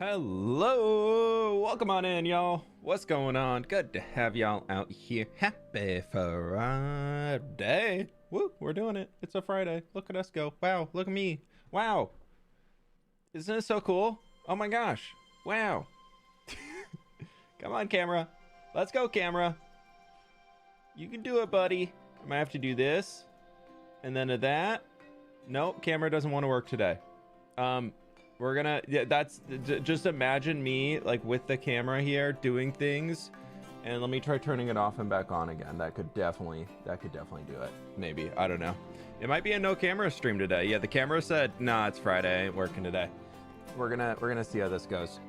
Hello, welcome on in, y'all. What's going on? Good to have y'all out here. Happy Friday. Woo, we're doing it. It's a Friday. Look at us go. Wow, look at me. Wow. Isn't it so cool? Oh my gosh. Wow. Come on, camera. Let's go, camera. You can do it, buddy. I might have to do this. And then to that. Nope, camera doesn't want to work today. We're gonna, yeah, that's just imagine me like with the camera here doing things, and let me try turning it off and back on again. That could definitely do it. Maybe, I don't know. It might be a no camera stream today. Yeah, the camera said, nah, it's Friday, I ain't working today. We're gonna see how this goes.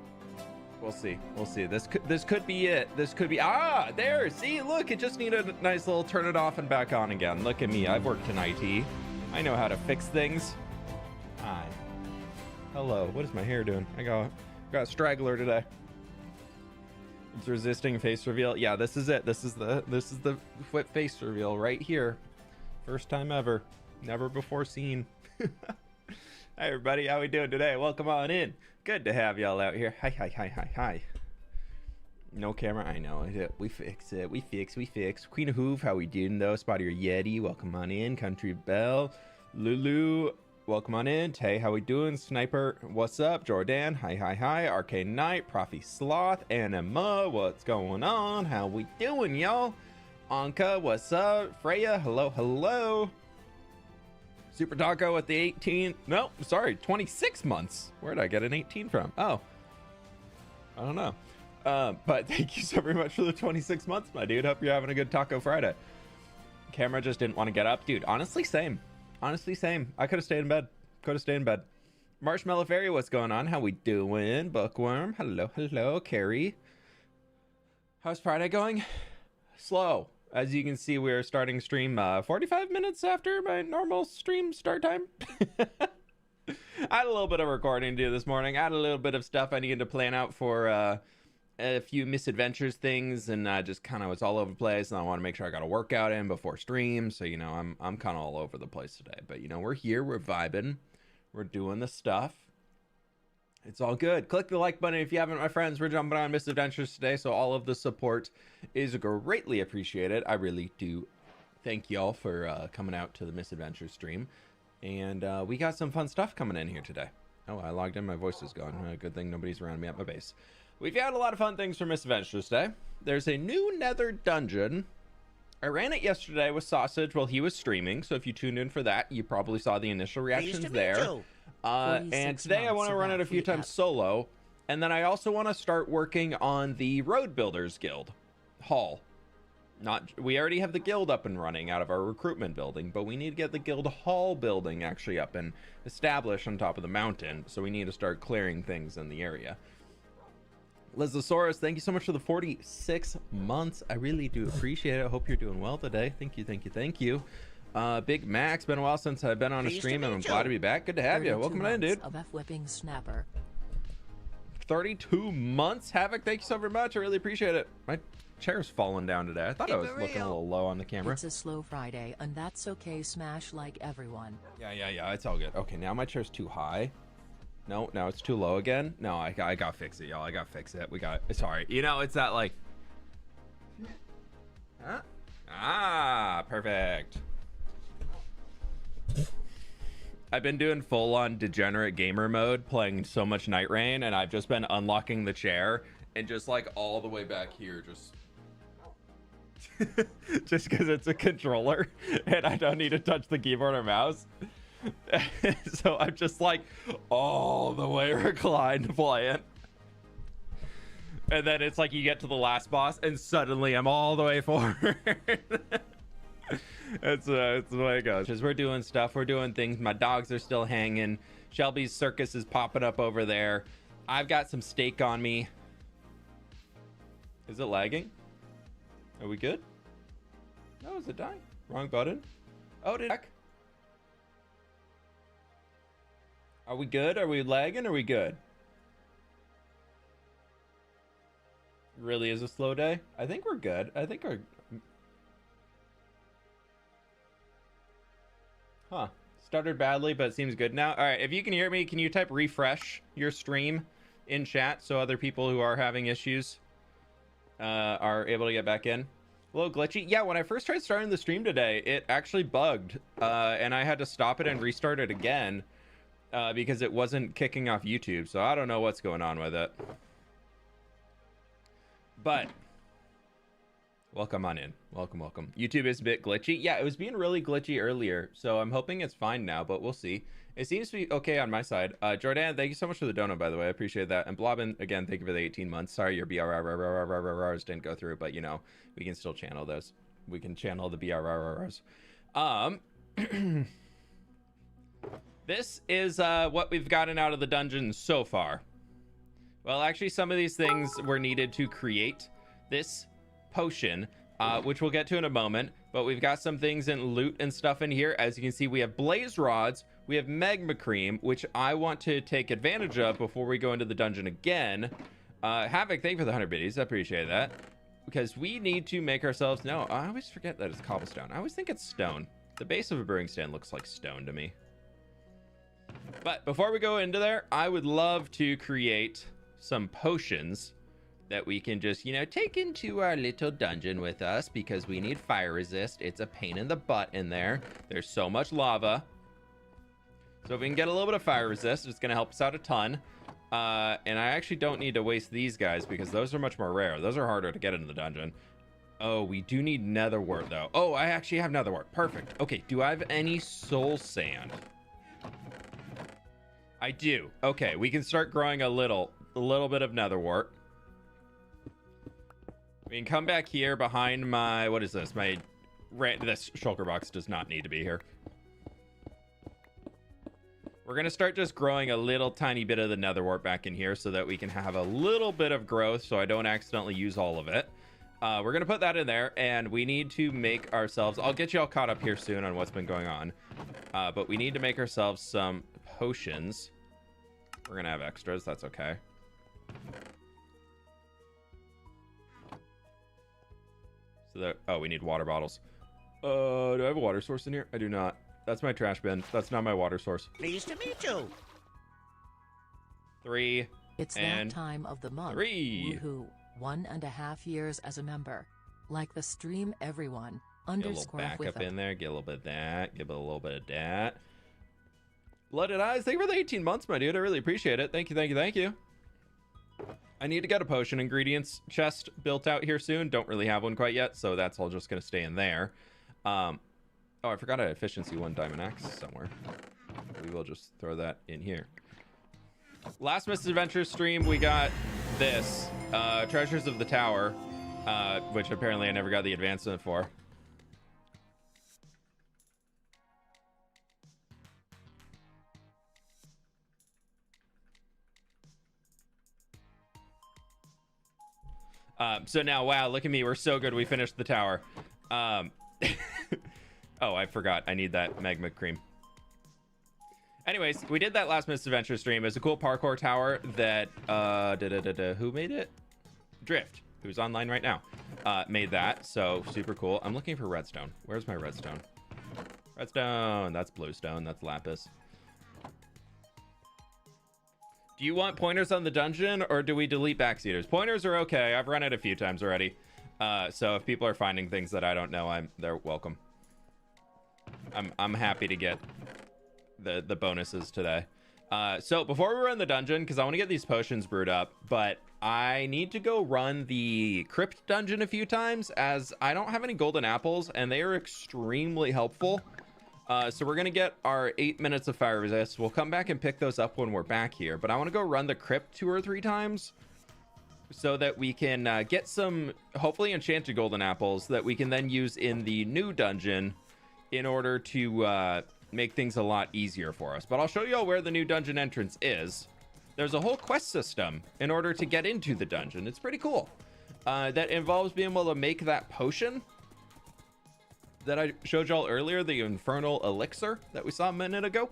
We'll see. This could be it. This could be, there, see, look, it just needed a nice little turn it off and back on again. Look at me, I've worked in IT. I know how to fix things. Hi. Hello, what is my hair doing? I got a straggler today. It's resisting face reveal. Yeah, this is it. This is the fWhip face reveal right here. First time ever. Never before seen. Hi everybody, how we doing today? Welcome on in. Good to have y'all out here. Hi. No camera, I know. We fix it. We fix. Queen of Hoove, how we doing though? Spotty or Yeti, welcome on in. Country Bell. Lulu, welcome on in. Tay, how we doing? Sniper, what's up? Jordan, hi. Arcane Knight, Profi Sloth, Anima, what's going on? How we doing, y'all? Anka, what's up? Freya, hello. Super Taco at the 18, no, sorry, 26 months. Where did I get an 18 from? Oh, I don't know. But thank you so very much for the 26 months, my dude. Hope you're having a good Taco Friday. Camera just didn't want to get up. Dude, honestly, same. I could have stayed in bed. Marshmallow Fairy, what's going on? How we doing? Bookworm, hello. Carrie, how's Friday going? Slow. As you can see, we're starting stream 45 minutes after my normal stream start time. I had a little bit of recording to do this morning. I had a little bit of stuff I needed to plan out for a few Misadventures things, and just kind of was all over the place, and I want to make sure I got a workout in before stream, so you know I'm kind of all over the place today, but you know we're here, we're vibing, we're doing the stuff. It's all good. Click the like button if you haven't, my friends. We're jumping on Misadventures today, so all of the support is greatly appreciated. I really do thank y'all for coming out to the Misadventures stream, and we got some fun stuff coming in here today. Oh, I logged in, my voice is gone. Good thing nobody's around me at my base. We've had a lot of fun things for Misadventures today. There's a new Nether dungeon. I ran it yesterday with Sausage while he was streaming, so if you tuned in for that, you probably saw the initial reactions there. And today I want to run it a few times solo, and then I also want to start working on the Road Builders Guild Hall. We already have the guild up and running out of our recruitment building, but we need to get the guild hall building actually up and established on top of the mountain, so we need to start clearing things in the area. Lizosaurus, thank you so much for the 46 months. I really do appreciate it. I hope you're doing well today. Thank you. Big Max, been a while since I've been on a stream, and I'm glad to be back. Good to have you. Welcome in, dude. Of fWhipping Snapper. 32 months. Havoc, thank you so very much. I really appreciate it. My chair's falling down today. I thought I was looking a little low on the camera. It's a slow Friday, and that's okay. Smash like everyone. Yeah. It's all good. Okay, now my chair's too high. No, it's too low again. No, I gotta fix it, y'all. I gotta fix it. It's all right. You know, it's that like... Huh? Perfect. I've been doing full-on degenerate gamer mode, playing so much Night Rain, and I've just been unlocking the chair and just like all the way back here, just because it's a controller and I don't need to touch the keyboard or mouse. So I'm just like all the way reclined playing, and then it's like you get to the last boss and suddenly I'm all the way forward. It's the way it goes. Because we're doing stuff, we're doing things. My dogs are still hanging. Shelby's circus is popping up over there. I've got some steak on me. Is it lagging? Are we good? No, is it dying? Wrong button. Oh, did I... Are we good? Are we lagging? Are we good? Really is a slow day? I think we're good. I think our... Stuttered badly, but it seems good now. All right, if you can hear me, can you type refresh your stream in chat so other people who are having issues are able to get back in. A little glitchy. Yeah, when I first tried starting the stream today, it actually bugged, and I had to stop it and restart it again because it wasn't kicking off YouTube. So I don't know what's going on with it. But welcome on in. Welcome. YouTube is a bit glitchy. Yeah, it was being really glitchy earlier, so I'm hoping it's fine now, but we'll see. It seems to be okay on my side. Jordan, thank you so much for the donut, by the way. I appreciate that. And Blobbin, again, thank you for the 18 months. Sorry your BRRRRRRs didn't go through, but, you know, we can still channel those. We can channel the BRRRRs. This is what we've gotten out of the dungeon so far. Well, actually, some of these things were needed to create this potion, which we'll get to in a moment. But we've got some things in loot and stuff in here. As you can see, we have blaze rods. We have magma cream, which I want to take advantage of before we go into the dungeon again. Havoc, thank you for the 100 biddies. I appreciate that. Because we need to make ourselves... No, I always forget that it's cobblestone. I always think it's stone. The base of a brewing stand looks like stone to me. But before we go into there, I would love to create some potions that we can just, you know, take into our little dungeon with us because we need fire resist. It's a pain in the butt in there. There's so much lava. So if we can get a little bit of fire resist, it's going to help us out a ton. And I actually don't need to waste these guys because those are much more rare. Those are harder to get in the dungeon. Oh, we do need nether wart though. Oh, I actually have nether wart. Perfect. Okay, do I have any soul sand? I do. Okay, we can start growing a little bit of nether wart. We can come back here behind my, what is this? This shulker box does not need to be here. We're going to start just growing a little tiny bit of the nether wart back in here so that we can have a little bit of growth so I don't accidentally use all of it. We're going to put that in there, and we need to make ourselves, I'll get you all caught up here soon on what's been going on. But we need to make ourselves some potions. We're going to have extras, that's okay. So that, oh, we need water bottles. Do I have a water source in here? I do not. That's my trash bin. That's not my water source. Pleased to meet you. 3. It's that time of the month. 3. Woohoo. 1.5 years as a member. Like the stream, everyone. Get a little backup in there. Get a little bit of that. Give it a little bit of that. Blooded Eyes, thank you for the 18 months, my dude. I really appreciate it. Thank you. I need to get a potion ingredients chest built out here soon. Don't really have one quite yet, so that's all just going to stay in there. Oh, I forgot an efficiency 1 diamond axe somewhere. We will just throw that in here. Last Misadventures stream, we got this. Treasures of the Tower, which apparently I never got the advancement for. So now, wow, look at me. We're so good. We finished the tower. Oh, I forgot. I need that magma cream. Anyways, we did that last Misadventure stream. It was a cool parkour tower that, who made it? Drift, who's online right now, made that. So super cool. I'm looking for redstone. Where's my redstone? Redstone. That's bluestone. That's lapis. Do you want pointers on the dungeon, or do we delete backseaters? Pointers are okay. I've run it a few times already. So if people are finding things that I don't know, they're welcome. I'm happy to get the bonuses today. So before we run the dungeon, because I want to get these potions brewed up, but I need to go run the crypt dungeon a few times, as I don't have any golden apples, and they are extremely helpful. So we're going to get our 8 minutes of fire resist. We'll come back and pick those up when we're back here. But I want to go run the crypt 2 or 3 times so that we can get some, hopefully, enchanted golden apples that we can then use in the new dungeon in order to make things a lot easier for us. But I'll show you all where the new dungeon entrance is. There's a whole quest system in order to get into the dungeon. It's pretty cool. That involves being able to make that potion that I showed y'all earlier, the infernal elixir that we saw a minute ago.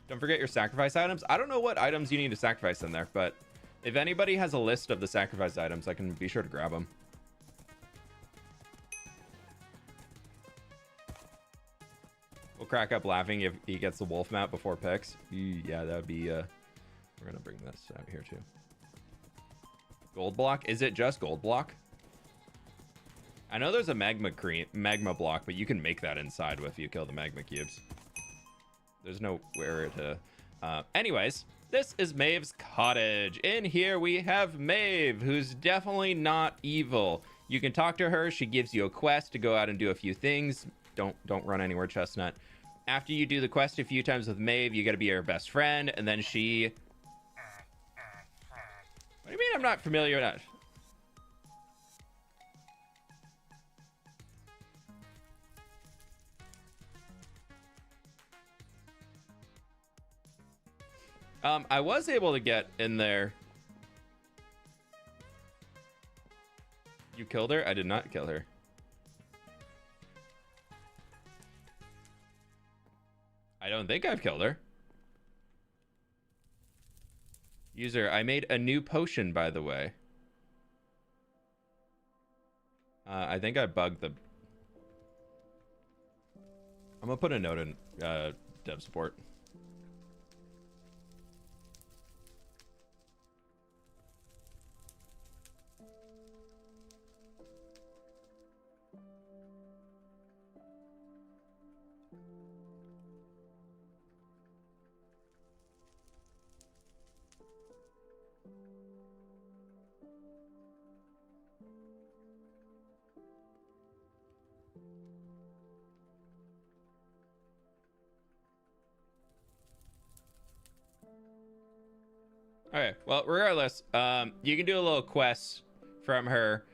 Don't forget your sacrifice items. I don't know what items you need to sacrifice in there, but if anybody has a list of the sacrifice items, I can be sure to grab them. We'll crack up laughing if he gets the wolf map before picks. Yeah, that would be We're gonna bring this out here too. Gold block? Is it just gold block? I know there's a magma block, but you can make that inside if you kill the magma cubes. There's nowhere to... anyways, this is Maeve's cottage. In here we have Maeve, who's definitely not evil. You can talk to her. She gives you a quest to go out and do a few things. Don't run anywhere, Chestnut. After you do the quest a few times with Maeve, you gotta be her best friend, and then she... What do you mean I'm not familiar with that? I was able to get in there. You killed her? I did not kill her. I don't think I've killed her. User, I made a new potion, by the way. I think I bugged the... I'm gonna put a note in dev support. Okay, well, regardless, you can do a little quest from her.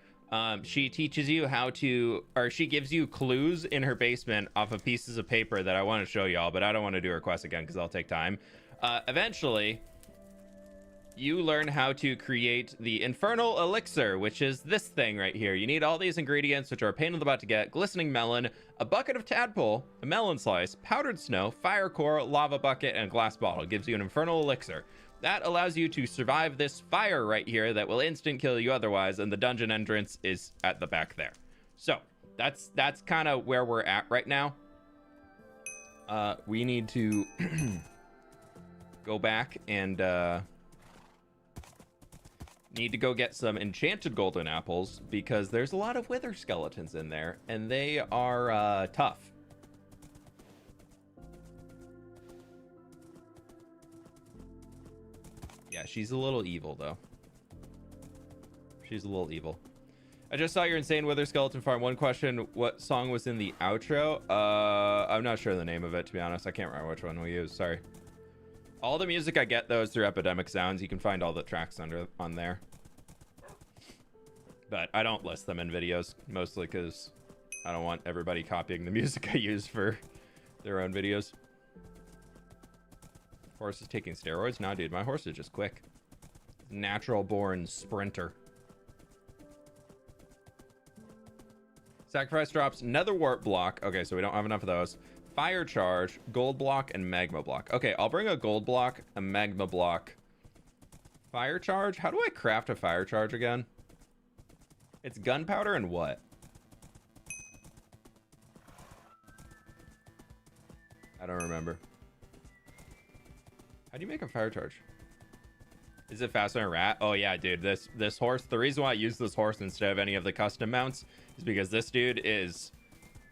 She teaches you how to, or she gives you clues in her basement off of pieces of paper that I want to show y'all, but I don't want to do her quest again because that'll take time. Eventually, you learn how to create the infernal elixir, which is this thing right here. You need all these ingredients, which are a pain in the butt to get: glistening melon, a bucket of tadpole, a melon slice, powdered snow, fire core, lava bucket, and a glass bottle. Gives you an infernal elixir. That allows you to survive this fire right here that will instant kill you otherwise, and the dungeon entrance is at the back there. So that's kind of where we're at right now. We need to go back and need to go get some enchanted golden apples, because there's a lot of wither skeletons in there, and they are tough. Yeah, she's a little evil, though. She's a little evil. I just saw your insane wither skeleton farm. One question: what song was in the outro? I'm not sure the name of it, to be honest. I can't remember which one we used. Sorry. All the music I get, though, is through Epidemic Sounds. You can find all the tracks on there. But I don't list them in videos, mostly because I don't want everybody copying the music I use for their own videos. Horse is taking steroids? Nah, dude, my horse is just quick. Natural born sprinter. Sacrifice drops nether wart block. Okay, so we don't have enough of those. Fire charge, gold block, and magma block. Okay, I'll bring a gold block, a magma block. Fire charge? How do I craft a fire charge again? It's gunpowder and what? I don't remember. How do you make a fire charge? Is it faster than a rat? Oh yeah, dude, this horse, the reason why I use this horse instead of any of the custom mounts is because this dude is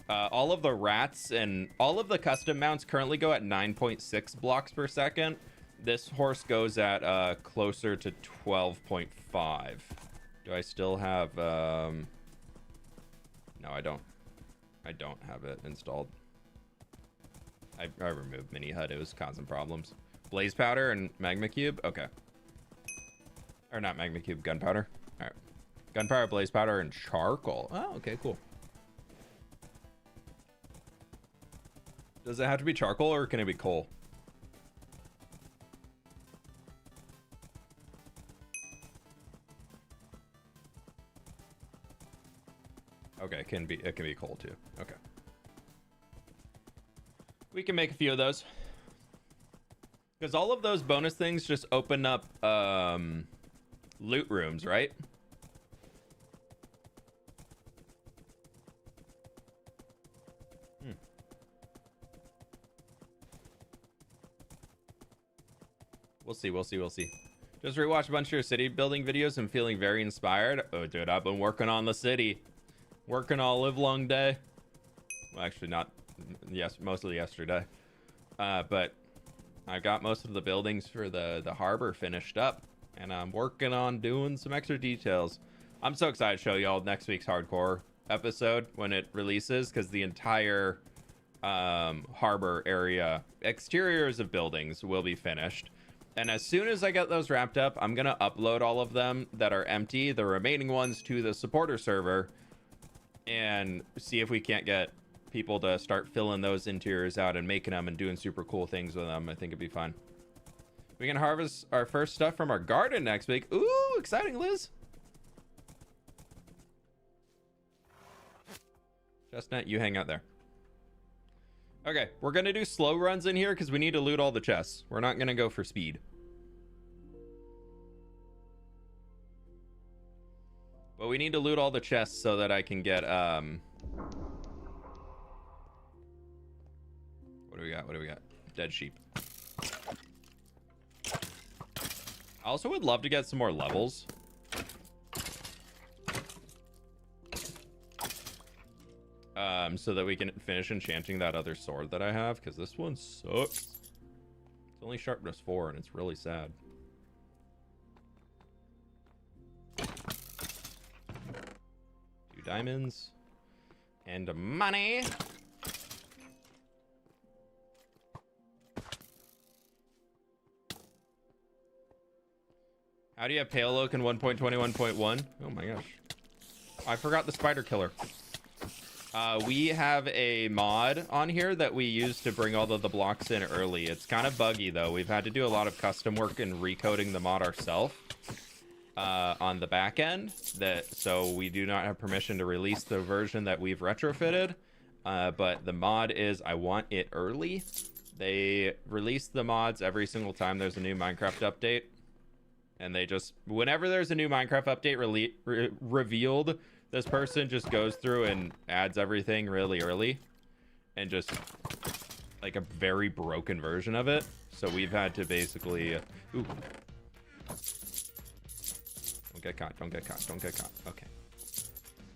all of the rats and all of the custom mounts currently go at 9.6 blocks per second. This horse goes at closer to 12.5. Do I still have no, I don't have it installed. I removed mini HUD. It was causing problems. Blaze powder and magma cube. Okay. Or not magma cube, gunpowder. All right. Gunpowder, blaze powder, and charcoal. Oh, okay, cool. Does it have to be charcoal or can it be coal? Okay, it can be coal too. Okay. We can make a few of those. Because all of those bonus things just open up loot rooms, right? We'll see. Just rewatched a bunch of your city building videos and feeling very inspired. Oh, dude, I've been working on the city. Working all live long day. Well, actually not. Yes, mostly yesterday. But I got most of the buildings for the harbor finished up. And I'm working on doing some extra details. I'm so excited to show y'all next week's hardcore episode when it releases. Because the entire harbor area exteriors of buildings will be finished. And as soon as I get those wrapped up, I'm going to upload all of them that are empty, the remaining ones, to the supporter server and see if we can't get people to start filling those interiors out and making them and doing super cool things with them. I think it'd be fun. We can harvest our first stuff from our garden next week. Ooh, exciting, Liz. Chestnut, you hang out there. Okay, we're going to do slow runs in here because we need to loot all the chests. We're not going to go for speed. But we need to loot all the chests so that I can get, what do we got? What do we got? Dead sheep. I also would love to get some more levels. So that we can finish enchanting that other sword that I have, because this one sucks. It's only sharpness 4, and it's really sad. Diamonds and money. How do you have Pale Oak in 1.21.1? Oh my gosh, I forgot the spider killer. We have a mod on here that we use to bring all of the blocks in early. It's kind of buggy though. We've had to do a lot of custom work and recoding the mod ourselves. On the back end, so we do not have permission to release the version that we've retrofitted, but the mod is I want it early. They release the mods every single time there's a new Minecraft update, and they just, whenever there's a new Minecraft update revealed, this person just goes through and adds everything really early and just like a very broken version of it. So we've had to basically ooh. Don't get caught. Okay.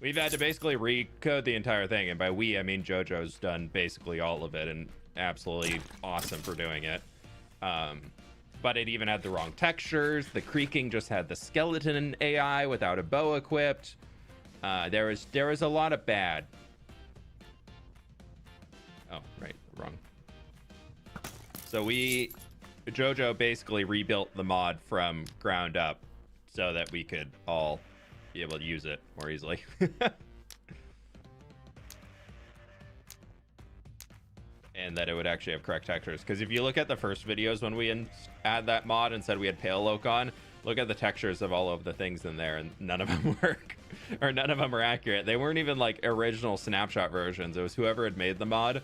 We've had to basically recode the entire thing. And by we, I mean JoJo's done basically all of it and absolutely awesome for doing it. But it even had the wrong textures. The creaking just had the skeleton AI without a bow equipped. There was a lot of bad. Oh, right. Wrong. So JoJo basically rebuilt the mod from ground up, so that we could all be able to use it more easily. And that it would actually have correct textures. Because if you look at the first videos when we add that mod and said we had Pale Oak on, look at the textures of all of the things in there, and none of them work. Or none of them are accurate. They weren't even like original snapshot versions. It was whoever had made the mod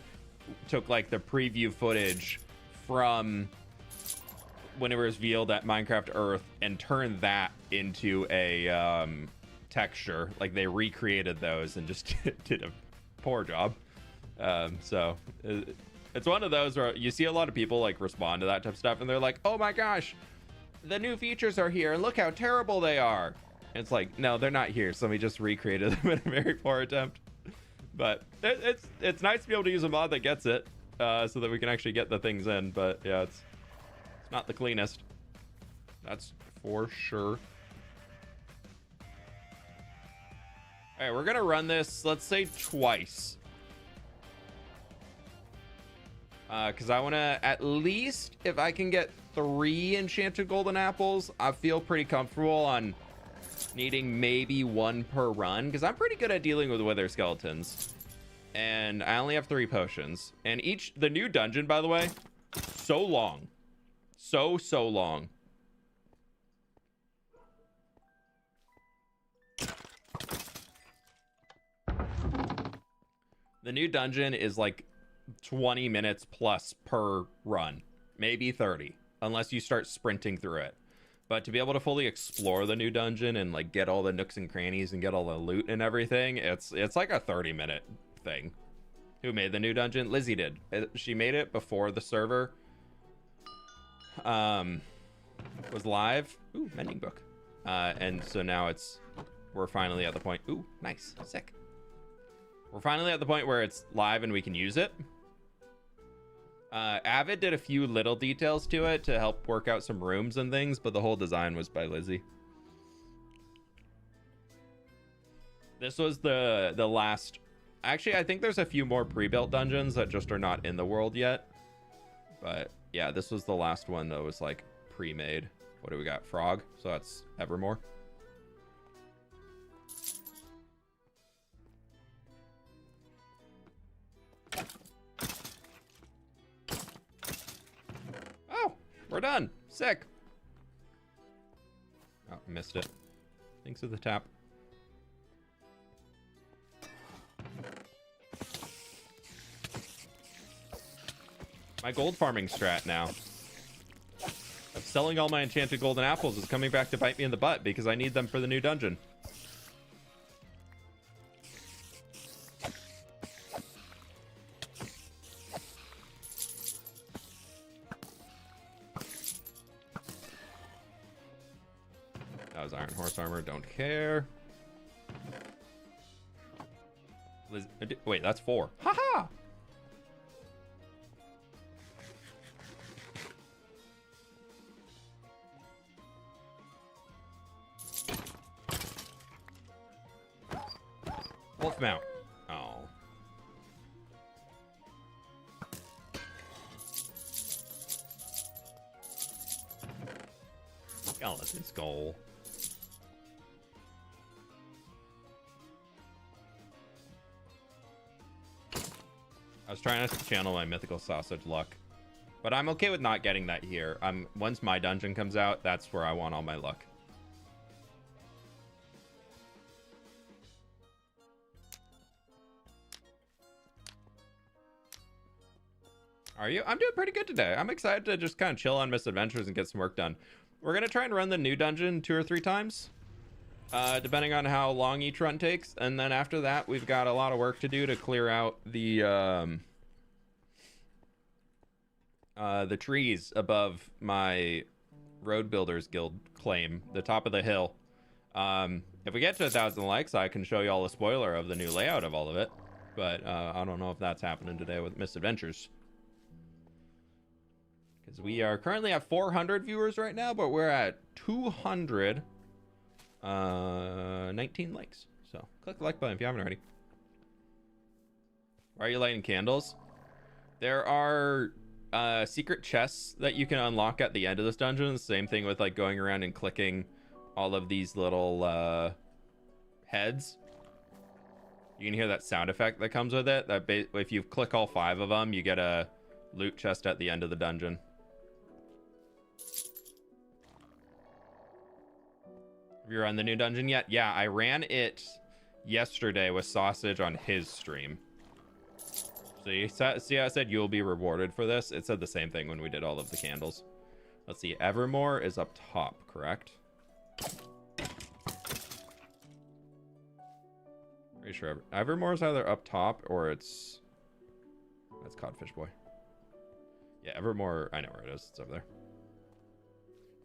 took like the preview footage from when it was revealed at Minecraft Earth and turned that into a texture. Like they recreated those and just did a poor job. So it's one of those where you see a lot of people like respond to that type of stuff and they're like, oh my gosh, the new features are here and look how terrible they are. And it's like, no, they're not here. Somebody just recreated them in a very poor attempt. But it's nice to be able to use a mod that gets it, so that we can actually get the things in. But yeah, it's not the cleanest, that's for sure. All right, we're gonna run this, let's say twice, because I want to, at least if I can get 3 enchanted golden apples, I feel pretty comfortable on needing maybe 1 per run, because I'm pretty good at dealing with wither skeletons, and I only have 3 potions. And the new dungeon, by the way, so long. So long. The new dungeon is like 20 minutes plus per run, maybe 30, unless you start sprinting through it. But to be able to fully explore the new dungeon and like get all the nooks and crannies and get all the loot and everything, it's like a 30-minute thing. Who made the new dungeon? Lizzie did. She made it before the server was live. Ooh, mending book. And so now we're finally at the point. Ooh, nice, sick. We're finally at the point where it's live and we can use it. Avid did a few little details to it to help work out some rooms and things, but the whole design was by Lizzie. This was the last. Actually, I think there's a few more pre-built dungeons that just are not in the world yet. But yeah, this was the last one that was like pre-made. What do we got? Frog. So that's Evermore. Oh, we're done. Sick. Oh, missed it. Thanks for the tap. My gold farming strat now. Selling all my enchanted golden apples is coming back to bite me in the butt because I need them for the new dungeon. That was iron horse armor, don't care. Wait, that's 4. Haha! Wolf mount. Oh. Skeleton skull. I was trying to channel my mythical sausage luck, but I'm okay with not getting that here. Once my dungeon comes out, that's where I want all my luck. Are you? I'm doing pretty good today. I'm excited to just kind of chill on Misadventures and get some work done. We're going to try and run the new dungeon 2 or 3 times, depending on how long each run takes. And then after that, we've got a lot of work to do to clear out the trees above my Road Builders Guild claim, the top of the hill. If we get to 1,000 likes, I can show you all a spoiler of the new layout of all of it. But I don't know if that's happening today with Misadventures. Because we are currently at 400 viewers right now, but we're at 219 likes. So click the like button if you haven't already. Why are you lighting candles? There are secret chests that you can unlock at the end of this dungeon. Same thing with like going around and clicking all of these little heads. You can hear that sound effect that comes with it. If you click all 5 of them, you get a loot chest at the end of the dungeon. Have you run the new dungeon yet? Yeah, I ran it yesterday with Sausage on his stream. So you see how I said you'll be rewarded for this? It said the same thing when we did all of the candles. Let's see. Evermore is up top, correct? Pretty sure Evermore is either up top or it's... That's Codfish Boy. Yeah, Evermore, I know where it is. It's over there.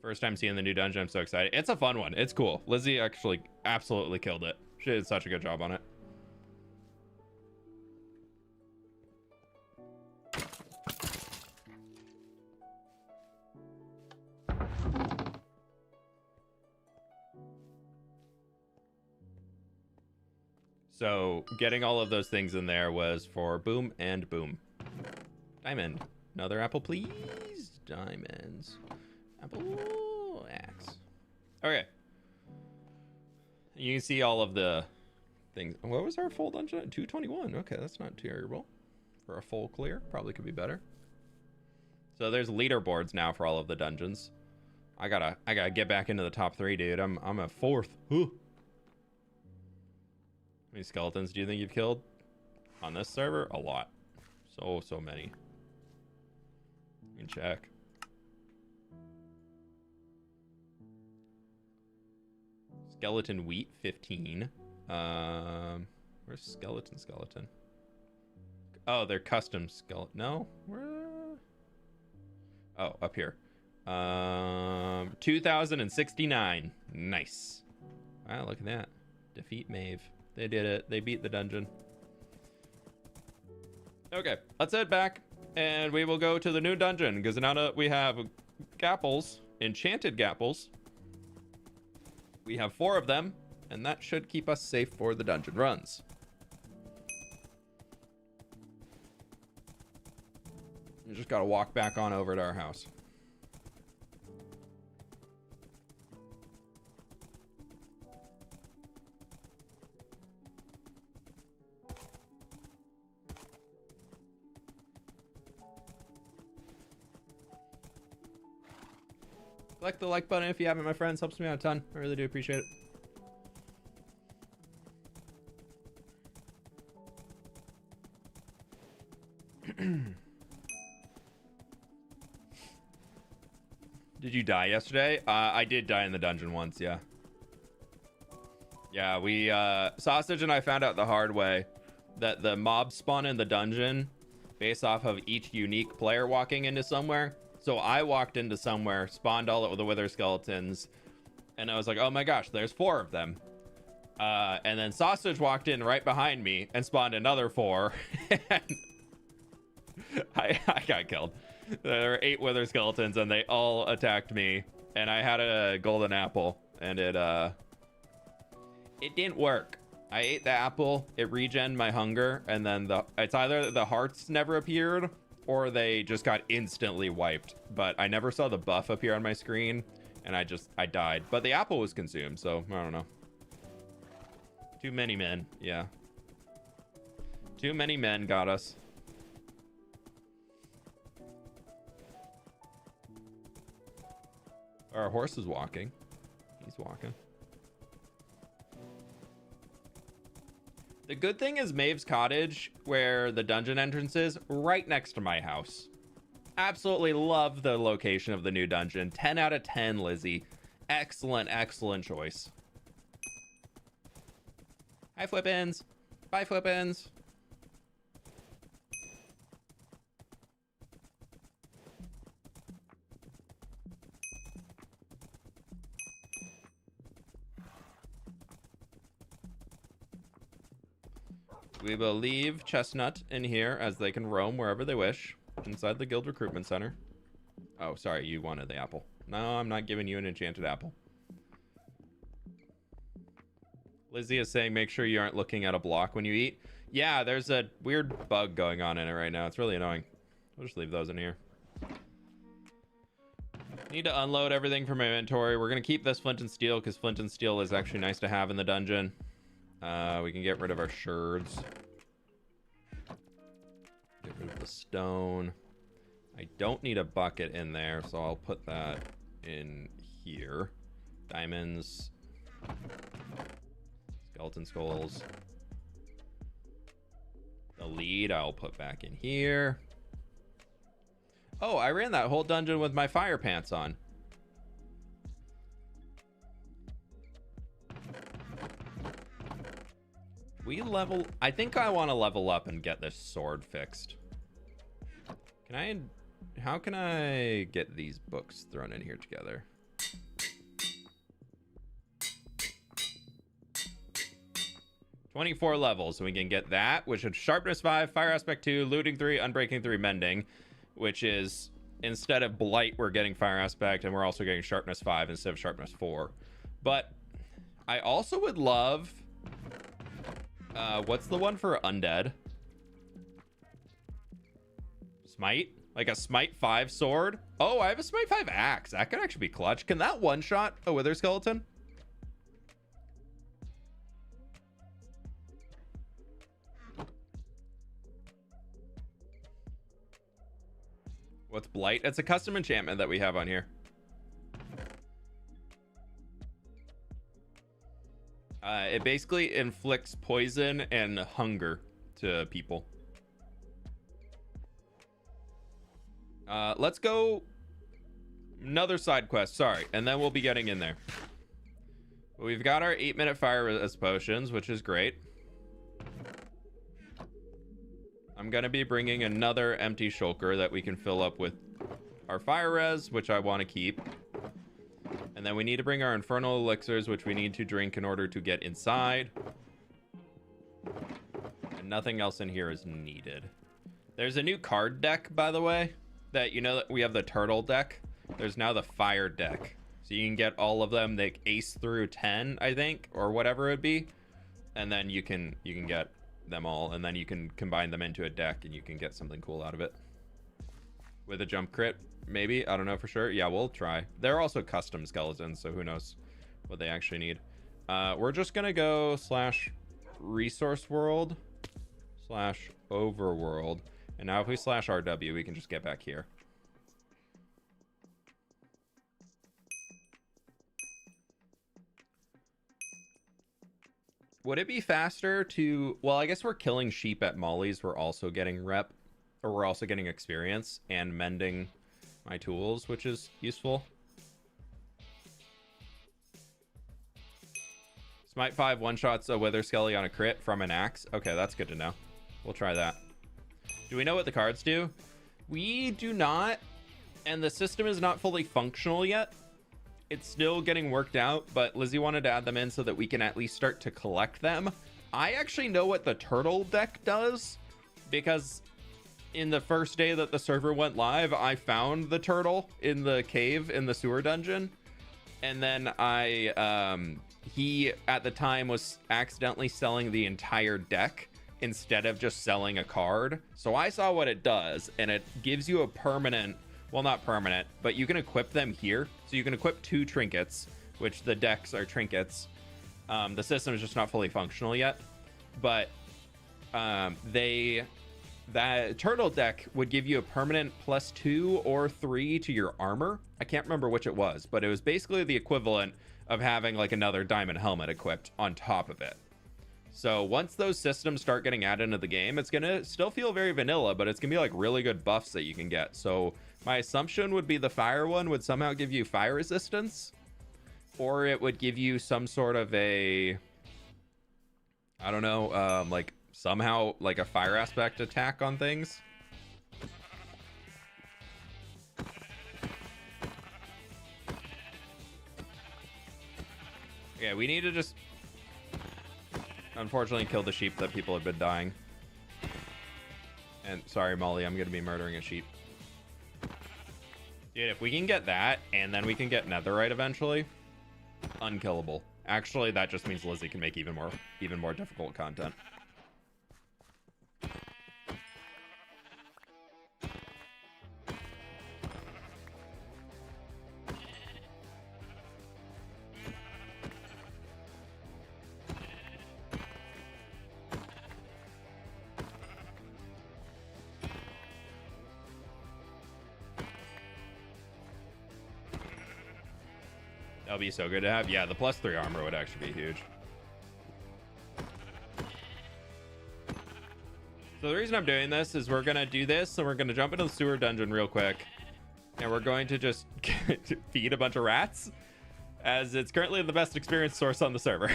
First time seeing the new dungeon, I'm so excited. It's a fun one. It's cool. Lizzie actually absolutely killed it. She did such a good job on it. So getting all of those things in there was for boom and boom. Diamond. Another apple, please. Diamonds. Apple axe. Okay. You can see all of the things. What was our full dungeon? 221. Okay, that's not terrible. For a full clear, probably could be better. So there's leaderboards now for all of the dungeons. I gotta get back into the top 3, dude. I'm a 4th. Ooh. How many skeletons do you think you've killed on this server? A lot. So many. You can check. Skeleton wheat 15. Where's skeleton? Oh, they're custom skeleton. No, where? Oh, up here. 2069. Nice. Wow, look at that. Defeat Maeve. They did it. They beat the dungeon. Okay, let's head back and we will go to the new dungeon because now that we have gapples, enchanted gapples, we have 4 of them, and that should keep us safe for the dungeon runs. We just gotta walk back on over to our house. Click the like button if you haven't, my friends. Helps me out a ton. I really do appreciate it. Did you die yesterday? I did die in the dungeon once, yeah. Yeah, we, Sausage and I found out the hard way that the mobs spawn in the dungeon based off of each unique player walking into somewhere. So I walked into somewhere, spawned all of the wither skeletons, and I was like, oh my gosh, there's 4 of them. And then Sausage walked in right behind me and spawned another 4. And I got killed. There were 8 wither skeletons and they all attacked me. And I had a golden apple and it didn't work. I ate the apple, it regened my hunger, and then it's either the hearts never appeared or they just got instantly wiped. But I never saw the buff appear on my screen and I died. But the apple was consumed, so I don't know. Too many men, yeah. Too many men got us. Our horse is walking. He's walking. The good thing is Maeve's cottage, where the dungeon entrance is, right next to my house. Absolutely love the location of the new dungeon. 10 out of 10, Lizzie. Excellent, excellent choice. Hi, Flippins. Bye, Flippins. We will leave Chestnut in here as they can roam wherever they wish inside the guild recruitment center. Oh, sorry, you wanted the apple. No, I'm not giving you an enchanted apple. Lizzie is saying make sure you aren't looking at a block when you eat. Yeah, there's a weird bug going on in it right now. It's really annoying. I'll just leave those in here. Need to unload everything from my inventory. We're going to keep this flint and steel because flint and steel is actually nice to have in the dungeon. We can get rid of our sherds. Get rid of the stone. I don't need a bucket in there, so I'll put that in here. Diamonds. Skeleton skulls. The lead I'll put back in here. Oh, I ran that whole dungeon with my fire pants on. I think I want to level up and get this sword fixed. How can I get these books thrown in here together? $24 levels, so we can get that, which is sharpness 5, fire aspect 2, looting 3, unbreaking 3, mending, which is instead of blight, we're getting fire aspect, and we're also getting sharpness 5 instead of sharpness 4. But I also would love, what's the one for undead? Smite? Like a Smite 5 sword? Oh, I have a Smite 5 axe. That could actually be clutch. Can that one-shot a wither skeleton? What's blight? It's a custom enchantment that we have on here. It basically inflicts poison and hunger to people. Let's go another side quest, sorry, and then we'll be getting in there. We've got our 8-minute fire resist potions, which is great. I'm gonna be bringing another empty shulker that we can fill up with our fire res, which I want to keep. And then we need to bring our infernal elixirs, which we need to drink in order to get inside. And nothing else in here is needed. There's a new card deck, by the way, that you know that we have the turtle deck. There's now the fire deck. So you can get all of them, like ace through 10, I think, or whatever it'd be. And then you can get them all, and then you can combine them into a deck and you can get something cool out of it. With a jump crit, maybe. I don't know for sure. Yeah, we'll try. They're also custom skeletons, so who knows what they actually need. We're just gonna go /resource world /overworld. And now if we /RW, we can just get back here. Would it be faster to... Well, I guess we're killing sheep at Molly's. We're also getting rep. Or we're also getting experience and mending my tools, which is useful. Smite 5 one-shots a Wither Skelly on a crit from an axe. Okay, that's good to know. We'll try that. Do we know what the cards do? We do not. And the system is not fully functional yet. It's still getting worked out, but Lizzie wanted to add them in so that we can at least start to collect them. I actually know what the turtle deck does, because in the first day that the server went live, I found the turtle in the cave in the sewer dungeon. And then he at the time was accidentally selling the entire deck instead of just selling a card. So I saw what it does, and it gives you a permanent, well, not permanent, but you can equip them here. So you can equip 2 trinkets, which the decks are trinkets. The system is just not fully functional yet, but that turtle deck would give you a permanent +2 or 3 to your armor. I can't remember which it was, but it was basically the equivalent of having like another diamond helmet equipped on top of it. So once those systems start getting added into the game, it's gonna still feel very vanilla, but it's gonna be like really good buffs that you can get. So my assumption would be the fire one would somehow give you fire resistance, or it would give you some sort of a, I don't know, like somehow like a fire aspect attack on things. Okay, we need to just unfortunately kill the sheep that people have been dying. And sorry, Molly, I'm gonna be murdering a sheep. Dude, if we can get that and then we can get netherite eventually, unkillable. Actually, that just means Lizzie can make even more difficult content. That'll be so good to have. Yeah, the +3 armor would actually be huge. So the reason I'm doing this is we're going to do this, and we're going to jump into the sewer dungeon real quick. And we're going to just feed a bunch of rats, as it's currently the best experience source on the server.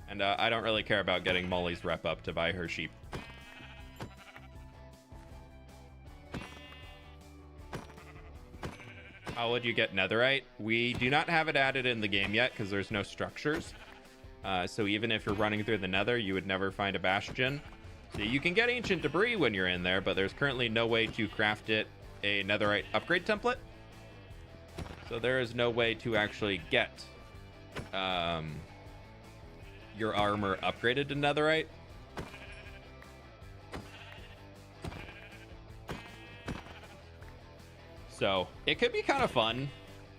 And I don't really care about getting Molly's rep up to buy her sheep. How would you get netherite? We do not have it added in the game yet because there's no structures. So even if you're running through the nether, you would never find a bastion. So you can get ancient debris when you're in there, but there's currently no way to craft it a netherite upgrade template. So there is no way to actually get your armor upgraded to netherite. So it could be kind of fun,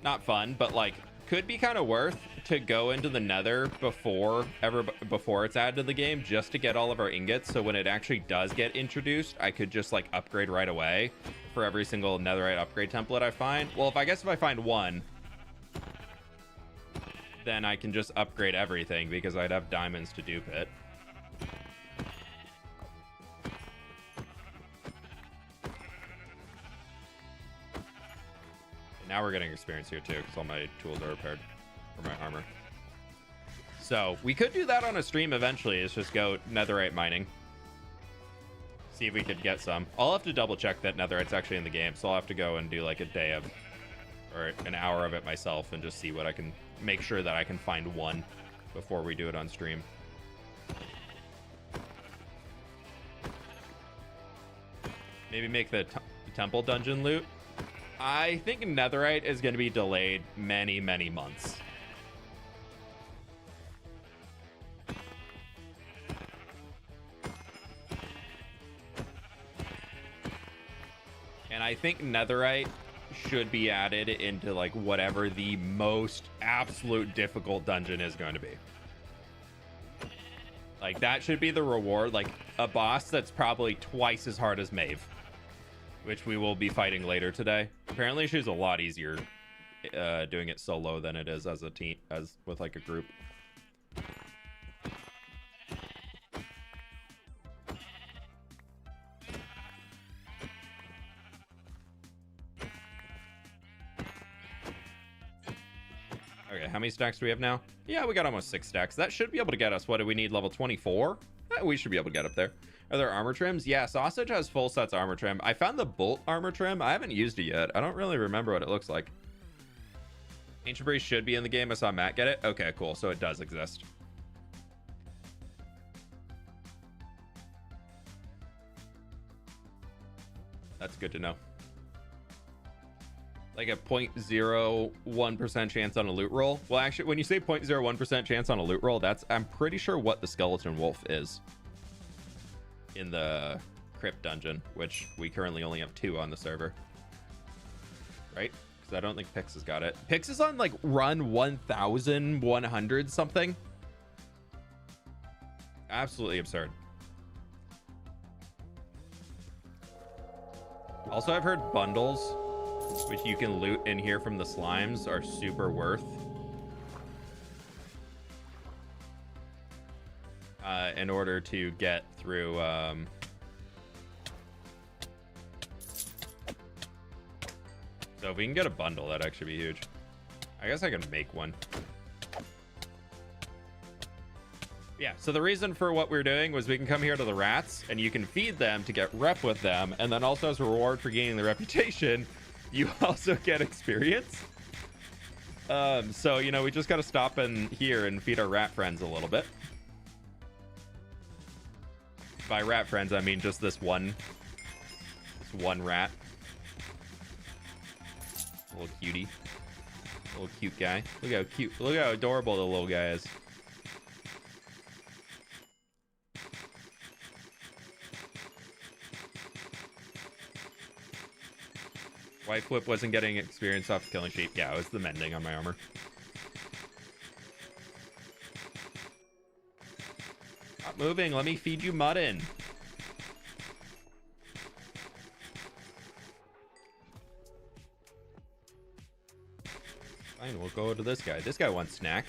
not fun, but like could be kind of worth to go into the nether before it's added to the game, just to get all of our ingots. So when it actually does get introduced, I could just like upgrade right away for every single netherite upgrade template I find. Well, if I find one, then I can just upgrade everything because I'd have diamonds to dupe it. Now we're getting experience here too, because all my tools are repaired for my armor. So we could do that on a stream eventually, is just go netherite mining. See if we could get some. I'll have to double check that netherite's actually in the game, so I'll have to go and do like a day of, or an hour of it myself, and just see what I can, make sure that I can find one before we do it on stream. Maybe make the temple dungeon loot. I think netherite is going to be delayed many, many months. And I think netherite should be added into like whatever the most absolute difficult dungeon is going to be. Like that should be the reward, like a boss that's probably twice as hard as Maeve, which we will be fighting later today. Apparently she's a lot easier doing it solo than it is as a team, as with like a group. Okay, how many stacks do we have now? Yeah, we got almost 6 stacks. That should be able to get us, what do we need, level 24? We should be able to get up there. Are there armor trims? Yeah, Sausage has full sets armor trim. I found the bolt armor trim. I haven't used it yet. I don't really remember what it looks like. Ancient Breeze should be in the game. I saw Matt get it. Okay, cool. So it does exist. That's good to know. Like a 0.01% chance on a loot roll. Well, actually, when you say 0.01% chance on a loot roll, that's, I'm pretty sure what the skeleton wolf is in the crypt dungeon, which we currently only have 2 on the server, right? Because I don't think Pix has got it. Pix is on like run 1100 something. Absolutely absurd. Also, I've heard bundles, which you can loot in here from the slimes, are super worth in order to get through so if we can get a bundle, that'd actually be huge. I guess I can make one. Yeah, so the reason for what we're doing was we can come here to the rats and you can feed them to get rep with them, and then also as a reward for gaining the reputation, you also get experience. So, you know, we just got to stop in here and feed our rat friends a little bit. By rat friends, I mean just this one rat. Little cutie. Little cute guy. Look how cute. Look how adorable the little guy is. fWhip wasn't getting experience off killing sheep. Yeah, it was the mending on my armor. Stop moving. Let me feed you mutton. Fine, we'll go to this guy. This guy wants snack.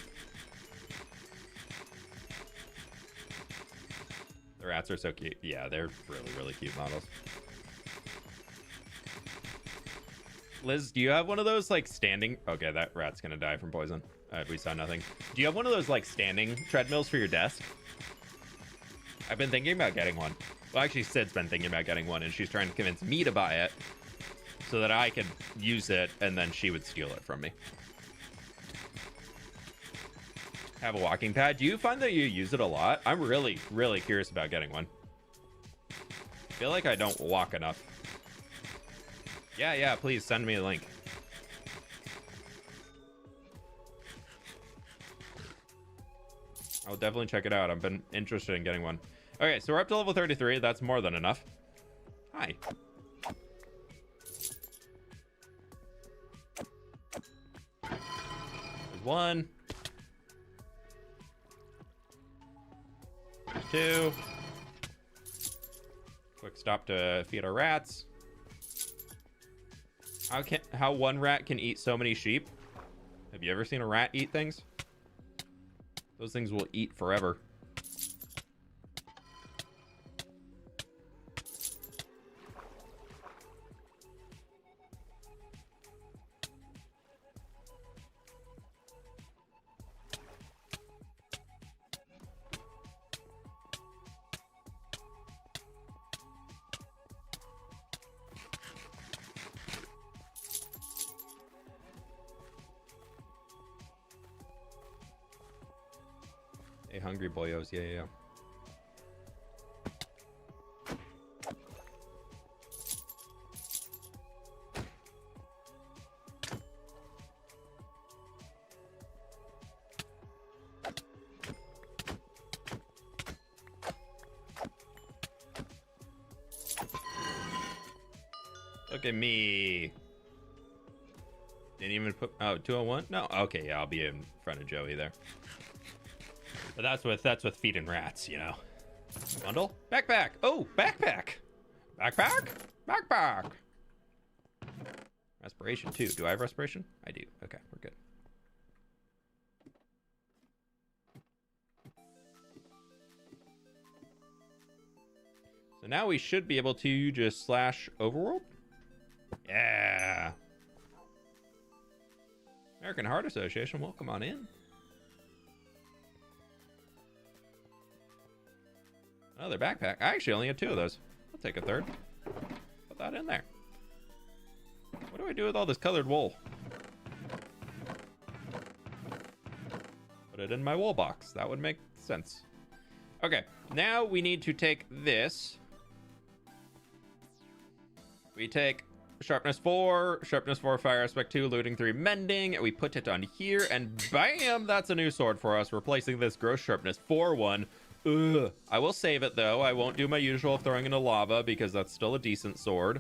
The rats are so cute. Yeah, they're really, really cute models. Liz, do you have one of those like standing? Okay, that rat's gonna die from poison. We saw nothing. Do you have one of those like standing treadmills for your desk? I've been thinking about getting one. Well, actually, Sid's been thinking about getting one, and she's trying to convince me to buy it so that I could use it, and then she would steal it from me. Have a walking pad. Do you find that you use it a lot? I'm really, really curious about getting one. I feel like I don't walk enough. Yeah, please send me a link. I'll definitely check it out. I've been interested in getting one. Okay, so we're up to level 33. That's more than enough. Hi. There's 1. There's 2. Quick stop to feed our rats. How one rat can eat so many sheep? Have you ever seen a rat eat things? Those things will eat forever. hungry boyos. Yeah, yeah, yeah. Look at me. Didn't even put, oh, 201? No, okay, yeah, I'll be in front of Joey there. But that's with feeding rats, you know. Bundle? Backpack! Oh, backpack! Backpack? Backpack! Respiration too. Do I have respiration? I do. Okay, we're good. So now we should be able to just slash overworld. Yeah. American Heart Association, welcome on in. Another backpack. I actually only had 2 of those. I'll take a third. Put that in there. What do I do with all this colored wool? Put it in my wool box. That would make sense. Okay, now we need to take this. We take sharpness 4, fire aspect 2, looting 3, mending, and we put it on here, and bam, that's a new sword for us, replacing this gross sharpness 4 one. Ugh. I will save it though. I won't do my usual throwing into lava because that's still a decent sword.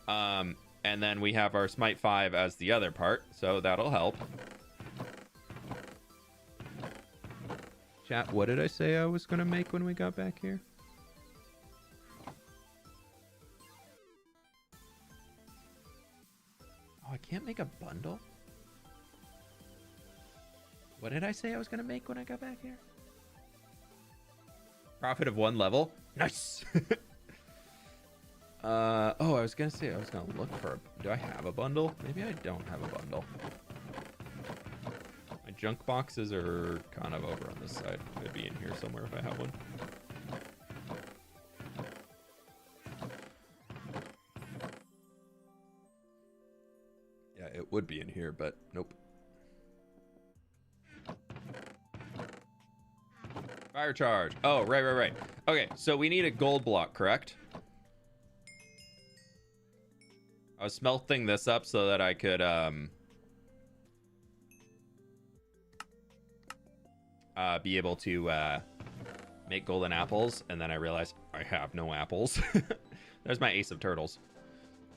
And then we have our smite 5 as the other part, so that'll help. Chat, what did I say I was gonna make when we got back here? Oh, I can't make a bundle? What did I say I was gonna make when I got back here? Profit of 1 level. Nice. Oh, I was gonna say I was gonna look for a, do I have a bundle? Maybe I don't have a bundle. My junk boxes are kind of over on this side. Could be in here somewhere if I have one. Yeah, it would be in here, but nope. Fire charge. Oh, right. Okay, so we need a gold block, correct? I was smelting this up so that I could be able to make golden apples, and then I realized I have no apples. There's my ace of turtles.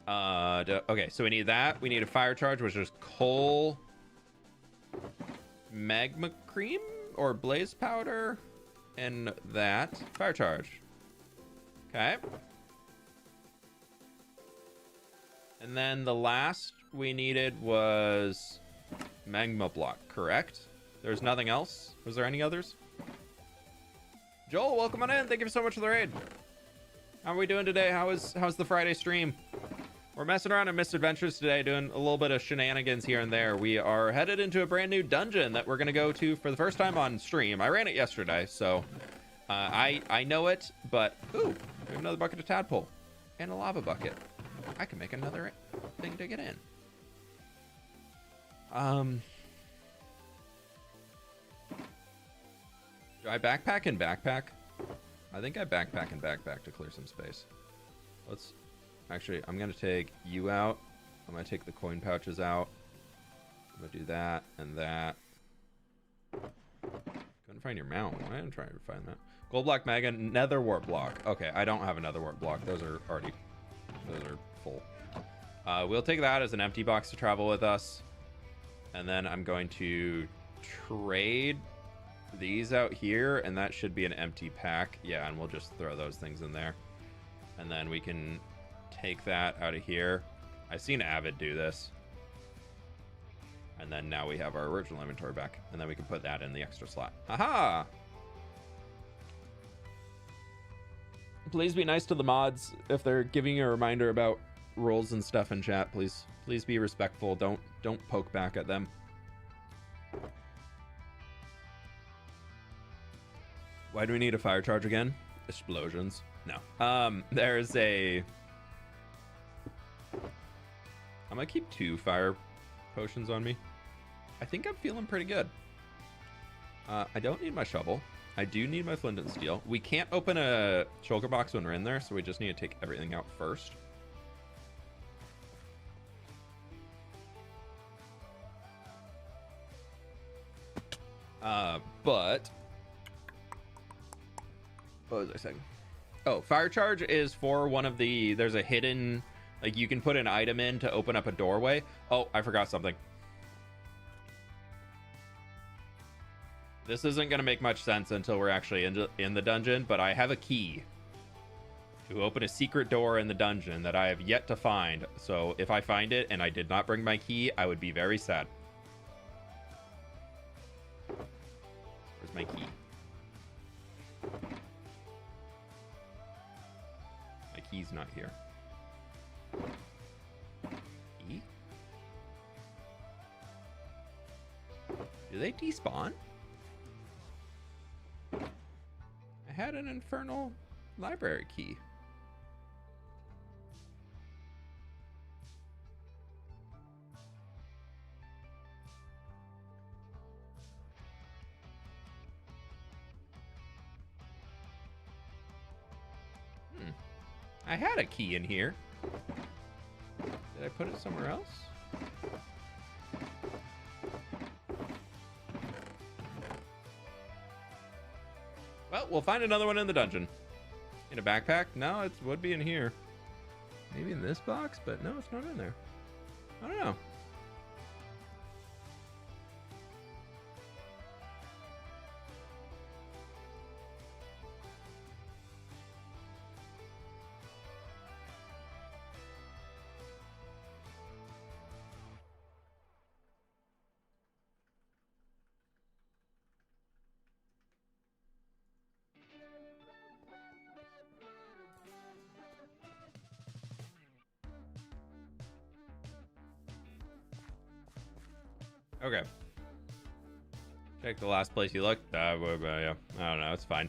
Okay, so we need that. We need a fire charge, which is coal, magma cream, or blaze powder, and that. Fire charge. Okay. And then the last we needed was magma block, correct? There's nothing else? Was there any others? Joel, welcome on in. Thank you so much for the raid. How are we doing today? How's the Friday stream? We're messing around in Misadventures today, doing a little bit of shenanigans here and there. We are headed into a brand new dungeon that we're going to go to for the first time on stream. I ran it yesterday, so I know it, but ooh, we have another bucket of tadpole and a lava bucket. I can make another thing to get in. Do I backpack and backpack? I think I backpack and backpack to clear some space. Let's actually, I'm gonna take you out. I'm gonna take the coin pouches out. I'm gonna do that and that. Couldn't find your mount. Why am I trying to find that? Gold block, mega, nether wart block. Okay, I don't have another wart block. Those are full. We'll take that as an empty box to travel with us, and then I'm going to trade these out here, and that should be an empty pack. Yeah, and we'll just throw those things in there, and then we can take that out of here. I've seen Avid do this, and then now we have our original inventory back, and then we can put that in the extra slot. Aha! Please be nice to the mods if they're giving you a reminder about rules and stuff in chat. Please be respectful. Don't poke back at them. Why do we need a fire charge again? Explosions. No. There's a, I'm gonna keep 2 fire potions on me. I think I'm feeling pretty good. I don't need my shovel. I do need my flint and steel. We can't open a shulker box when we're in there, so we just need to take everything out first. But what was I saying? Oh, fire charge is for one of the, there's a hidden, like you can put an item in to open up a doorway. Oh, I forgot something. This isn't going to make much sense until we're actually in the dungeon, but I have a key to open a secret door in the dungeon that I have yet to find. So if I find it and I did not bring my key, I would be very sad. Where's my key? My key's not here. Key? Do they despawn? I had an infernal library key. I had a key in here. Did I put it somewhere else? Well, we'll find another one in the dungeon. In a backpack? No, it would be in here. Maybe in this box, but no, it's not in there. I don't know. Okay. Check the last place you looked. Yeah, I don't know. It's fine.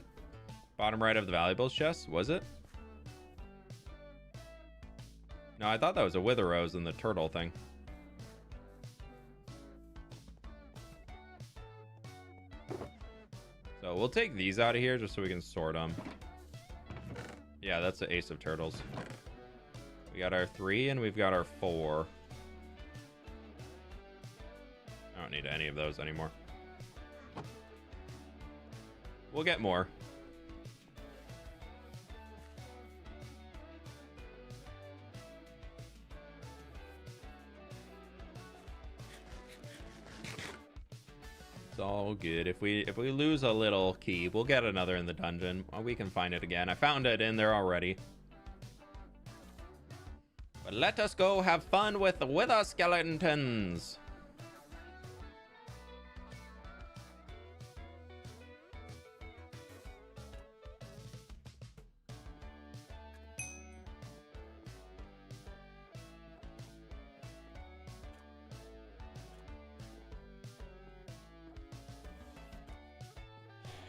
Bottom right of the valuables chest, was it? No, I thought that was a wither rose in the turtle thing. So we'll take these out of here just so we can sort them. Yeah, that's the ace of turtles. We got our 3 and we've got our 4. I don't need any of those anymore. We'll get more. It's all good. If we lose a little key, we'll get another in the dungeon. Well, we can find it again. I found it in there already. But let us go have fun with the wither skeletons.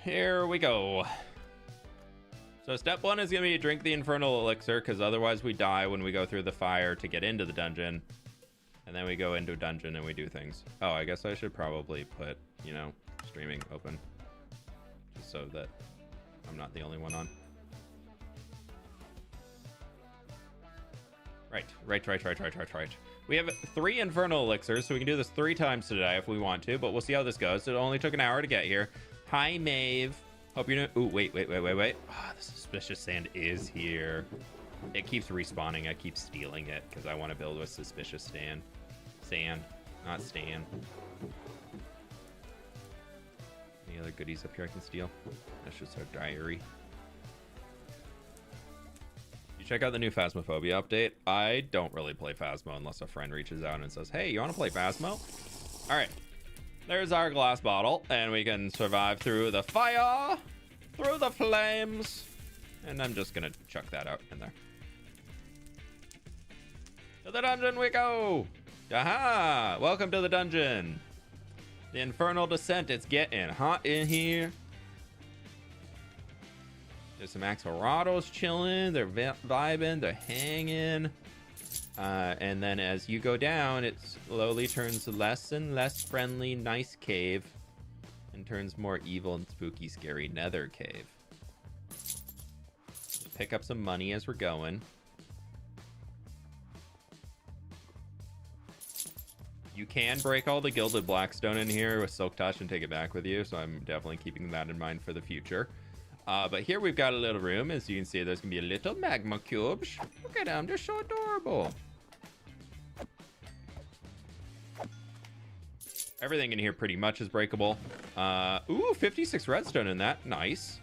Here we go. So step 1 is going to be drink the infernal elixir, because otherwise we die when we go through the fire to get into the dungeon. And then we go into a dungeon and we do things. Oh, I guess I should probably put, you know, streaming open. Just so that I'm not the only one on. Right. We have 3 infernal elixirs, so we can do this 3 times today if we want to, but we'll see how this goes. It only took an hour to get here. Hi, Maeve. Hope you're Ooh, wait. Oh, the suspicious sand is here. It keeps respawning. I keep stealing it because I want to build with suspicious sand, not stand. Any other goodies up here I can steal? That's just our diary. You check out the new Phasmophobia update. I don't really play Phasmo unless a friend reaches out and says, hey, you want to play Phasmo? All right. There's our glass bottle, and we can survive through the fire, through the flames, and I'm just gonna chuck that out in there. To the dungeon we go! Aha! Welcome to the dungeon. The infernal descent, it's getting hot in here. There's some Axolotls chilling, they're vibing, they're hanging. And then as you go down, it slowly turns less and less friendly, nice cave. and turns more evil and spooky, scary nether cave. Pick up some money as we're going. You can break all the gilded blackstone in here with silk touch and take it back with you, so I'm definitely keeping that in mind for the future. But here we've got a little room. As you can see, there's gonna be a little magma cube. Look at them, they're so adorable. Everything in here pretty much is breakable. Ooh, 56 redstone in that. Nice.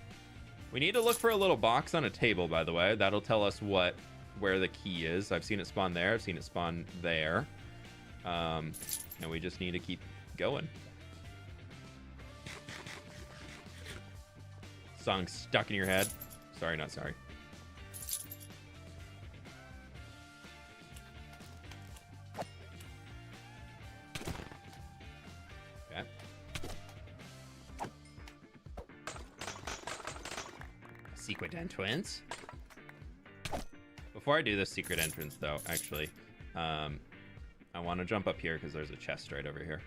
We need to look for a little box on a table, by the way. That'll tell us where the key is. I've seen it spawn there. I've seen it spawn there. And we just need to keep going. Song stuck in your head. Sorry, not sorry. Okay. Secret entrance. Before I do this secret entrance, though, actually, I want to jump up here because there's a chest right over here.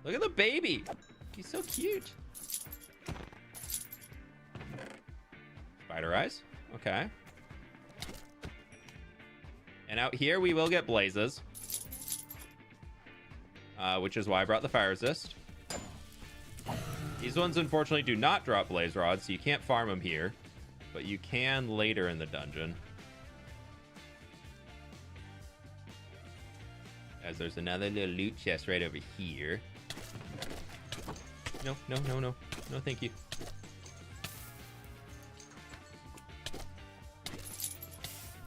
Look at the baby. He's so cute. Spider eyes. Okay. And out here we will get blazes. Which is why I brought the fire resist. These ones unfortunately do not drop blaze rods, so you can't farm them here. But you can later in the dungeon. As there's another little loot chest right over here. No, no, no, no. No, thank you.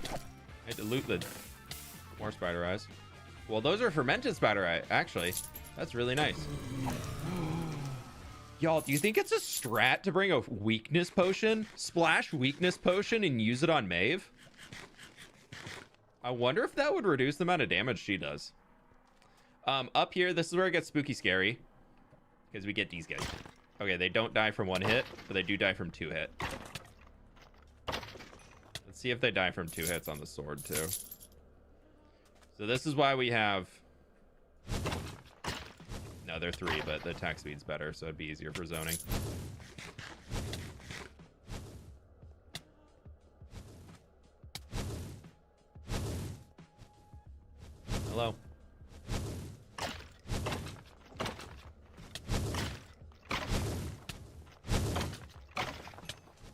I had to loot the more spider eyes. Well, those are fermented spider eye, actually. That's really nice. Y'all, do you think it's a strat to bring a weakness potion, splash weakness potion, and use it on Maeve? I wonder if that would reduce the amount of damage she does. Up here, this is where it gets spooky scary. Because we get these guys. Okay, they don't die from one hit, but they do die from 2 hit. Let's see if they die from 2 hits on the sword, too. So this is why we have... No, they're 3, but the attack speed's better, so it'd be easier for zoning. Hello.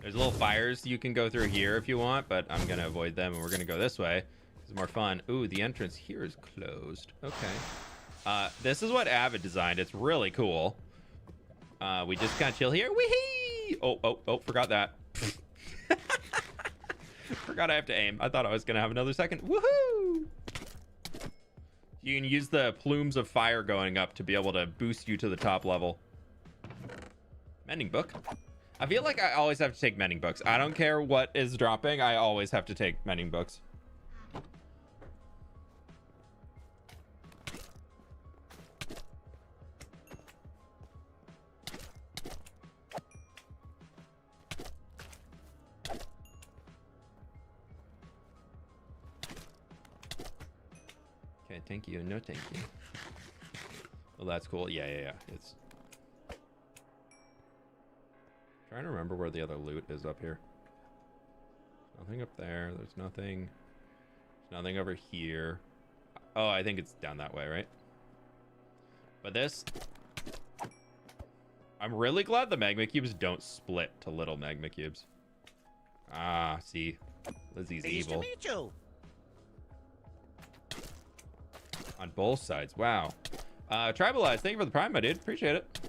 There's little fires you can go through here if you want, but I'm going to avoid them, and we're going to go this way. It's more fun. Ooh, the entrance here is closed. Okay. This is what Avid designed. It's really cool. We just kind of chill here. Wee-hee! Oh, forgot that. Forgot I have to aim. I thought I was going to have another second. Woohoo! You can use the plumes of fire going up to be able to boost you to the top level. Mending book. I feel like I always have to take mending books. I don't care what is dropping. I always have to take mending books. Okay, thank you. No, thank you. Well, that's cool. Yeah. It's... Trying to remember where the other loot is up here. Nothing up there. There's nothing over here. Oh, I think it's down that way, right? But this... I'm really glad the magma cubes don't split to little magma cubes. Ah, see. Lizzie's evil. Nice to meet you. On both sides. Wow. Tribalized, thank you for the prime, my dude. Appreciate it.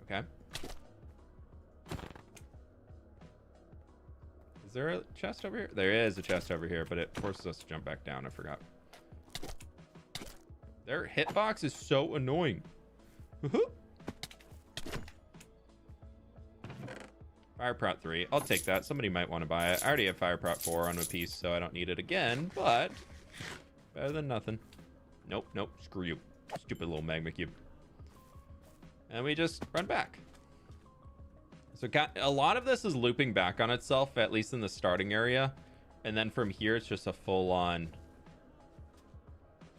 Okay. Is there a chest over here? There is a chest over here, but it forces us to jump back down. I forgot. Their hitbox is so annoying. Fire Prot 3. I'll take that. Somebody might want to buy it. I already have Fire Prot 4 on a piece, so I don't need it again, but better than nothing. Nope. Screw you. Stupid little magma cube. And we just run back. So a lot of this is looping back on itself, at least in the starting area. And then from here, it's just a full-on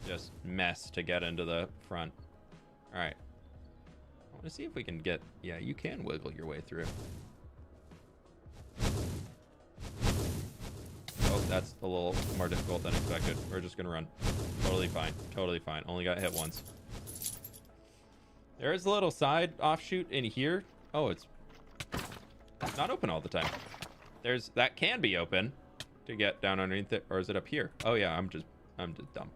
just mess to get into the front. All right. I want to see if we can get... Yeah, you can wiggle your way through. Oh, that's a little more difficult than expected. We're just going to run. Totally fine. Totally fine. Only got hit once. There is a little side offshoot in here. Oh, it's not open all the time. There's... That can be open to get down underneath it. Or is it up here? Oh, yeah. I'm just dumb.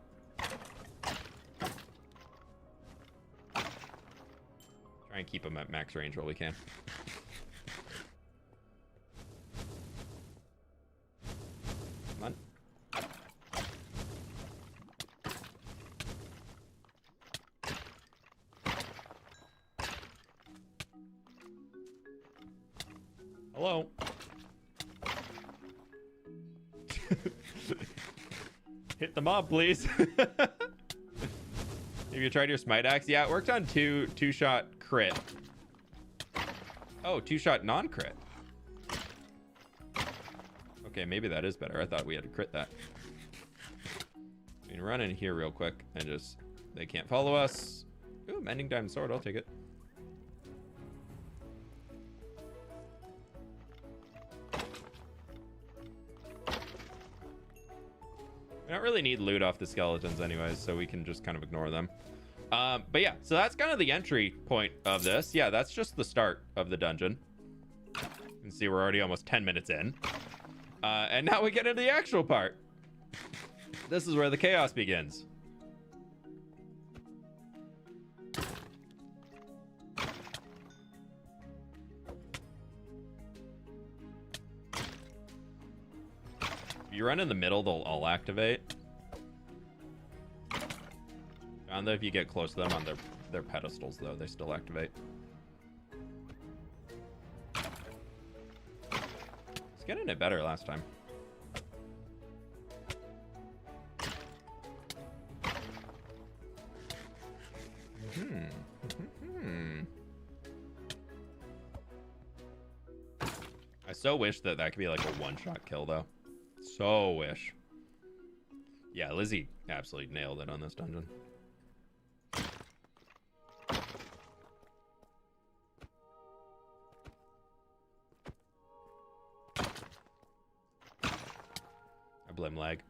Try and keep them at max range while we can. Come on. Hello. Hit the mob, please. Have you tried your smite axe? Yeah, it worked on two-shot crit. Oh, two-shot non-crit. Okay, maybe that is better. I thought we had to crit that. We can run in here real quick and just... They can't follow us. Ooh, mending diamond sword. I'll take it. We don't really need loot off the skeletons anyways, so we can just kind of ignore them. But yeah, so that's kind of the entry point of this. Yeah, that's just the start of the dungeon. You can see we're already almost 10 minutes in. And now we get into the actual part. This is where the chaos begins. If you run in the middle, they'll all activate. And if you get close to them on their pedestals, though, they still activate. It's getting it better last time. I so wish that could be like a one-shot kill, though. So wish. Yeah, Lizzie absolutely nailed it on this dungeon. I blame lag.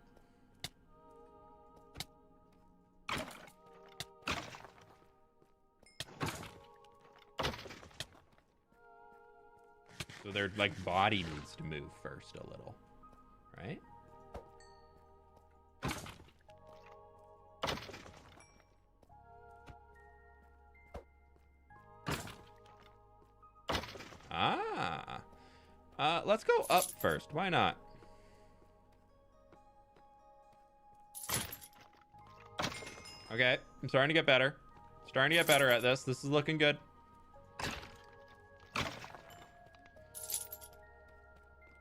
So their like body needs to move first a little, right? Let's go up first. Why not? Okay, I'm starting to get better. Starting to get better at this. This is looking good.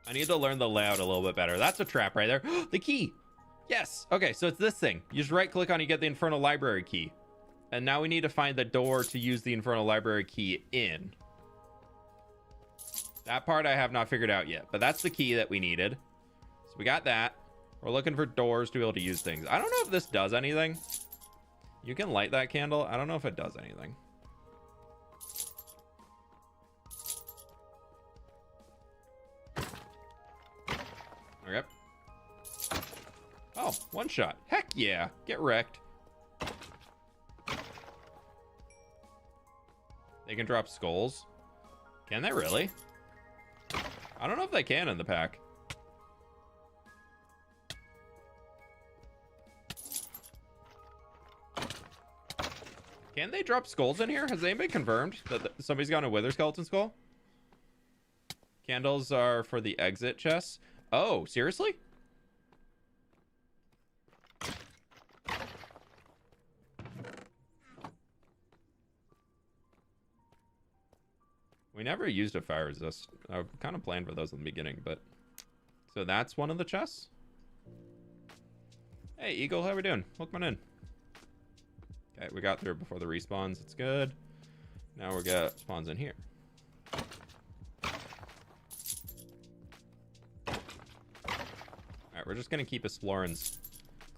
I need to learn the layout a little bit better. That's a trap right there. The key. Yes. Okay, so it's this thing. You just right click on it, you get the Infernal Library key. And now we need to find the door to use the Infernal Library key in. That part I have not figured out yet, but that's the key that we needed. So we got that. We're looking for doors to be able to use things. I don't know if this does anything. You can light that candle. I don't know if it does anything. Okay. Oh, one shot. Heck yeah. Get wrecked. They can drop skulls. Can they really? I don't know if they can in the pack. Can they drop skulls in here? Has anybody confirmed that somebody's got a wither skeleton skull? Candles are for the exit chests. Oh, seriously? We never used a fire resist. I kind of planned for those in the beginning, but... So that's one of the chests? Hey, Eagle, how we doing? Welcome on in. Okay, we got through before the respawns. It's good. Now we got spawns in here. Alright, we're just going to keep exploring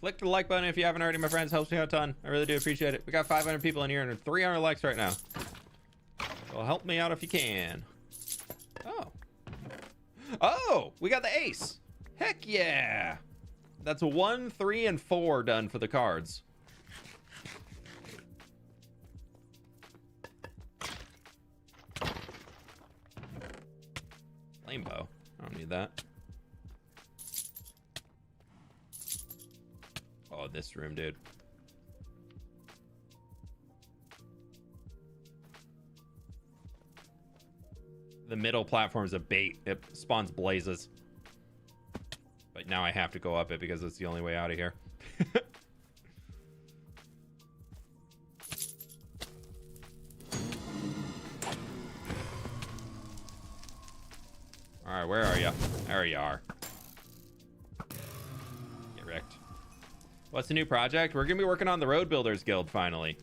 Click the like button if you haven't already, my friends. Helps me out a ton. I really do appreciate it. We got 500 people in here and 300 likes right now. So help me out if you can. Oh. Oh, we got the ace. Heck yeah. That's 1, 3, and 4 done for the cards. Flame bow. I don't need that. Oh, this room, dude. The middle platform is a bait. It spawns blazes. But now I have to go up it because it's the only way out of here. Alright, where are you? There you are. Get wrecked. What's the new project? We're gonna be working on the Road Builders Guild finally.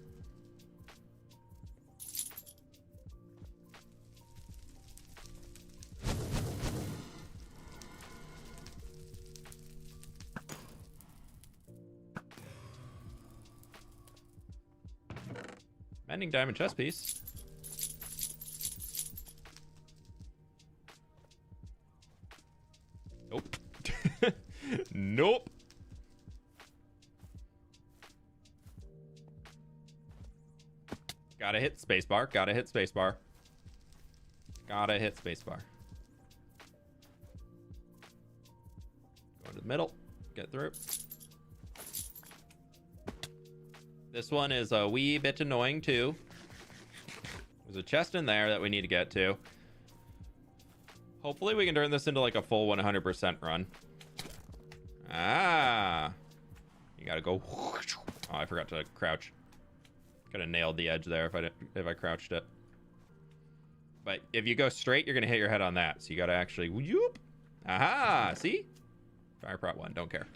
Mending diamond chest piece. Nope. Nope. Gotta hit spacebar. Gotta hit spacebar. Gotta hit spacebar. Go to the middle. Get through. This one is a wee bit annoying too. There's a chest in there that we need to get to. Hopefully we can turn this into like a full 100% run. Ah. You gotta go. Oh, I forgot to crouch. Could have nailed the edge there if I crouched it. But if you go straight, you're gonna hit your head on that. So you gotta actually whoop. Aha! See? Fire prot 1. Don't care.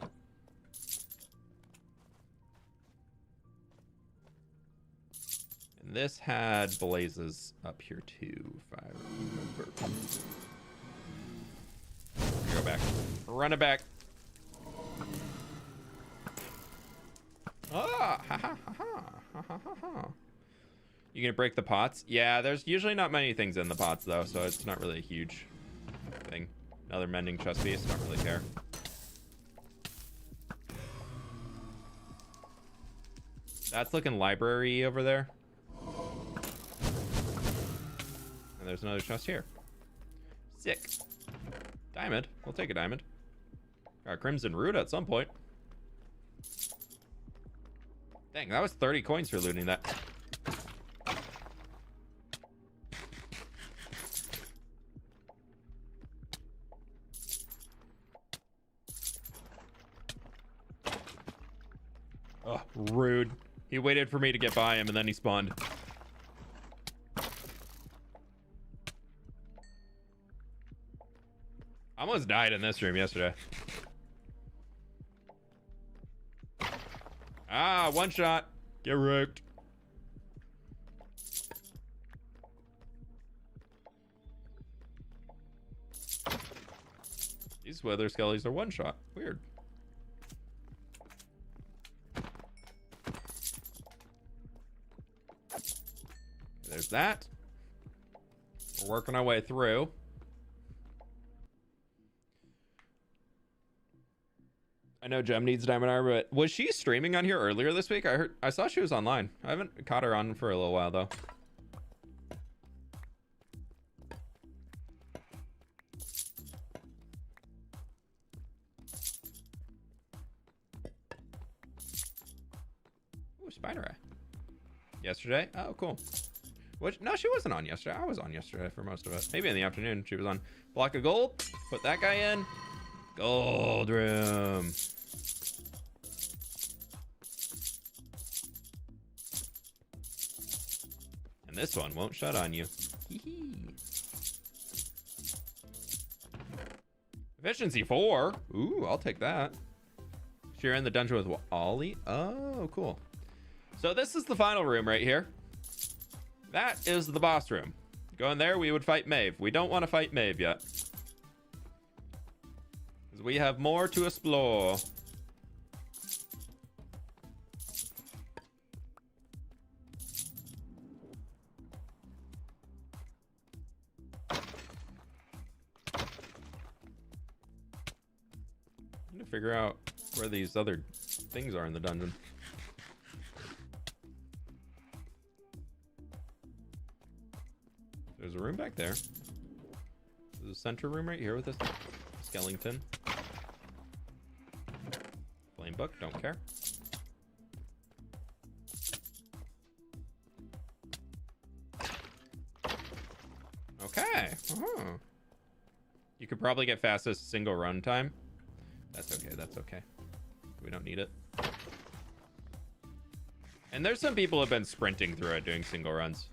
And this had blazes up here too, if I remember. Go back. Run it back. Ah! Ha ha ha ha ha ha ha. You gonna break the pots? Yeah, there's usually not many things in the pots though, so it's not really a huge thing. Another mending chest piece. Don't really care. That's looking library over there. And there's another chest here. Sick. Diamond. We'll take a diamond. Got crimson root at some point. Dang, that was 30 coins for looting that. Oh, rude. He waited for me to get by him and then he spawned. I almost died in this room yesterday. Ah, one shot. Get wrecked. These weather skellies are one shot. Weird. There's that. We're working our way through. I know Gem needs diamond armor, but was she streaming on here earlier this week? I saw she was online. I haven't caught her on for a little while though. Ooh, spider eye. Yesterday? Oh, cool. Which, no, she wasn't on yesterday. I was on yesterday for most of it. Maybe in the afternoon she was on. Block of gold. Put that guy in. Gold room. And this one won't shut on you. Efficiency 4. Ooh, I'll take that. You're in the dungeon with Ollie. Oh, cool. So this is the final room right here. That is the boss room. Go in there, we would fight Maeve. We don't want to fight Maeve yet. We have more to explore. Trying to figure out where these other things are in the dungeon. There's a room back there. There's a center room right here with this skeleton. Flame book, don't care. Okay. Oh. You could probably get fastest single run time. That's okay, that's okay. We don't need it. And there's some people who have been sprinting through it doing single runs.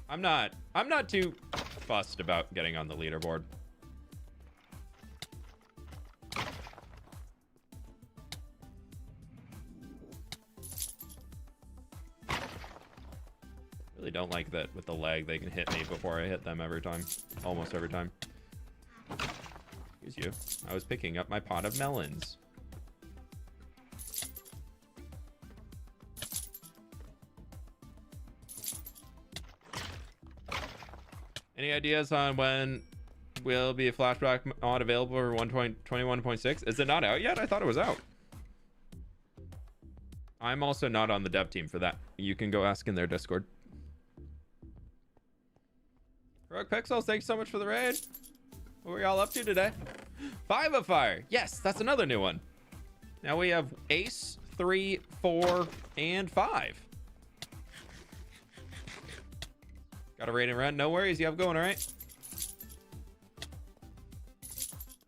I'm not too fussed about getting on the leaderboard. Really don't like that with the lag they can hit me before I hit them every time. Almost every time. Excuse you. I was picking up my pot of melons. Any ideas on when will be a flashback mod available for 1.21.6? Is it not out yet? I thought it was out. I'm also not on the dev team for that. You can go ask in their Discord. Rogue Pixels, thanks so much for the raid. What were y'all up to today? 5 of Fire. Yes, that's another new one. Now we have Ace, 3, 4, and 5. Got a raid and run. No worries. You have going all right.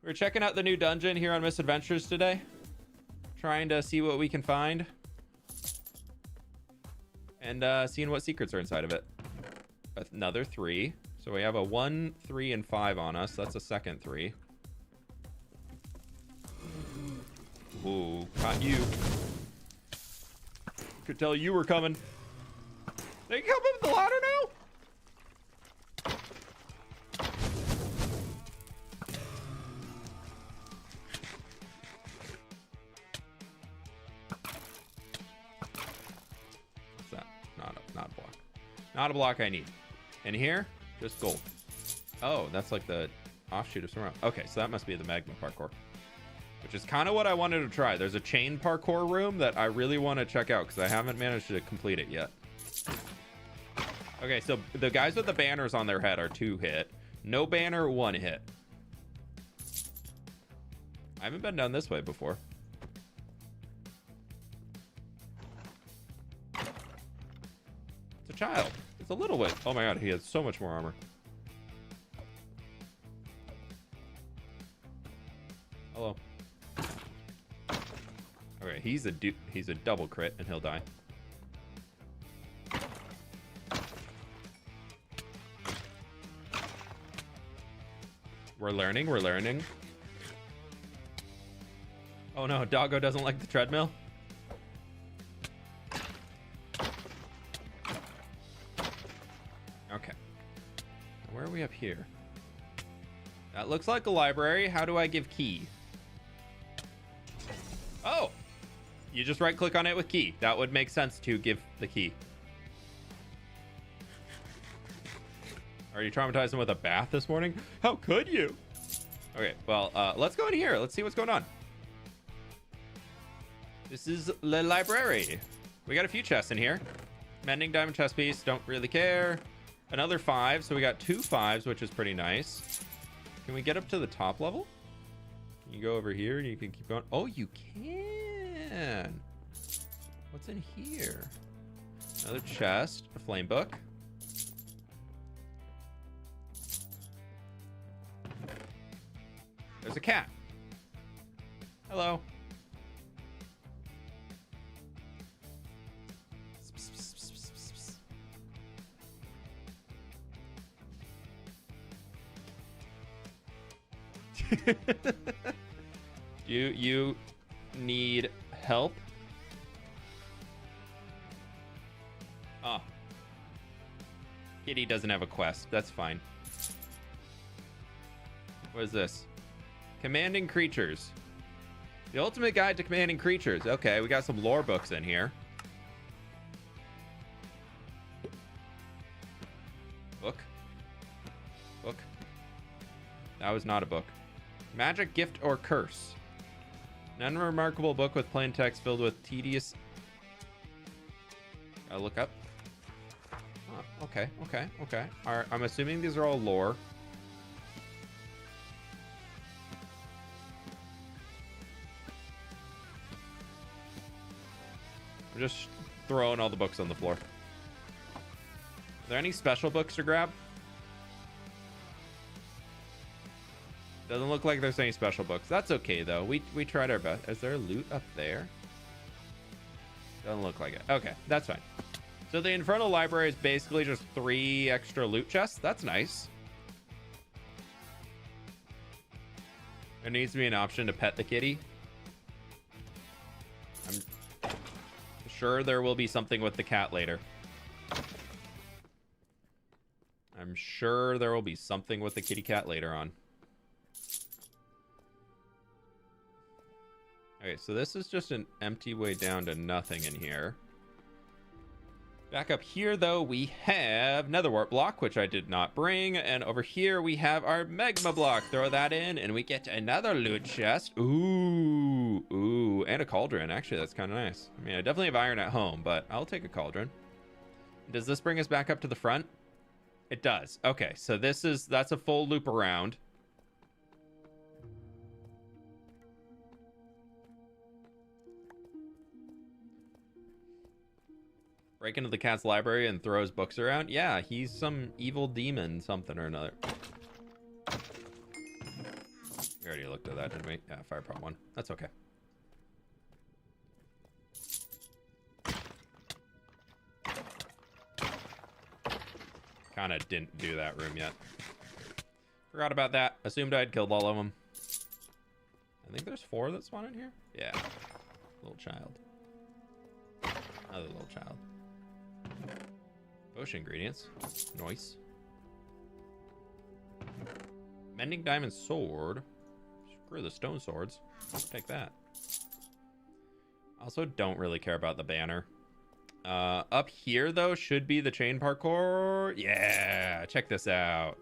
We're checking out the new dungeon here on Misadventures today. Trying to see what we can find. And seeing what secrets are inside of it. Another 3. So we have a 1, 3, and 5 on us. That's a second 3. Ooh, caught you. Could tell you were coming. They come up the ladder now? What's that? Not a block. Not a block I need. And here, just gold. Oh, that's like the offshoot of somewhere else. Okay, so that must be the magma parkour. Which is kind of what I wanted to try. There's a chain parkour room that I really want to check out because I haven't managed to complete it yet. Okay, so the guys with the banners on their head are 2 hit. No banner, 1 hit. I haven't been down this way before. It's a child. It's a little bit. Oh my god, he has so much more armor. Hello. Okay, he's a double crit and he'll die. We're learning. Oh no, Doggo doesn't like the treadmill. Okay. Where are we up here? That looks like a library. How do I give key? Oh! You just right click on it with key. That would make sense to give the key. Are you traumatized him with a bath this morning? How could you? Okay, well, let's go in here. Let's see what's going on. This is the library. We got a few chests in here. Mending diamond chest piece, don't really care. Another 5, so we got 2 5s, which is pretty nice. Can we get up to the top level? Can you go over here and you can keep going? Oh, you can. What's in here? Another chest, a flame book. There's a cat. Hello. Do you need help? Oh. Kitty doesn't have a quest. That's fine. What is this? Commanding creatures. The ultimate guide to commanding creatures. Okay, we got some lore books in here. Book. That was not a book. Magic, gift, or curse. An unremarkable book with plain text filled with tedious... Gotta look up. Oh, okay. I'm assuming these are all lore. I'm just throwing all the books on the floor. Are there any special books to grab? Doesn't look like there's any special books. That's okay, though. We tried our best. Is there loot up there? Doesn't look like it. Okay, that's fine. So the Infernal Library is basically just 3 extra loot chests. That's nice. There needs to be an option to pet the kitty. I'm sure there will be something with the cat later. I'm sure there will be something with the kitty cat later on. Okay, so this is just an empty way down to nothing in here. Back up here, though, we have Nether Wart block, which I did not bring. And over here, we have our Magma block. Throw that in, and we get another loot chest. Ooh, and a cauldron. Actually, that's kind of nice. I mean, I definitely have iron at home, but I'll take a cauldron. Does this bring us back up to the front? It does. Okay, so that's a full loop around. Break into the cat's library and throw his books around? Yeah, he's some evil demon something or another. We already looked at that, didn't we? Yeah, fire prop 1. That's okay. Kinda didn't do that room yet. Forgot about that. Assumed I'd killed all of them. I think there's 4 that spawn in here. Yeah. Little child. Another little child. Potion ingredients. Nice. Mending diamond sword. Screw the stone swords. Take that. Also don't really care about the banner. Up here, though, should be the chain parkour. Yeah, check this out.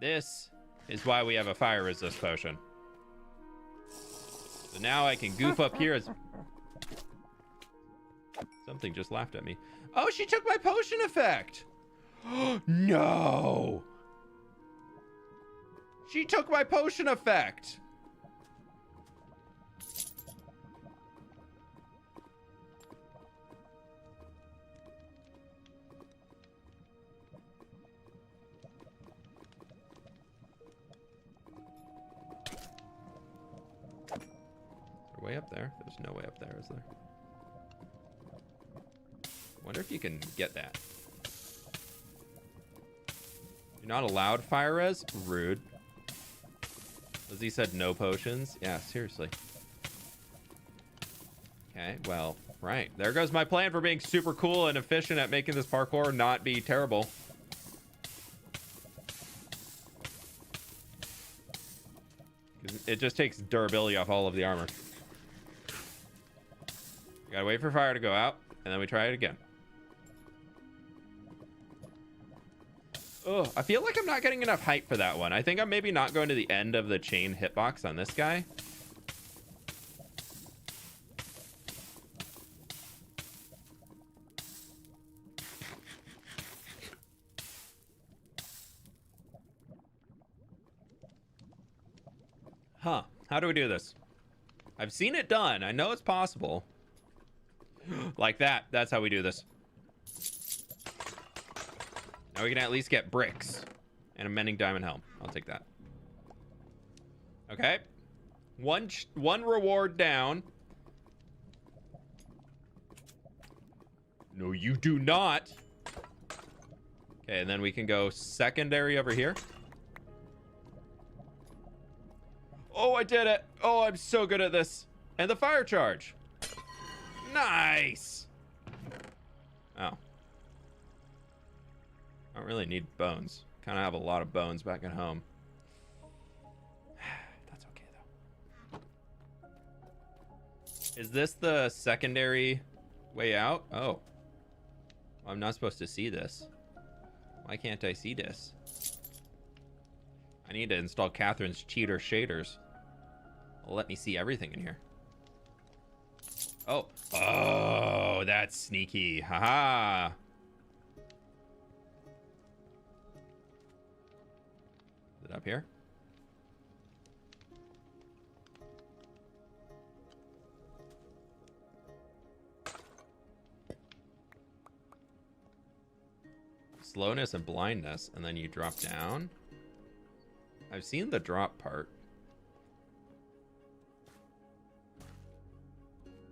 This is why we have a fire resist potion. So now I can goof up here as... Something just laughed at me. Oh, she took my potion effect. No. She took my potion effect. Way up there? There's no way up there, is there? Wonder if you can get that. You're not allowed fire res? Rude. Lizzie said no potions. Yeah, seriously. Okay, well, right. There goes my plan for being super cool and efficient at making this parkour not be terrible. It just takes durability off all of the armor. We gotta wait for fire to go out, and then we try it again. Oh, I feel like I'm not getting enough height for that one. I think I'm maybe not going to the end of the chain hitbox on this guy. Huh. How do we do this? I've seen it done. I know it's possible. Like that. That's how we do this. Now we can at least get bricks and a mending diamond helm. I'll take that. Okay. One reward down. No, you do not. Okay, and then we can go secondary over here. Oh, I did it. Oh, I'm so good at this. And the fire charge. Nice. Oh. I don't really need bones. Kind of have a lot of bones back at home. That's okay, though. Is this the secondary way out? Oh. I'm not supposed to see this. Why can't I see this? I need to install Catherine's cheater shaders. Let me see everything in here. Oh. Oh, that's sneaky. Haha. Is it up here? Slowness and blindness, and then you drop down. I've seen the drop part.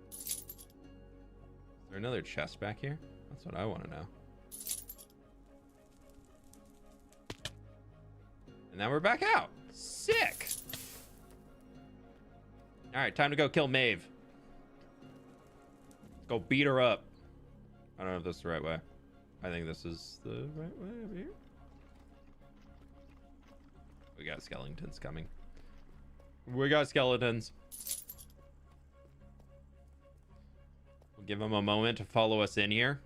Is there another chest back here? That's what I want to know. And now we're back out. Sick. All right, time to go kill Maeve. Let's go beat her up. I don't know if this is the right way. I think this is the right way over here. We got skeletons coming. We got skeletons. We'll give them a moment to follow us in here.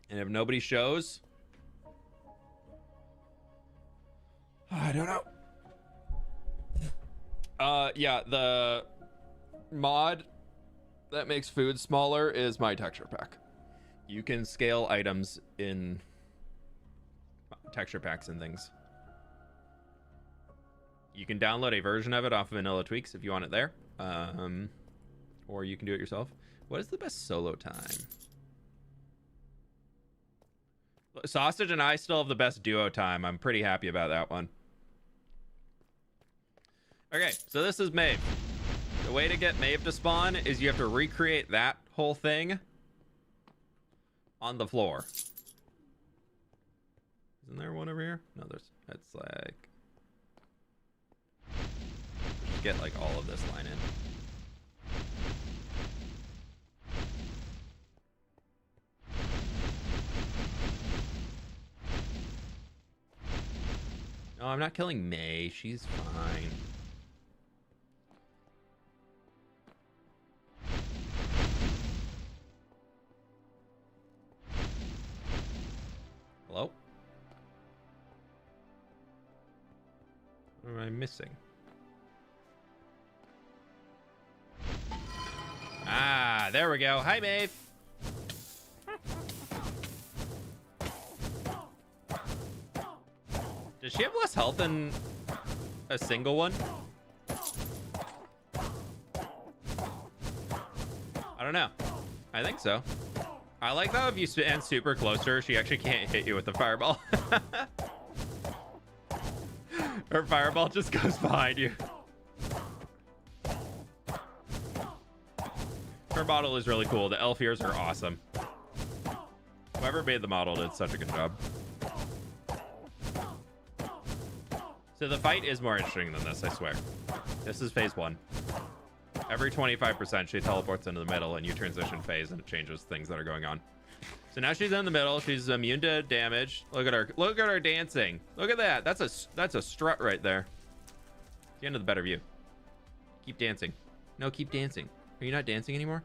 And if nobody shows... I don't know. Yeah, the mod that makes food smaller is my texture pack. You can scale items in texture packs and things. You can download a version of it off of Vanilla Tweaks if you want it there. Or you can do it yourself. What is the best solo time? Sausage and I still have the best duo time. I'm pretty happy about that one. Okay, so this is Maeve. The way to get Maeve to spawn is you have to recreate that whole thing on the floor. Isn't there one over here? No, there's... It's like... Just get like all of this line in. No, I'm not killing May. She's fine. Hello? What am I missing? Ah, there we go. Hi, Maeve. Does she have less health than a single one? I don't know. I think so. I like though if you stand super close to her, she actually can't hit you with the fireball. Her fireball just goes behind you. Her model is really cool. The elf ears are awesome. Whoever made the model did such a good job. So the fight is more interesting than this, I swear. This is phase 1. Every 25%, she teleports into the middle, and you transition phase, and it changes things that are going on. So now she's in the middle. She's immune to damage. Look at her. Look at her dancing. Look at that. That's a strut right there. The end of the better view. Keep dancing. No, keep dancing. Are you not dancing anymore?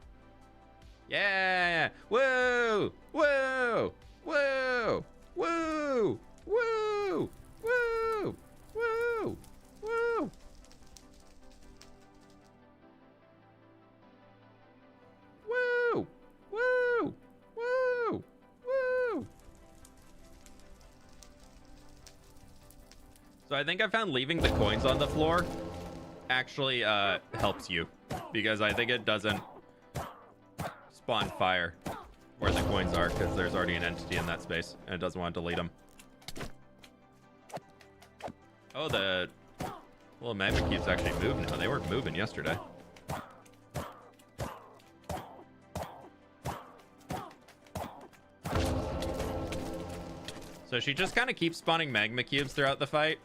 Yeah. Woo. Woo. Woo. Woo. Woo. Woo. Woo. Woo. Woo! Woo! Woo! Woo! So I think I found leaving the coins on the floor actually helps you, because I think it doesn't spawn fire where the coins are, because there's already an entity in that space and it doesn't want to delete them. Oh, the little magma cubes actually move now. They weren't moving yesterday. So she just kind of keeps spawning magma cubes throughout the fight.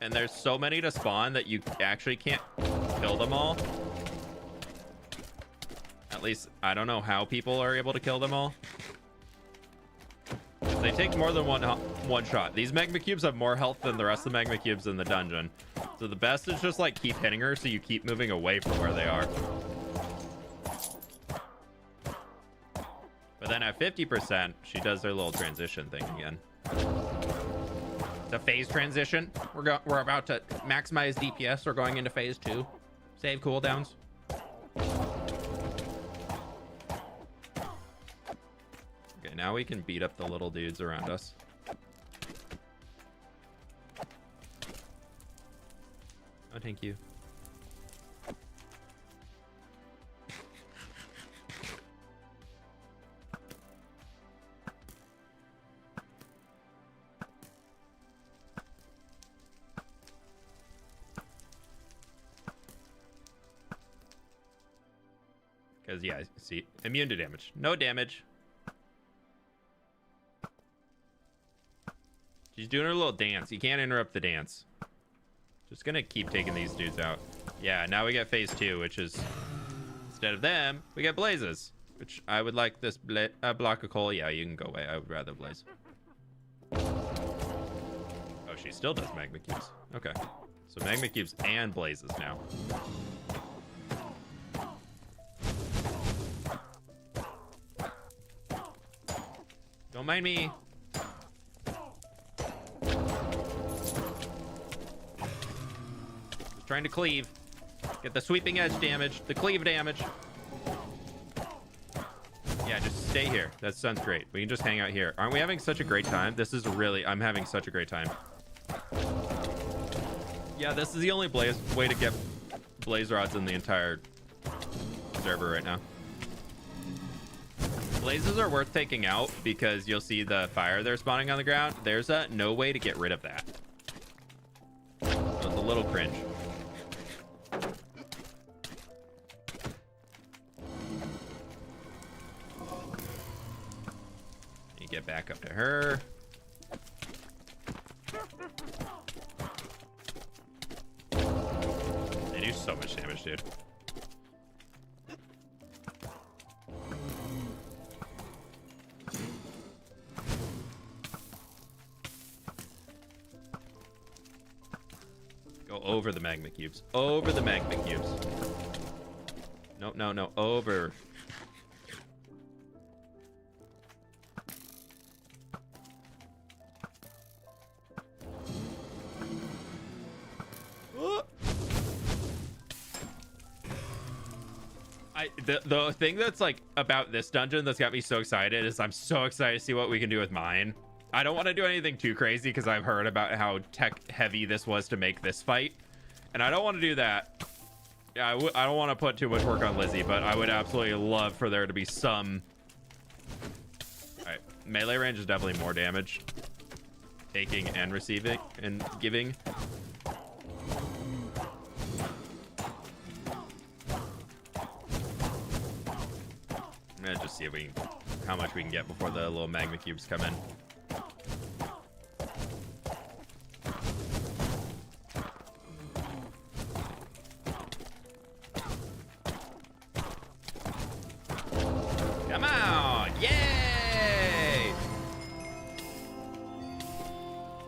And there's so many to spawn that you actually can't kill them all. At least, I don't know how people are able to kill them all. They take more than one shot. These magma cubes have more health than the rest of the magma cubes in the dungeon. So the best is just like keep hitting her so you keep moving away from where they are. But then at 50%, she does their little transition thing again. It's a phase transition. We're about to maximize DPS. We're going into phase 2. Save cooldowns. Okay, now we can beat up the little dudes around us. Oh, thank you. Because, yeah, see, immune to damage. No damage. She's doing her little dance. You can't interrupt the dance. Just gonna keep taking these dudes out. Yeah, now we get phase 2, which is, instead of them, we get blazes. Which I would like this block of coal. Yeah, you can go away. I would rather blaze. Oh, she still does magma cubes. Okay. So magma cubes and blazes now. Don't mind me. Just trying to cleave. Get the sweeping edge damage, the cleave damage. Yeah, just stay here. That sounds great. We can just hang out here. Aren't we having such a great time? This is really, I'm having such a great time. Yeah, this is the only way to get blaze rods in the entire server right now. Blazes are worth taking out because you'll see the fire they're spawning on the ground. There's no way to get rid of that. So it's a little cringe. You get back up to her. They do so much damage, dude. Go over the magma cubes. Over the magma cubes. No, no, no. Over. The thing that's like about this dungeon that's got me so excited is I'm so excited to see what we can do with mine. I don't want to do anything too crazy because I've heard about how tech heavy this was to make this fight, and I don't want to do that. Yeah, I don't want to put too much work on Lizzie, but I would absolutely love for there to be some. All right, melee range is definitely more damage, taking and receiving and giving. I'm gonna just see if we can, how much we can get before the little magma cubes come in. Come on! Yay!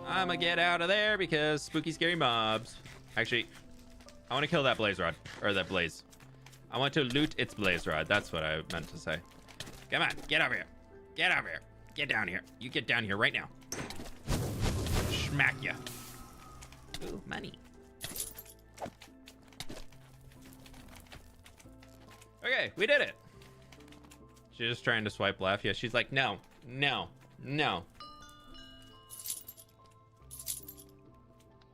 I'm gonna get out of there because spooky, scary mobs. Actually, I want to kill that blaze rod, or that blaze. I want to loot its blaze rod. That's what I meant to say. Come on, get over here. Get over here. Get down here. You get down here right now. Smack ya. Ooh, money. Okay, we did it. She's just trying to swipe left. Yeah, she's like, no, no, no.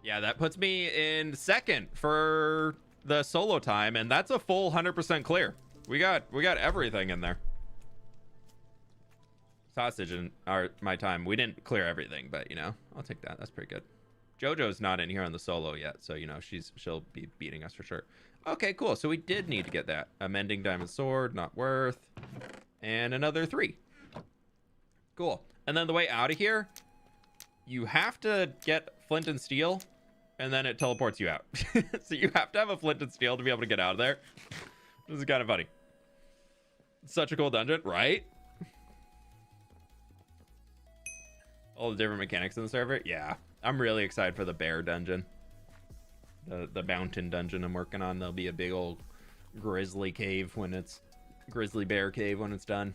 Yeah, that puts me in second for the solo time, and that's a full 100% clear. We got everything in there. Sausage in my time. We didn't clear everything, but you know, I'll take that. That's pretty good. JoJo's not in here on the solo yet, so you know, she'll be beating us for sure. Okay, cool. So we did need to get that. A mending diamond sword, not worth. And another 3. Cool. And then the way out of here, you have to get flint and steel, and then it teleports you out. So you have to have a flint and steel to be able to get out of there. This is kind of funny. Such a cool dungeon, right? All the different mechanics in the server. Yeah, I'm really excited for the bear dungeon. The mountain dungeon I'm working on. There'll be a big old grizzly cave when it's grizzly bear cave when it's done.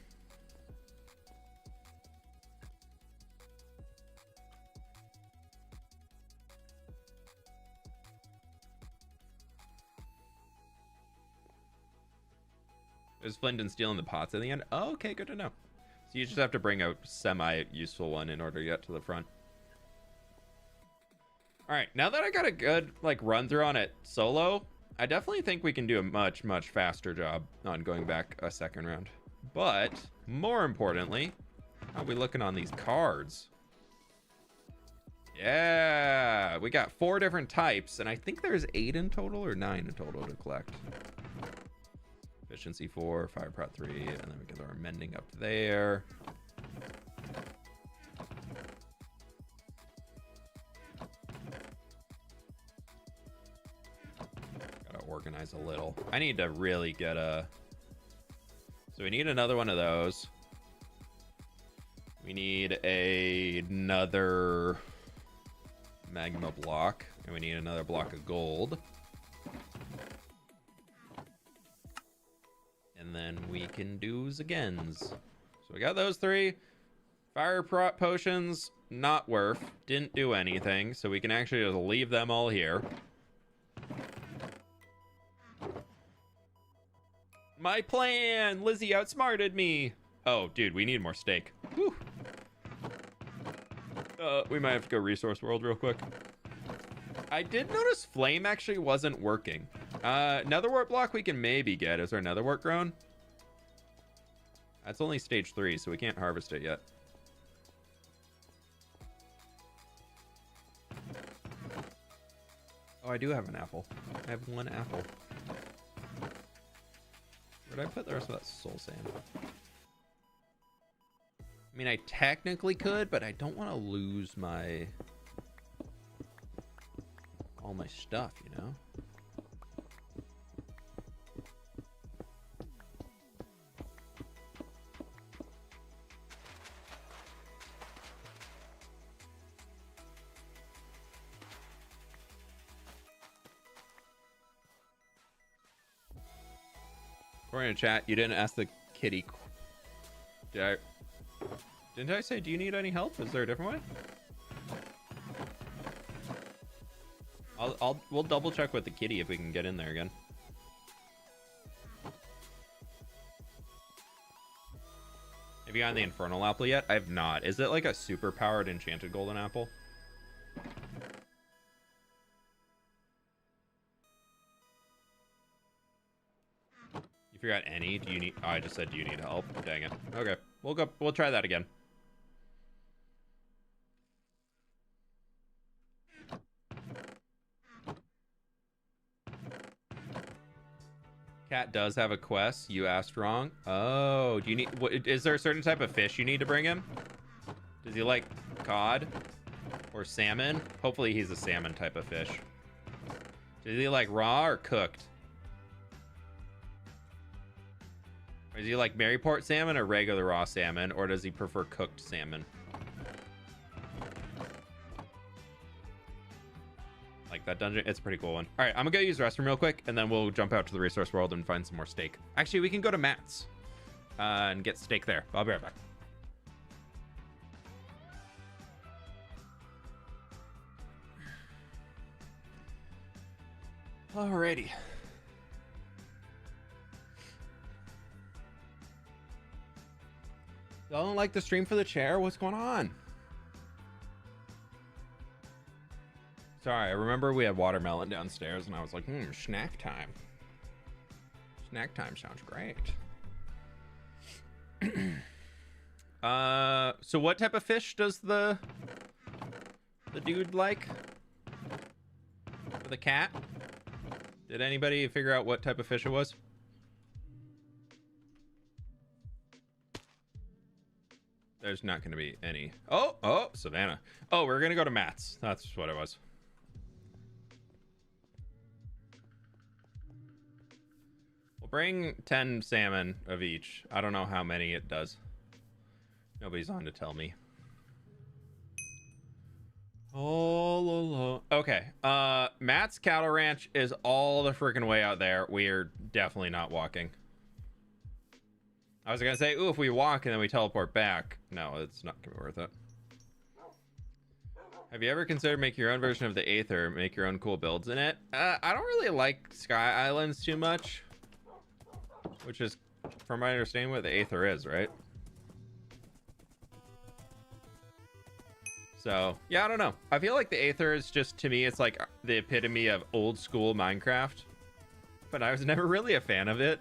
There's flint and steel in the pots at the end. Oh, okay, good to know. So you just have to bring a semi-useful one in order to get to the front. All right, now that I got a good like run through on it solo, I definitely think we can do a much faster job on going back a second round. But more importantly, how are we looking on these cards? Yeah, we got 4 different types, and I think there's 8 in total or 9 in total to collect. Efficiency 4, fire prot 3, and then we get our mending up there. Gotta organize a little. I need to really get a... So we need another one of those. We need another magma block, and we need another block of gold. And then we can do agains. So we got those 3. Fire prot potions, not worth. Didn't do anything, so we can actually just leave them all here. My plan! Lizzie outsmarted me! Oh, dude, we need more steak. Whew. We might have to go resource world real quick. I did notice flame actually wasn't working. Netherwort block we can maybe get. Is our netherwort grown? That's only stage 3, so we can't harvest it yet. Oh, I do have an apple. I have 1 apple. Where did I put the rest of that soul sand? I mean, I technically could, but I don't want to lose my... all my stuff, you know? According to chat, you didn't ask the kitty. Didn't I say, do you need any help? Is there a different way? We'll double check with the kitty if we can get in there again. Have you gotten the infernal apple yet? I have not. Is it like a super powered enchanted golden apple? You forgot any? Do you need... Oh, I just said, do you need help? Dang it. Okay, we'll go. We'll try that again. Cat does have a quest. You asked wrong. Oh, do you need... What, is there a certain type of fish you need to bring him? Does he like cod or salmon? Hopefully he's a salmon type of fish. Does he like raw or cooked? Or does he like Maryport salmon or regular raw salmon? Or does he prefer cooked salmon? Like that dungeon, it's a pretty cool one. All right, I'm gonna go use the restroom real quick, and then we'll jump out to the resource world and find some more steak. Actually, we can go to Matt's and get steak there. I'll be right back. Alrighty. Y'all don't like the stream for the chair? What's going on? Sorry, I remember we had watermelon downstairs, and I was like, snack time. Snack time sounds great. So what type of fish does the dude like? For the cat? Did anybody figure out what type of fish it was? There's not going to be any. Oh, Savannah. Oh, we're going to go to Matt's. That's what it was. Bring 10 salmon of each. I don't know how many it does. Nobody's on to tell me. All alone. Okay. Matt's cattle ranch is all the freaking way out there. We are definitely not walking. I was gonna say, ooh, if we walk and then we teleport back. No, it's not gonna be worth it. Have you ever considered making your own version of the Aether, make your own cool builds in it? I don't really like Sky Islands too much. Which is from my understanding, what the Aether is, right? So, yeah, I don't know. I feel like the Aether is just, to me, it's like the epitome of old school Minecraft. But I was never really a fan of it.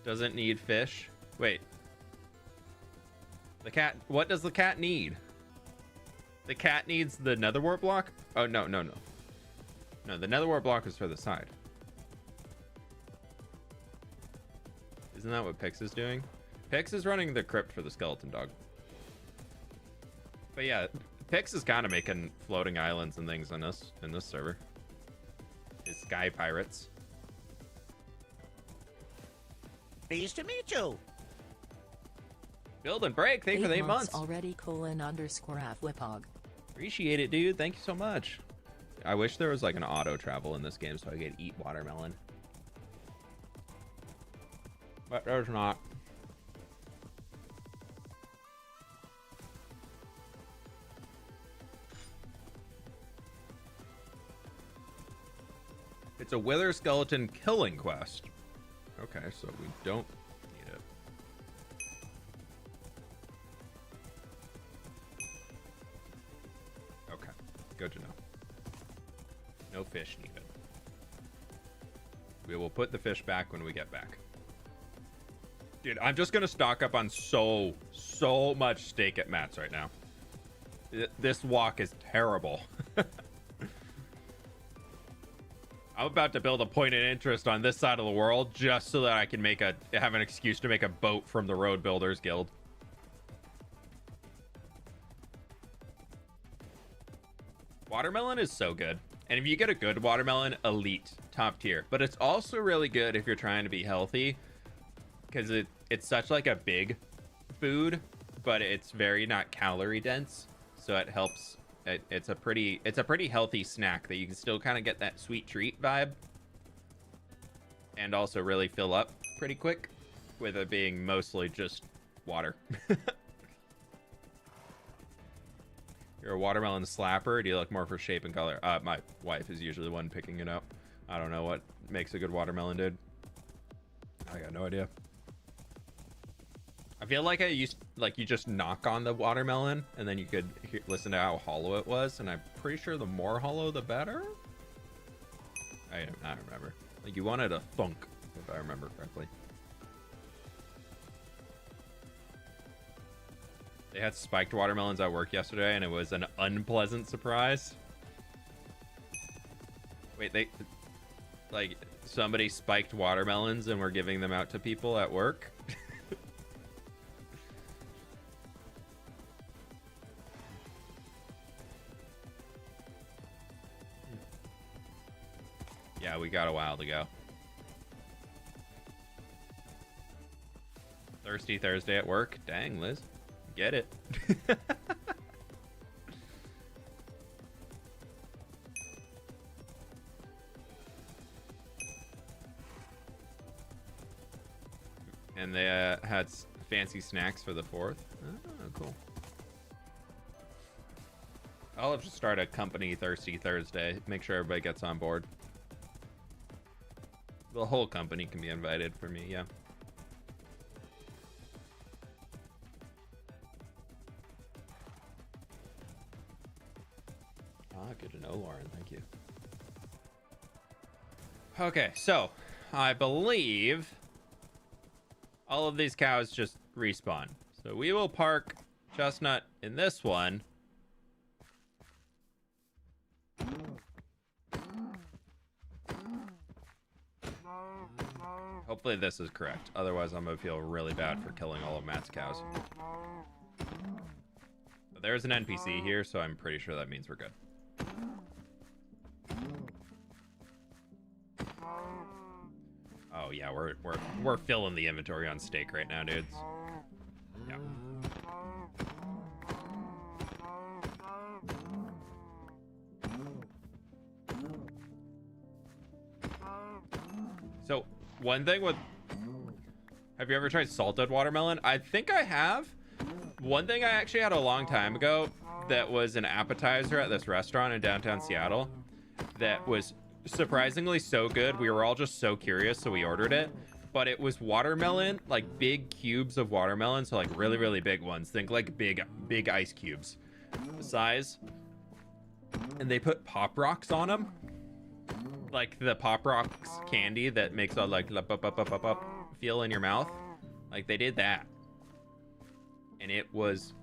Doesn't need fish. Wait. The cat, what does the cat need? The cat needs the nether wart block? Oh, no. No, the nether wart block is for the side. Isn't that what Pix is doing? Pix is running the crypt for the skeleton dog. But yeah, Pix is kind of making floating islands and things in this server. His sky pirates. Pleased to meet you. Build and break. Thank you for the 8 months. Already __fWhipog. Appreciate it, dude. Thank you so much. I wish there was like an auto travel in this game so I could eat watermelon. But there's not. It's a wither skeleton killing quest. Okay, so we don't need it. Okay, good to know. No fish needed. We will put the fish back when we get back. Dude, I'm just gonna stock up on so much steak at Matt's right now. This walk is terrible. I'm about to build a point of interest on this side of the world just so that I can have an excuse to make a boat from the Road Builders Guild. Watermelon is so good. And if you get a good watermelon, elite, top tier. But it's also really good if you're trying to be healthy because it's such like a big food, but it's very not calorie dense. So it helps. It's a pretty healthy snack that you can still kind of get that sweet treat vibe and also really fill up pretty quick with it being mostly just water. You're a watermelon slapper, or do you look more for shape and color? My wife is usually the one picking it up. I don't know what makes a good watermelon, dude. I got no idea. I feel like you just knock on the watermelon and then you could listen to how hollow it was, and I'm pretty sure the more hollow the better. I don't remember. Like you wanted a thunk, if I remember correctly. They had spiked watermelons at work yesterday and it was an unpleasant surprise. Wait, somebody spiked watermelons and were giving them out to people at work? Yeah, we got a while to go. Thirsty Thursday at work? Dang, Liz. Get it. And they had fancy snacks for the 4th. Oh, cool. I'll have to start a company Thirsty Thursday. Make sure everybody gets on board. The whole company can be invited for me, yeah. Ah, good to know, Lauren. Thank you. Okay, so I believe all of these cows just respawn. So we will park Chestnut in this one. Hopefully this is correct. Otherwise, I'm going to feel really bad for killing all of Matt's cows. But there's an NPC here, so I'm pretty sure that means we're good. Oh yeah, we're filling the inventory on steak right now, dudes. Yeah. So one thing with, have you ever tried salted watermelon? I think I have. One thing I actually had a long time ago that was an appetizer at this restaurant in downtown Seattle that was surprisingly so good. We were all just so curious, so we ordered it. but it was watermelon, like big cubes of watermelon, so like really, really big ones. Think like big ice cubes size. And they put Pop Rocks on them. Like the Pop Rocks candy that makes a like up feel in your mouth. Like they did that. And it was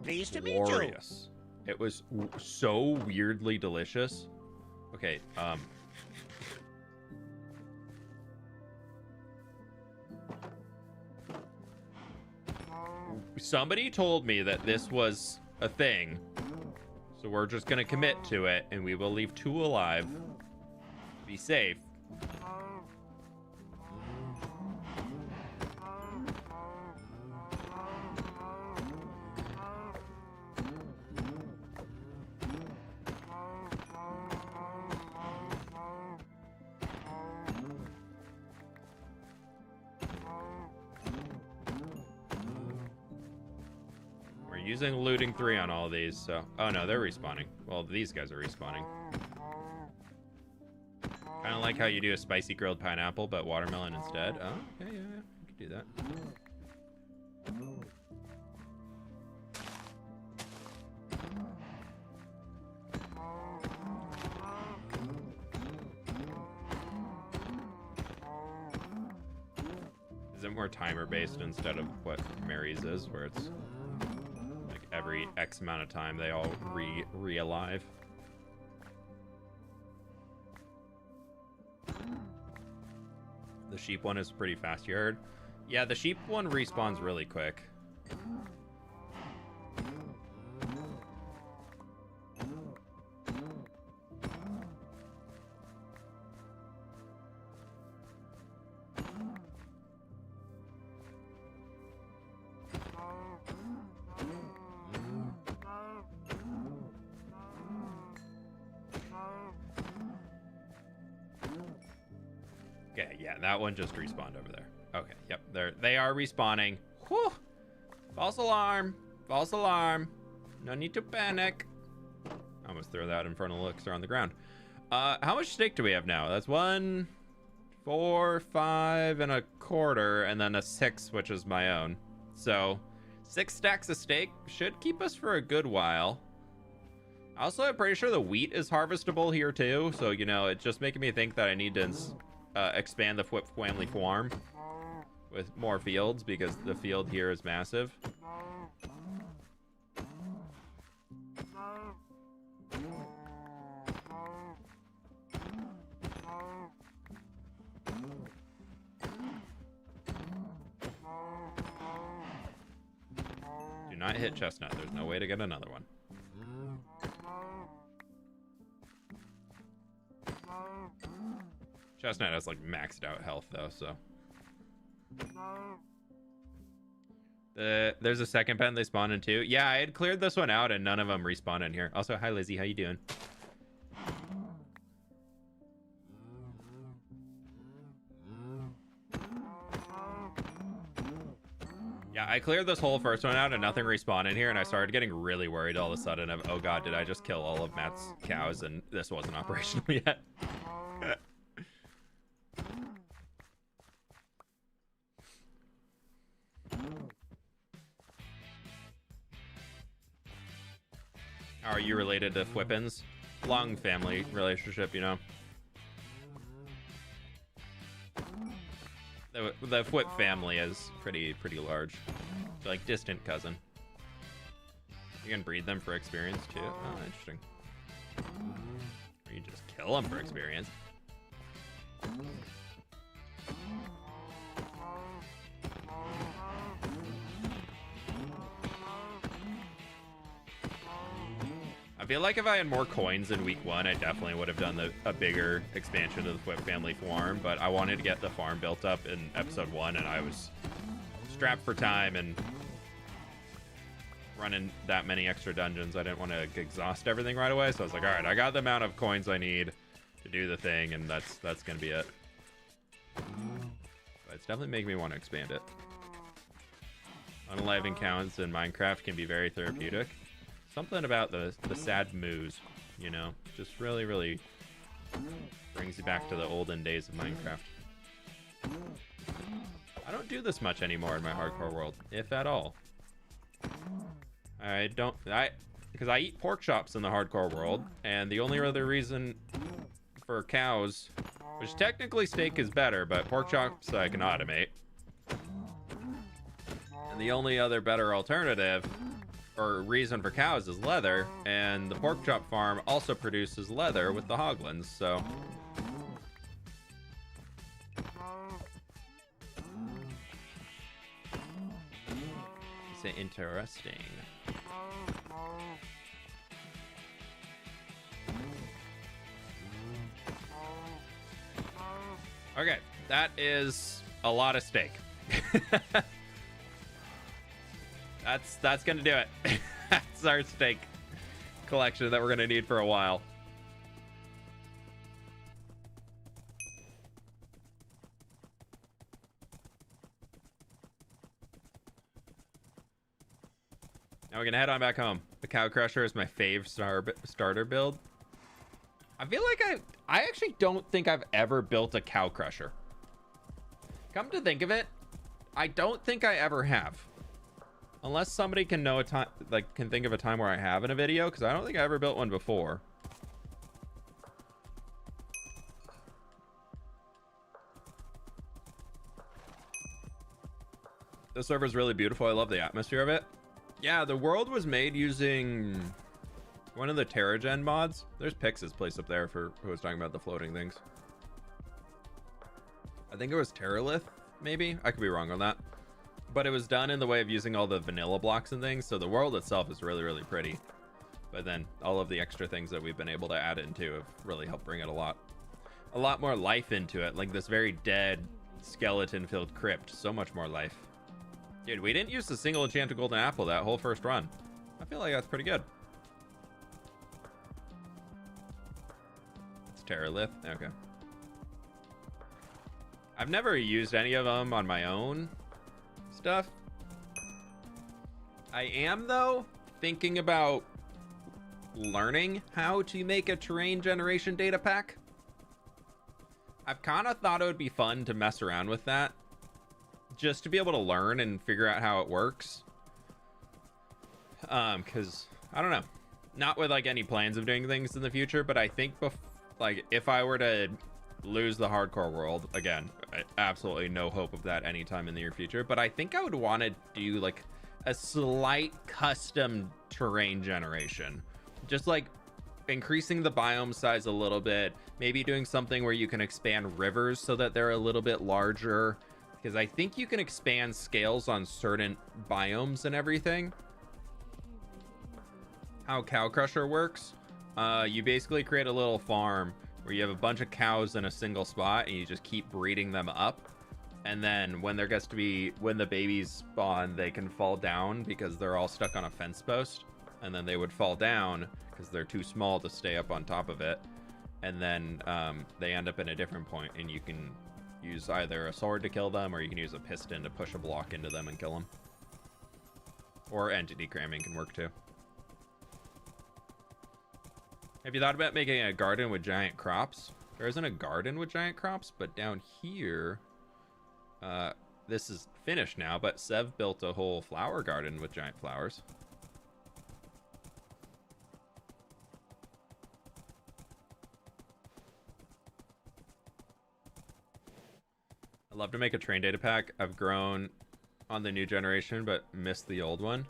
Pleased to meet you. glorious. It was so weirdly delicious. Okay, somebody told me that this was a thing, so we're just gonna commit to it, and we will leave 2 alive. Be safe. Using looting 3 on all these, so... Oh, no, they're respawning. Well, these guys are respawning. Kind of like how you do a spicy grilled pineapple, but watermelon instead. Oh, okay, yeah, you can do that. Is it more timer-based instead of what Mary's is, where it's... every X amount of time they all re-alive. The sheep one is pretty fast, you heard? Yeah, the sheep one respawns really quick. Okay, yeah, that one just respawned over there. Okay, yep, they are respawning. Whew! False alarm! False alarm! No need to panic. I almost threw that in front of the elixir on the ground. How much steak do we have now? That's 1, 4, 5 and a quarter, and then a 6, which is my own. So 6 stacks of steak should keep us for a good while. Also, I'm pretty sure the wheat is harvestable here too. So, you know, it's just making me think that I need to expand the fWhip family farm with more fields, because the field here is massive. Do not hit chestnut. There's no way to get another one. Chestnut has like maxed out health though, so. There's a second pen they spawn in too. Yeah, I had cleared this one out and none of them respawn in here. Also, hi Lizzie, how you doing? Yeah, I cleared this whole first one out and nothing respawned in here, and I started getting really worried all of a sudden of, oh god, did I just kill all of Matt's cows and this wasn't operational yet? Are you related to fWhippins? Long family relationship, you know. The fWhip family is pretty large. It's like distant cousin. You can breed them for experience too. Oh, interesting. Or you just kill them for experience. I feel like if I had more coins in week 1, I definitely would have done a bigger expansion of the fWhip family farm, but I wanted to get the farm built up in episode 1, and I was strapped for time and running that many extra dungeons. I didn't want to exhaust everything right away, so I was like, all right, I got the amount of coins I need to do the thing, and that's gonna be it. But it's definitely making me want to expand it. Unalive encounters in Minecraft can be very therapeutic. Something about the sad moos, you know, just really brings you back to the olden days of Minecraft. I don't do this much anymore in my hardcore world, if at all. Because I eat pork chops in the hardcore world, and the only other reason for cows, which technically steak is better, but pork chops I can automate. And the only other better alternative or reason for cows is leather, and the pork chop farm also produces leather with the hoglins, so. It's interesting. Okay, that is a lot of steak. That's gonna do it. That's our steak collection that we're gonna need for a while. Now we're gonna head on back home. The cow crusher is my fave starter build. I feel like I actually don't think I've ever built a cow crusher. Come to think of it, I don't think I ever have. Unless somebody can know a time, like can think of a time where I have in a video, because I don't think I ever built one before. The server's really beautiful. I love the atmosphere of it. Yeah, the world was made using one of the TerraGen mods. There's Pix's place up there for who was talking about the floating things. I think it was Terralith, maybe? I could be wrong on that. But it was done in the way of using all the vanilla blocks and things, so the world itself is really, really pretty. But then all of the extra things that we've been able to add into have really helped bring it a lot more life into it. Like this very dead, skeleton-filled crypt. So much more life. Dude, we didn't use a single enchanted golden apple that whole first run. I feel like that's pretty good. It's Terralith? Okay. I've never used any of them on my own stuff. I am, though, thinking about learning how to make a terrain generation data pack. I've kind of thought it would be fun to mess around with that. Just to be able to learn and figure out how it works. Because, I don't know. Not with, like, any plans of doing things in the future, but I think, like, if I were to lose the hardcore world, again, absolutely no hope of that anytime in the near future, but I think I would want to do, like, a slight custom terrain generation. Just, like, increasing the biome size a little bit. Maybe doing something where you can expand rivers so that they're a little bit larger. Because I think you can expand scales on certain biomes and everything. How Cow Crusher works, you basically create a little farm where you have a bunch of cows in a single spot and you just keep breeding them up. And then when there gets to be, when the babies spawn, they can fall down because they're all stuck on a fence post. And then they would fall down because they're too small to stay up on top of it. And then they end up in a different point and you can use either a sword to kill them, or you can use a piston to push a block into them and kill them. Or entity cramming can work too. Have you thought about making a garden with giant crops? There isn't a garden with giant crops, but down here, this is finished now, but Sev built a whole flower garden with giant flowers. I'd love to make a train data pack. I've grown on the new generation, but missed the old one.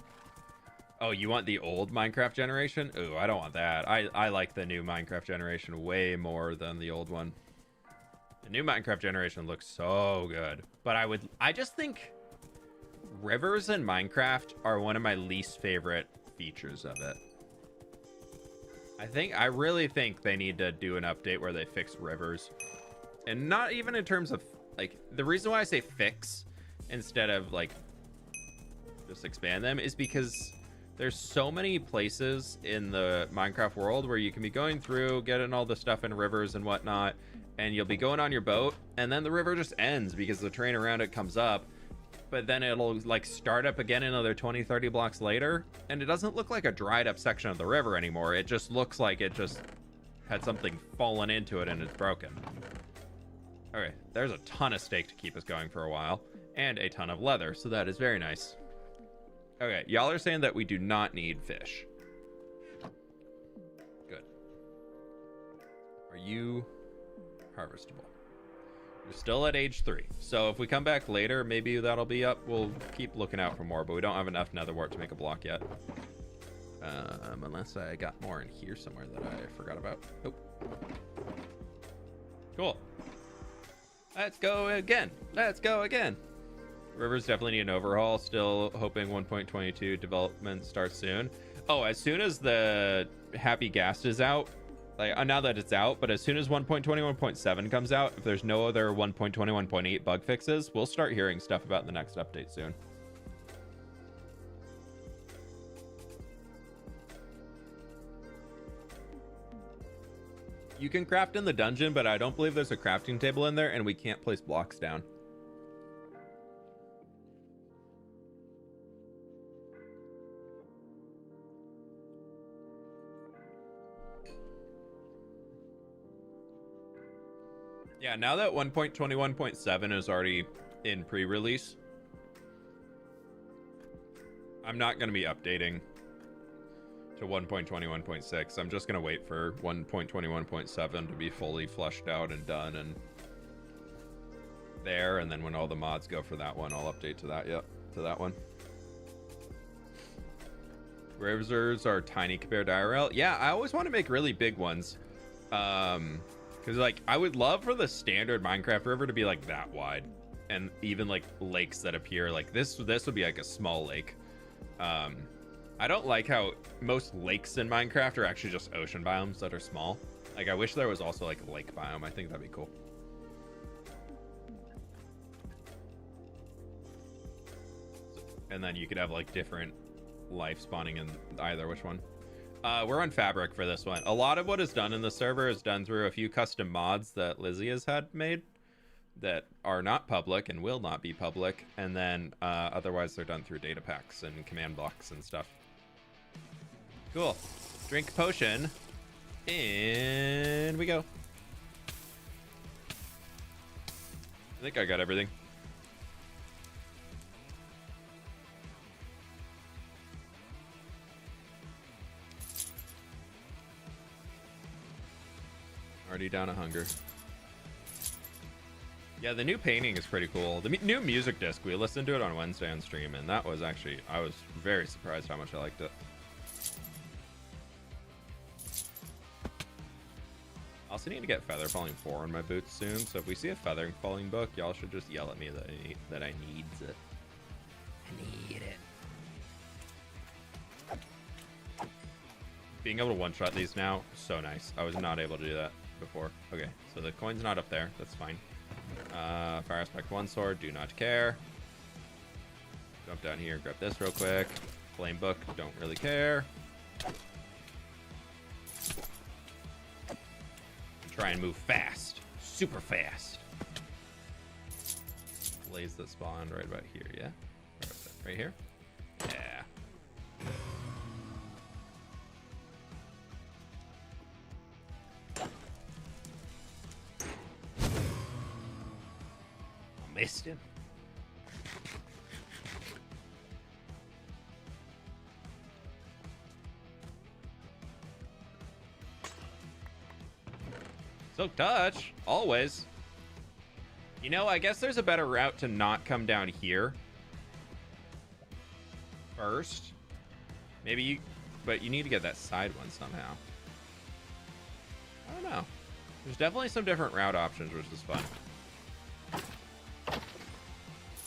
Oh, you want the old Minecraft generation? Ooh, I don't want that. I like the new Minecraft generation way more than the old one. The new Minecraft generation looks so good. But I just think rivers in Minecraft are one of my least favorite features of it. I really think they need to do an update where they fix rivers. And not even in terms of, like, the reason why I say fix instead of, like, just expand them is because there's so many places in the Minecraft world where you can be going through, getting all the stuff in rivers and whatnot, and you'll be going on your boat, and then the river just ends because the terrain around it comes up, but then it'll, like, start up again another 20, 30 blocks later, and it doesn't look like a dried up section of the river anymore. It just looks like it just had something fallen into it and it's broken. Okay, there's a ton of steak to keep us going for a while, and a ton of leather, so that is very nice. Okay, y'all are saying that we do not need fish. Good. Are you harvestable? We're still at age 3, so if we come back later, maybe that'll be up. We'll keep looking out for more, but we don't have enough nether wart to make a block yet. Unless I got more in here somewhere that I forgot about. Oh. Cool. Let's go again. Let's go again. Rivers definitely need an overhaul. Still hoping 1.22 development starts soon. Oh, as soon as the Happy Ghast is out, like now that it's out, but as soon as 1.21.7 comes out, if there's no other 1.21.8 bug fixes, we'll start hearing stuff about the next update soon. You can craft in the dungeon, but I don't believe there's a crafting table in there, and we can't place blocks down. Yeah, now that 1.21.7 is already in pre-release, I'm not going to be updating to 1.21.6. I'm just going to wait for 1.21.7 to be fully fleshed out and done and there, and then when all the mods go for that one, I'll update to that. Yep, to that one. Razors are tiny compared to IRL. Yeah, I always want to make really big ones. Because, like, I would love for the standard Minecraft river to be, like, that wide. And even, like, lakes that appear, like, this would be, like, a small lake. I don't like how most lakes in Minecraft are actually just ocean biomes that are small. Like, I wish there was also, like, a lake biome. I think that'd be cool. And then you could have, like, different life spawning in either. Which one? We're on Fabric for this one. A lot of what is done in the server is done through a few custom mods that Lizzie has had made that are not public and will not be public. And then otherwise they're done through data packs and command blocks and stuff. Cool. Drink potion. And we go. I think I got everything. Already down a hunger. Yeah, the new painting is pretty cool. The new music disc, we listened to it on Wednesday on stream, and that was actually, I was very surprised how much I liked it. I also need to get Feather Falling 4 on my boots soon, so if we see a Feather Falling book, y'all should just yell at me that I needs it. I need it. Being able to one-shot these now, so nice. I was not able to do that before. Okay, so the coin's not up there. That's fine. Fire Aspect 1 sword, do not care. Jump down here, grab this real quick. Flame book, don't really care. Try and move fast. Super fast. Blaze that spawned right about here, yeah? Right here? Yeah. Missed him. Silk Touch, always. You know, I guess there's a better route to not come down here first. Maybe you, but you need to get that side one somehow. I don't know. There's definitely some different route options, which is fun.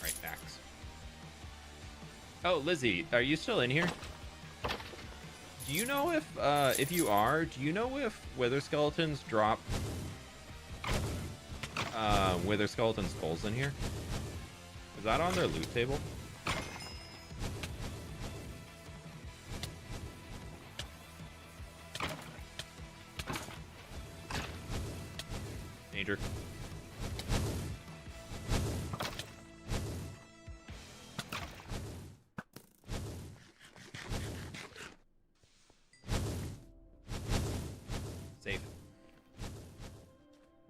Right, axe. Oh, Lizzie, are you still in here? Do you know if you are, do you know if Wither Skeletons drop Wither Skeleton skulls in here? Is that on their loot table? Danger. Safe.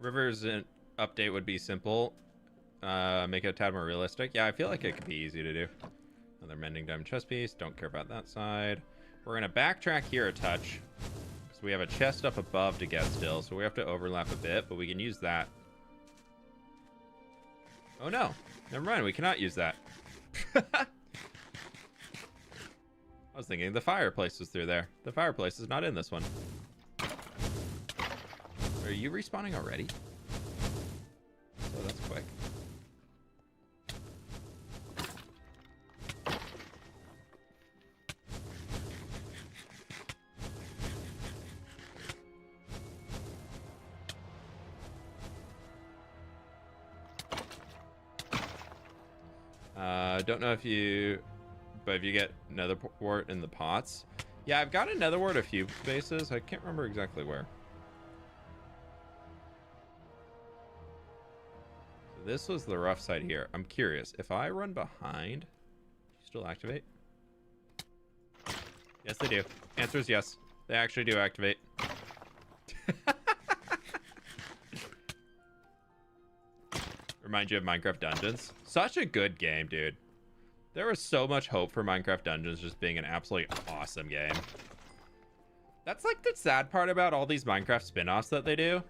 Rivers in update would be simple. Make it a tad more realistic. Yeah, I feel like it could be easy to do. Another mending diamond chest piece. Don't care about that side. We're gonna backtrack here a touch because we have a chest up above to get still, so we have to overlap a bit, but we can use that. Oh no, never mind. We cannot use that. I was thinking the fireplace was through there. The fireplace is not in this one. Are you respawning already? Oh, that's quick. Don't know if you, but if you get nether wart in the pots. Yeah, I've got a nether wart a few places. I can't remember exactly where. So this was the rough side here. I'm curious, if I run behind, do you still activate? Yes, they do. Answer is yes. They actually do activate. Remind you of Minecraft Dungeons. Such a good game, dude. There was so much hope for Minecraft Dungeons just being an absolutely awesome game. That's like the sad part about all these Minecraft spin-offs that they do.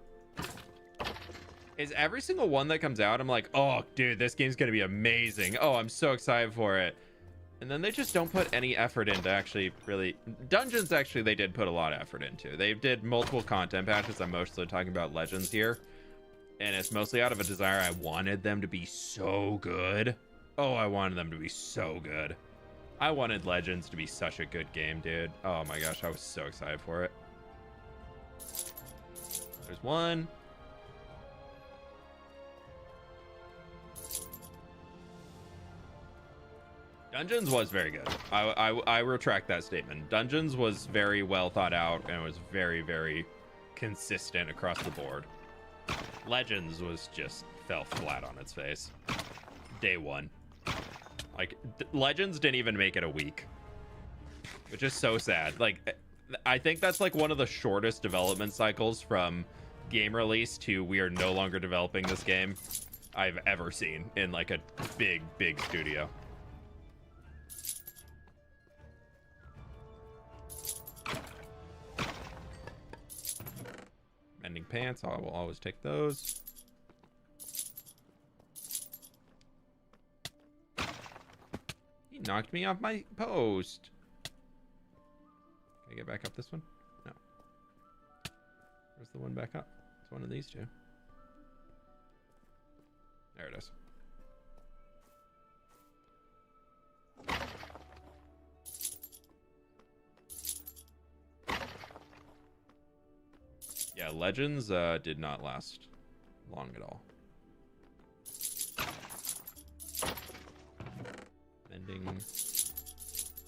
Is every single one that comes out, I'm like, oh, dude, this game's gonna be amazing. Oh, I'm so excited for it. And then they just don't put any effort into actually really... Dungeons, actually, they did put a lot of effort into. They did multiple content patches. I'm mostly talking about Legends here. And it's mostly out of a desire. I wanted them to be so good. Oh, I wanted them to be so good. I wanted Legends to be such a good game, dude. Oh my gosh, I was so excited for it. There's one. Dungeons was very good. I retract that statement. Dungeons was very well thought out and it was very, very consistent across the board. Legends was just fell flat on its face. Day one. Like, Legends didn't even make it a week. Which is so sad. Like, I think that's like one of the shortest development cycles from game release to we are no longer developing this game I've ever seen in like a big, big studio. Mending pants, I will always take those. He knocked me off my post. Can I get back up this one? No. Where's the one back up? It's one of these two. There it is. Yeah, Legends did not last long at all. Mending.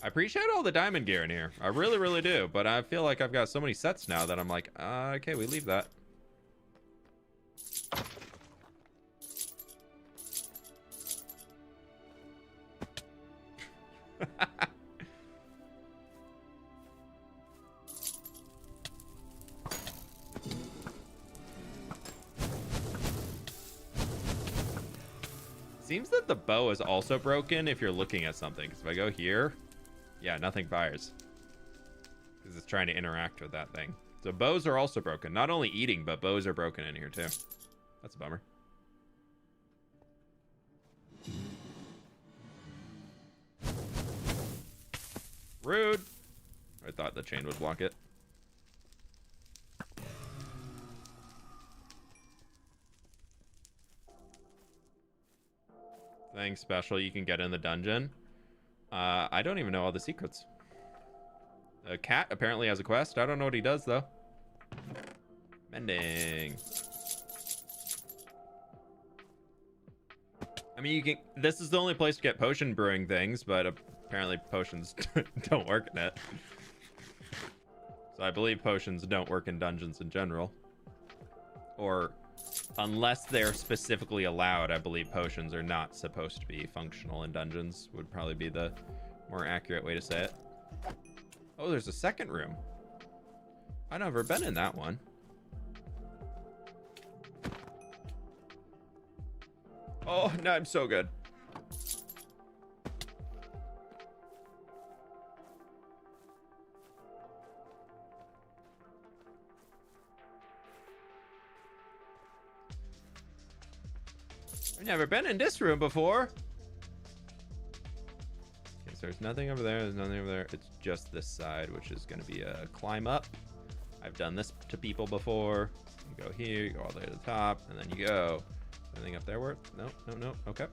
I appreciate all the diamond gear in here. I really, really do. But I feel like I've got so many sets now that I'm like, okay, we leave that. Seems that the bow is also broken if you're looking at something. Because if I go here, yeah, nothing fires. Because it's trying to interact with that thing. So bows are also broken. Not only eating, but bows are broken in here too. That's a bummer. Rude. I thought the chain would block it. Thing special you can get in the dungeon. I don't even know all the secrets. The cat apparently has a quest. I don't know what he does though. Mending. I mean, you can. This is the only place to get potion brewing things, but apparently potions don't work in it. So I believe potions don't work in dungeons in general, or unless they're specifically allowed. I believe potions are not supposed to be functional in dungeons, would probably be the more accurate way to say it. Oh, there's a second room. I've never been in that one. Oh, no, I'm so good. I've never been in this room before. Okay, so there's nothing over there. There's nothing over there. It's just this side, which is going to be a climb up. I've done this to people before. You go here, you go all the way to the top, and then you go. Anything up there worth? No, no, no. Okay.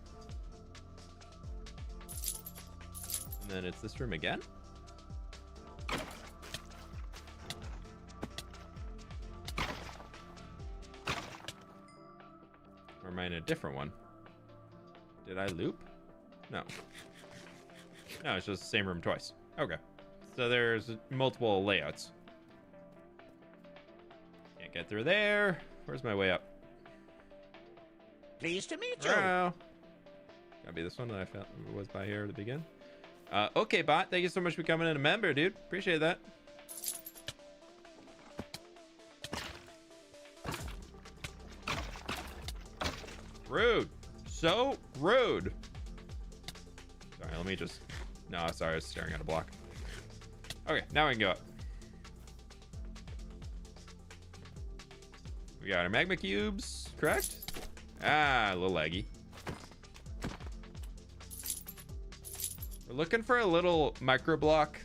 And then it's this room again. Or am I in a different one? Did I loop? No. No, it's just the same room twice. Okay. So there's multiple layouts. Can't get through there. Where's my way up? Pleased to meet you. Gotta be this one that I felt was by here to begin. Okay, bot. Thank you so much for becoming a member, dude. Appreciate that. Rude. So rude. Sorry, let me just... No, sorry, I was staring at a block. Okay, now we can go up. We got our magma cubes, correct? Ah, a little laggy. We're looking for a little micro block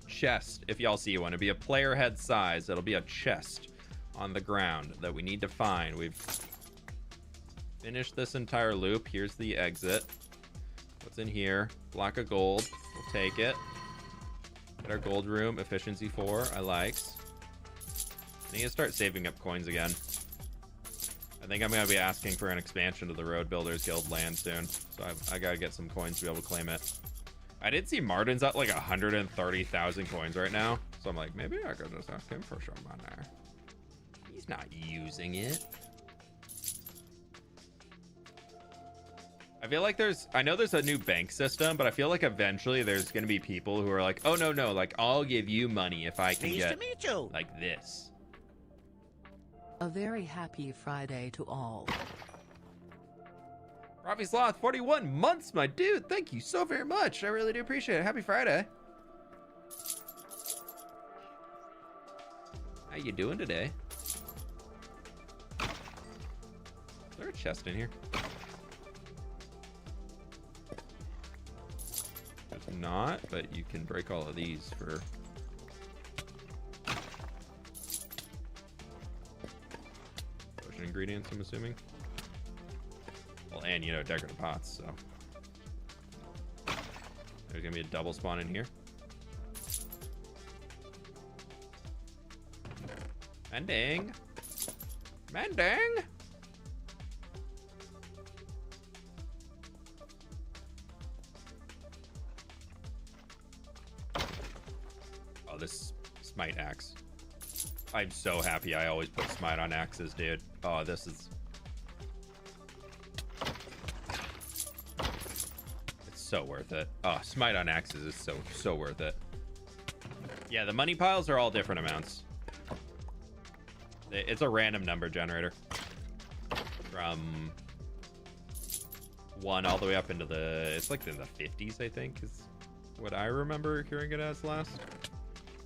chest. If y'all see one, it'll be a player head size. It'll be a chest on the ground that we need to find. We've finished this entire loop. Here's the exit. What's in here? Block of gold. We'll take it. Get our gold room. Efficiency 4. I likes. I need to start saving up coins again. I think I'm going to be asking for an expansion to the Road Builders Guild land soon. So I got to get some coins to be able to claim it. I did see Martin's at like 130,000 coins right now. So I'm like, maybe I could just ask him for some money. He's not using it. I feel like I know there's a new bank system, but I feel like eventually there's going to be people who are like, oh, no, like, I'll give you money if I can Pleased get to meet you. like this. A very happy Friday to all. Ravi Sloth, 41 months, my dude. Thank you so very much. I really do appreciate it. Happy Friday. How you doing today? Is there a chest in here? There's not, but you can break all of these for... potion ingredients, I'm assuming. Well, and, you know, decorative pots, so... There's gonna be a double spawn in here. Mending! Mending! Oh, this smite axe. I'm so happy I always put smite on axes, dude. Oh, this is... It's so worth it. Oh, smite on axes is so worth it. Yeah, the money piles are all different amounts. It's a random number generator. From 1 all the way up into the... It's like in the 50s, I think, is what I remember hearing it as last.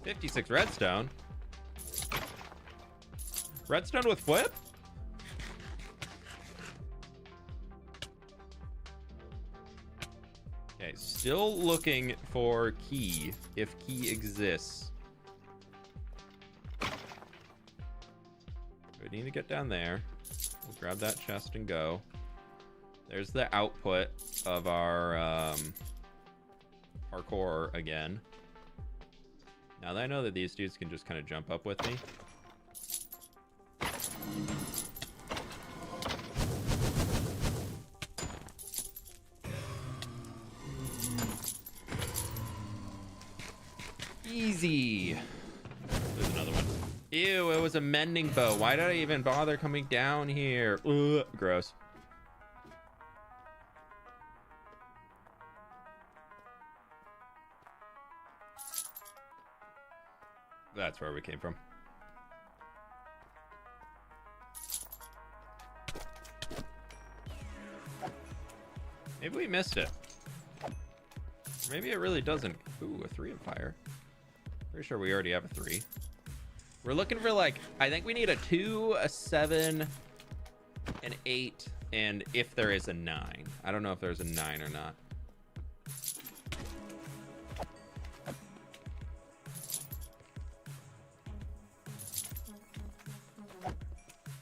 56 redstone. Redstone with fWhip? Okay, still looking for key, if key exists. We need to get down there. We'll grab that chest and go. There's the output of our parkour again. Now that I know that these dudes can just kind of jump up with me. Easy. There's another one. Ew, it was a mending bow. Why did I even bother coming down here? Ugh, gross. That's where we came from. Maybe we missed it. Maybe it really doesn't. Ooh, a 3 of fire. Pretty sure we already have a 3. We're looking for like, I think we need a 2, a 7, an 8, and if there is a 9. I don't know if there's a 9 or not.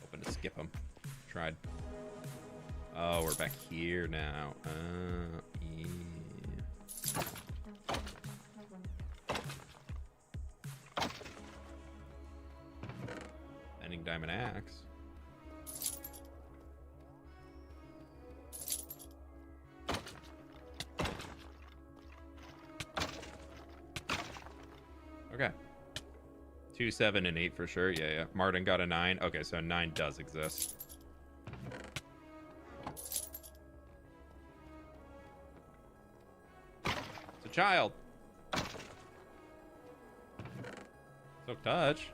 Hoping to skip them. Tried. Oh, we're back here now. Yeah. Ending diamond axe. Okay. 2, 7, and 8 for sure. Yeah. Martin got a 9. Okay, so 9 does exist. It's a child. Silk touch.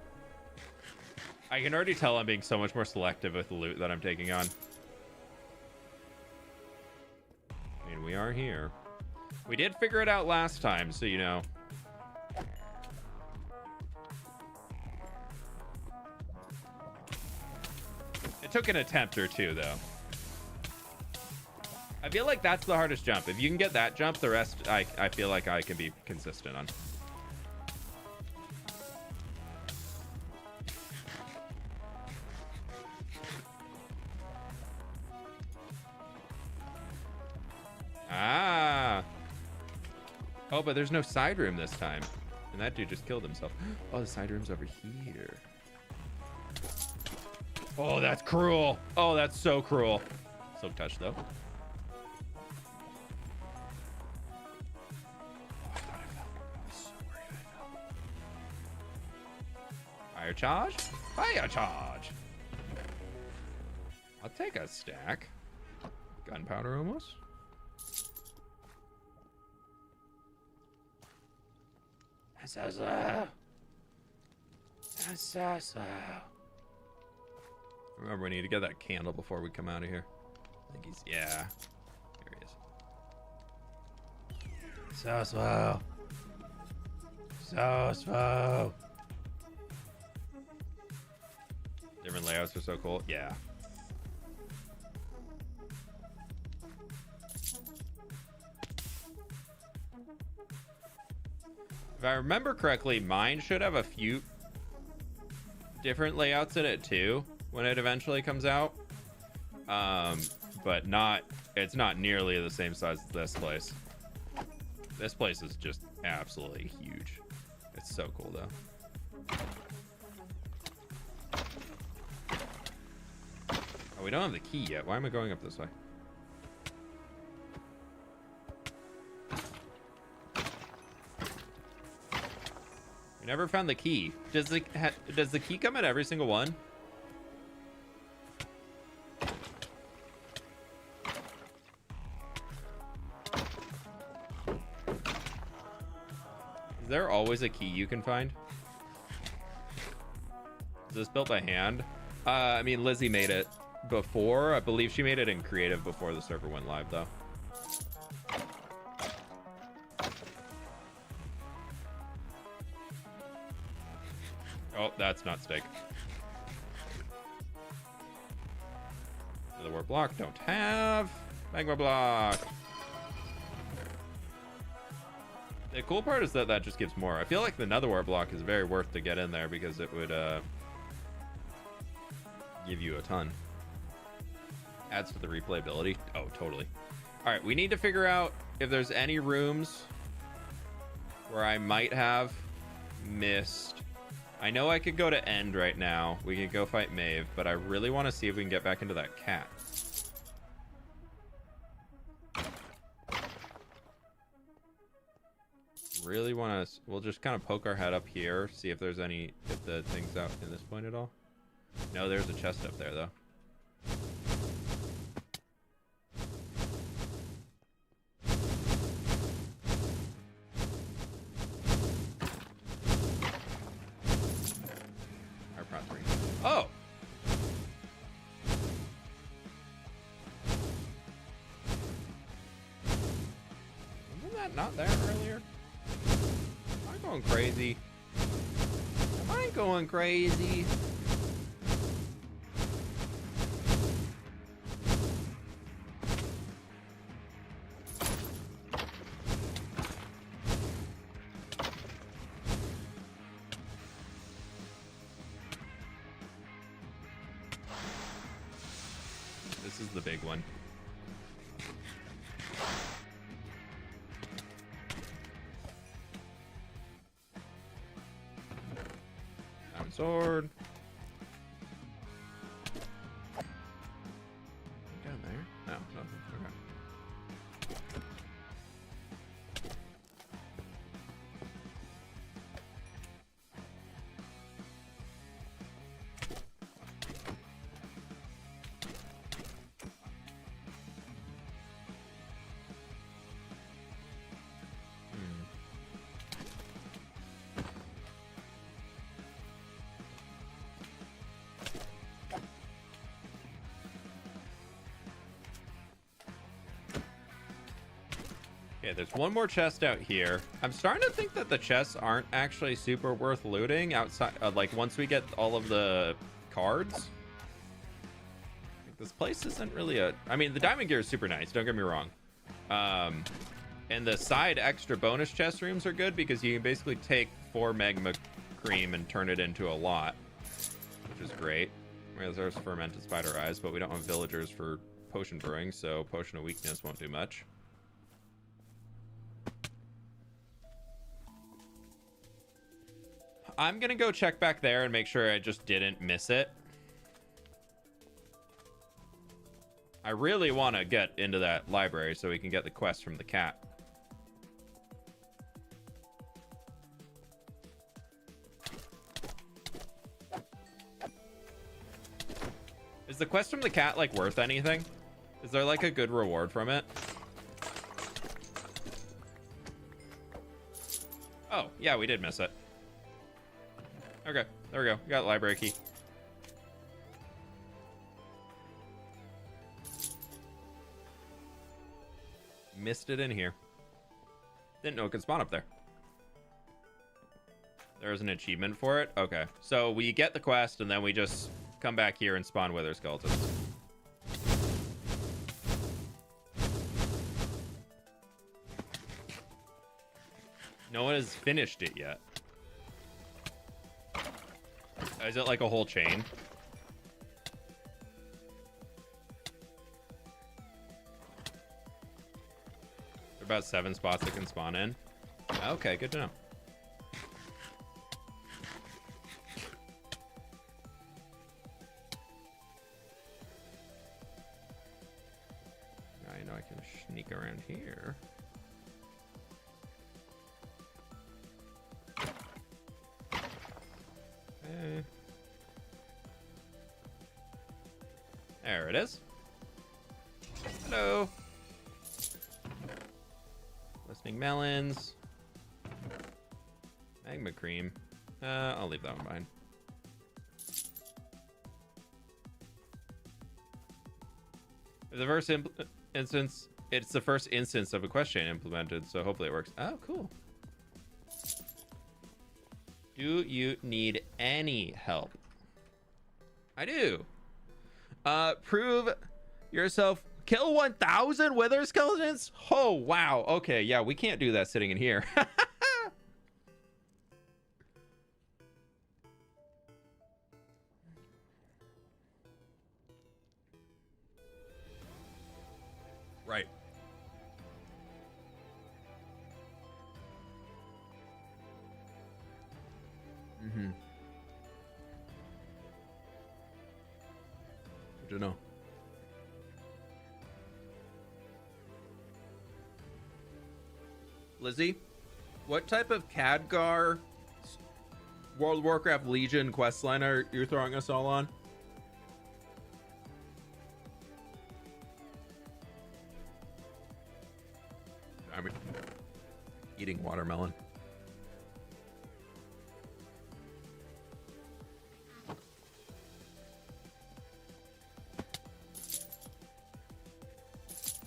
I can already tell I'm being so much more selective with the loot that I'm taking on. I mean, we are here. We did figure it out last time, so you know. It took an attempt or two, though. I feel like that's the hardest jump. If you can get that jump, the rest I feel like I can be consistent on. Ah. Oh, but there's no side room this time. And that dude just killed himself. Oh, the side room's over here. Oh, that's cruel. Oh, that's so cruel. Silk touch, though. Fire charge? Fire charge! I'll take a stack. Gunpowder almost. So slow. So slow. Remember, we need to get that candle before we come out of here. I think he's, yeah. Here he is. So slow. So slow. Different layouts are so cool. Yeah. If I remember correctly, mine should have a few different layouts in it too when it eventually comes out. But it's not nearly the same size as this place. This place is just absolutely huge. It's so cool though. Oh, we don't have the key yet. Why am I going up this way? We never found the key. Does the key come in every single one? Is there always a key you can find? Is this built by hand? I mean, Lizzie made it before. I believe she made it in creative before the server went live, though. Oh, that's not steak. Another warp block. Don't have. Magma block. The cool part is that just gives more. I feel like the nether warp block is very worth to get in there because it would give you a ton. Adds to the replayability. Oh, totally. All right, we need to figure out if there's any rooms where I might have missed. I know I could go to end right now. We could go fight Maeve, but I really want to see if we can get back into that cat. Really want to... We'll just kind of poke our head up here, see if there's any... If the thing's out in this point at all. No, there's a chest up there, though. Oh! that not there earlier? Am I going crazy? Am I going crazy? This is the big one. Diamond sword. Down there? No, nothing. Okay. Okay, there's one more chest out here. I'm starting to think that the chests aren't actually super worth looting outside, like once we get all of the cards. Like, this place isn't really a... I mean, the diamond gear is super nice, don't get me wrong. And the side extra bonus chest rooms are good because you can basically take 4 magma cream and turn it into a lot, which is great. There's fermented spider eyes, but we don't have villagers for potion brewing, so potion of weakness won't do much. I'm gonna go check back there and make sure I just didn't miss it. I really want to get into that library so we can get the quest from the cat. Is the quest from the cat like worth anything? Is there like a good reward from it? Oh, yeah, we did miss it. Okay, there we go. We got library key. Missed it in here. Didn't know it could spawn up there. There's an achievement for it? Okay. So we get the quest and then we just come back here and spawn wither skeletons. No one has finished it yet. Is it like a whole chain? There are about 7 spots that can spawn in. Okay, good to know. Now I know I can sneak around here. Okay. There it is. Hello. Listening melons. Magma cream. I'll leave that one behind. The first instance, it's the first instance of a quest chain implemented, so hopefully it works. Oh, cool. Do you need any help? I do. Prove yourself. Kill 1,000 wither skeletons? Oh, wow. Okay, yeah, we can't do that sitting in here. Right. Mm-hmm. Good to know. Lizzie, what type of Khadgar World of Warcraft Legion questline are you throwing us all on? I'm eating watermelon.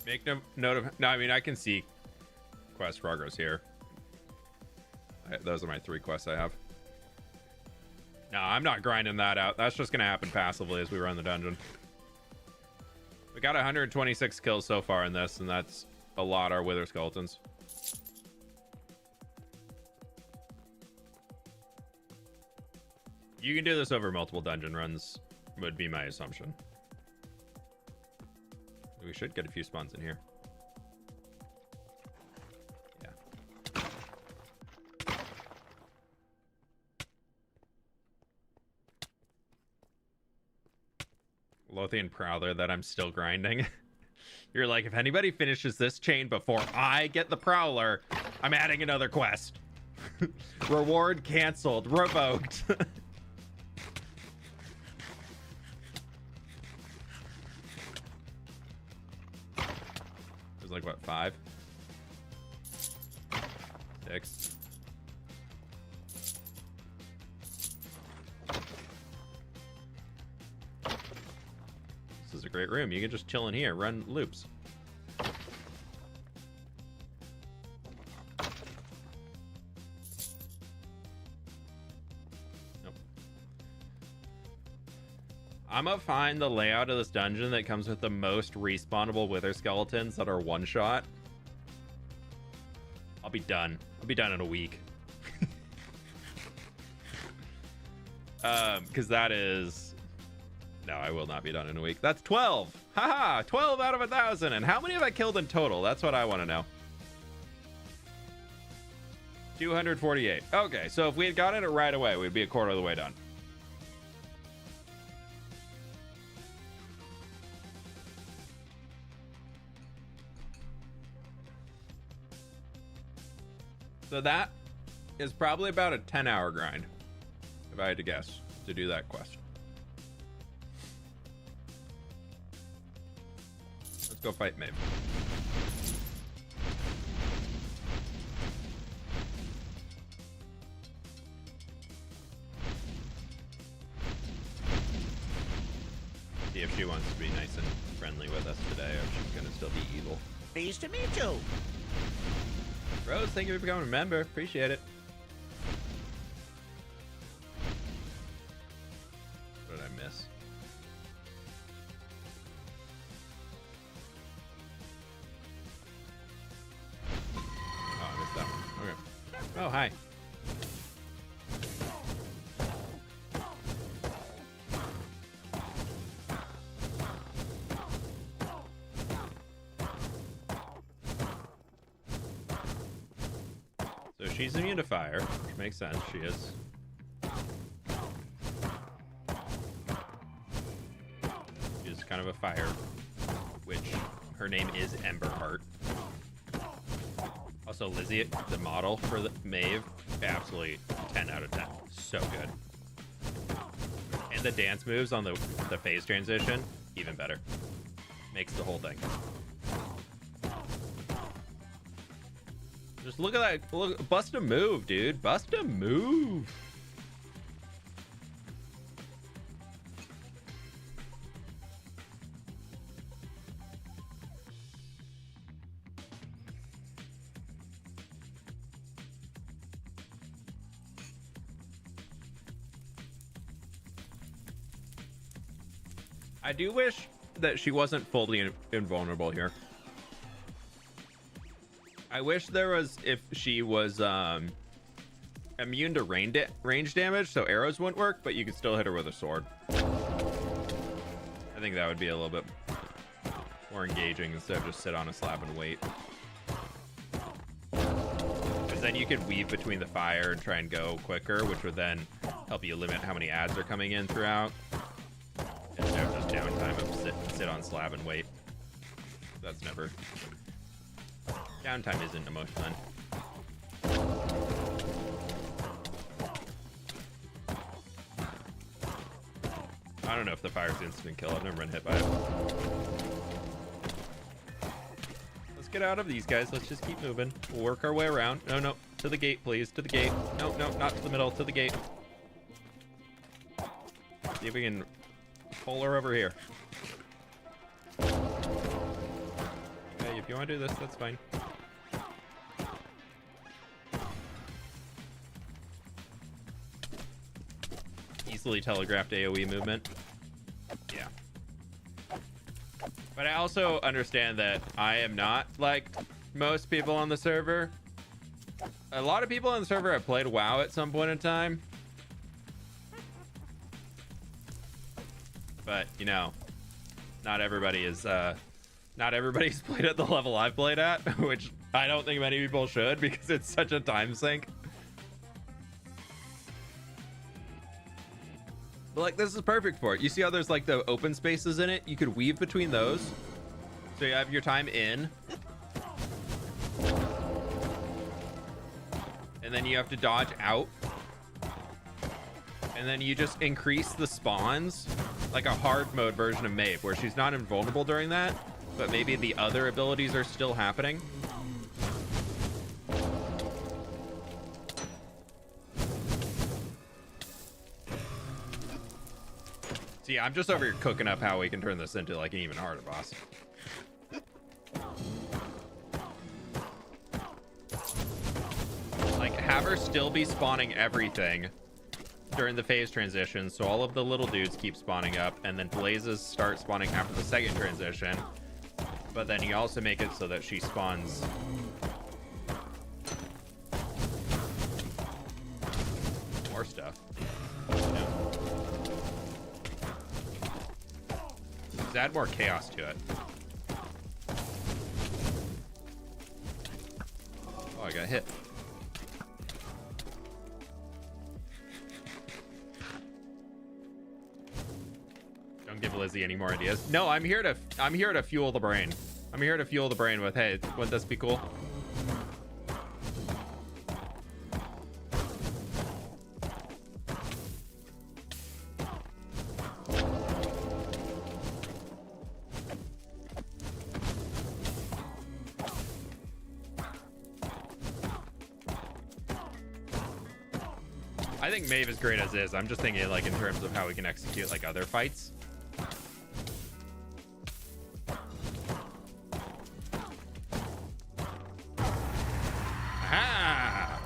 Make no note of... No, I mean, I can see quest progress here. Those are my 3 quests I have. No, I'm not grinding that out. That's just going to happen passively as we run the dungeon. We got 126 kills so far in this, and that's a lot of wither skeletons. You can do this over multiple dungeon runs, would be my assumption. We should get a few spawns in here. Yeah. Lothian Prowler that I'm still grinding. You're like, if anybody finishes this chain before I get the Prowler, I'm adding another quest. Reward canceled, revoked. There's like, what, 5? 6. This is a great room. You can just chill in here, run loops. Nope. I'm gonna find the layout of this dungeon that comes with the most respawnable wither skeletons that are one shot. I'll be done. I'll be done in a week. Because that is... No, I will not be done in a week. That's 12. Haha, 12 out of 1,000. And how many have I killed in total? That's what I want to know. 248. Okay, so if we had gotten it right away, we'd be a quarter of the way done. So that is probably about a 10-hour grind, if I had to guess, to do that quest. Let's go fight Maeve. See if she wants to be nice and friendly with us today, or she's gonna still be evil. Pleased to meet you. Rose, thank you for becoming a member. Appreciate it. What did I miss? Oh, I missed that one. Okay. Oh, hi. So she's immune to fire, which makes sense. She is. She's kind of a fire witch. Her name is Emberheart. Also, Lizzie, the model for the Maeve, absolutely 10 out of 10. So good. And the dance moves on the phase transition, even better. Makes the whole thing. Just look at that. Look, bust a move, dude. Bust a move. I do wish that she wasn't fully invulnerable here. I wish there was, if she was immune to range damage, so arrows wouldn't work, but you could still hit her with a sword. I think that would be a little bit more engaging instead of just sit on a slab and wait. Because then you could weave between the fire and try and go quicker, which would then help you limit how many ads are coming in throughout. Instead of just downtime of sit on slab and wait. That's never... Downtime isn't the most fun. I don't know if the fire's instant kill. I've never been hit by it. Let's get out of these guys. Let's just keep moving. We'll work our way around. No, no. To the gate, please. To the gate. No, no, not to the middle. To the gate. See if we can pull her over here. Okay, if you want to do this, that's fine. hastily telegraphed AoE movement. Yeah. But I also understand that I am not like most people on the server. A lot of people on the server have played WoW at some point in time. But, you know, not everybody is, not everybody's played at the level I've played at, which I don't think many people should because it's such a time sink. But like, this is perfect for it. You see how there's like the open spaces in it? You could weave between those. So you have your time in. And then you have to dodge out. And then you just increase the spawns, like a hard mode version of Maeve, where she's not invulnerable during that, but maybe the other abilities are still happening. See, I'm just over here cooking up how we can turn this into like an even harder boss. Like, have her still be spawning everything during the phase transition, so all of the little dudes keep spawning up, and then blazes start spawning after the second transition. But then you also make it so that she spawns more stuff. Yeah. Just add more chaos to it. Oh, I got hit. Don't give Lizzie any more ideas. No, I'm here to fuel the brain. I'm here to fuel the brain with, hey, wouldn't this be cool? I think Maeve is great as is. I'm just thinking like in terms of how we can execute like other fights. Aha!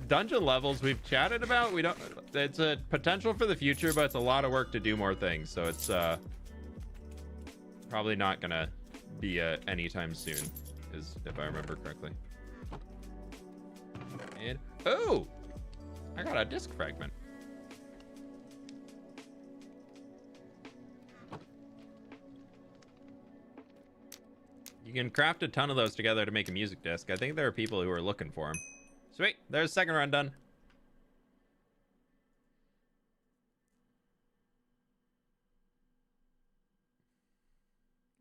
Dungeon levels we've chatted about. We don't. It's a potential for the future, but it's a lot of work to do more things. So it's probably not gonna be anytime soon, if I remember correctly. And oh, I got a disc fragment. You can craft a ton of those together to make a music disc. I think there are people who are looking for them. Sweet, there's the second run done.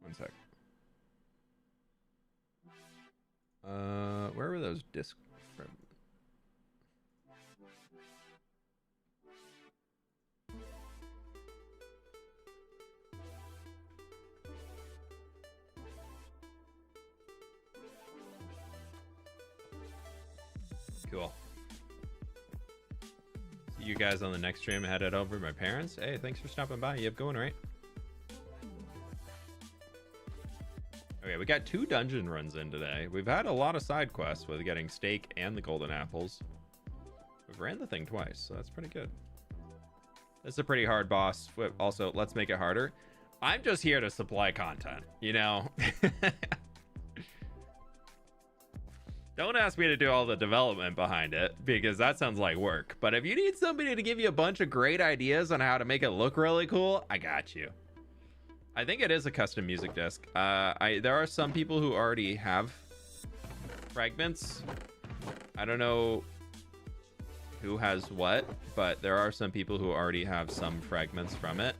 One sec. Where were those discs from? Cool. See you guys on the next stream. Headed over to my parents. Hey, thanks for stopping by. You have going right? Okay, we got 2 dungeon runs in today. We've had a lot of side quests with getting steak and the golden apples. We've ran the thing twice, so that's pretty good. It's a pretty hard boss. Also, let's make it harder. I'm just here to supply content, you know? Don't ask me to do all the development behind it, because that sounds like work. But if you need somebody to give you a bunch of great ideas on how to make it look really cool, I got you. I think it is a custom music disc. There are some people who already have fragments. I don't know who has what, but there are some people who already have some fragments from it.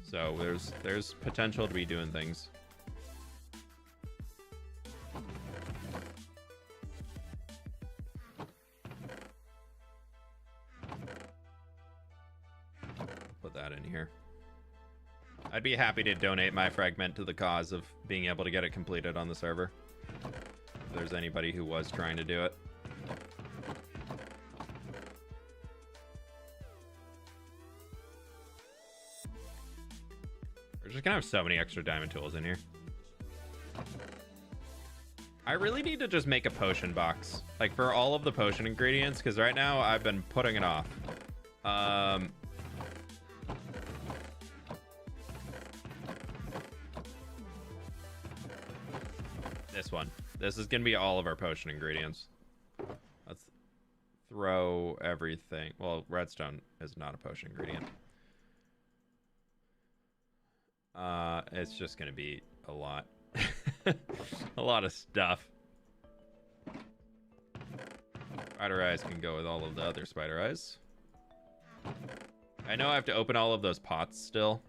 So there's potential to be doing things. Put that in here. I'd be happy to donate my fragment to the cause of being able to get it completed on the server. If there's anybody who was trying to do it. just gonna have so many extra diamond tools in here. I really need to just make a potion box, like for all of the potion ingredients, because right now I've been putting it off. This one. This is gonna be all of our potion ingredients. Let's throw everything. Well, redstone is not a potion ingredient. It's just gonna be a lot. A lot of stuff. Spider eyes can go with all of the other spider eyes. I know I have to open all of those pots still.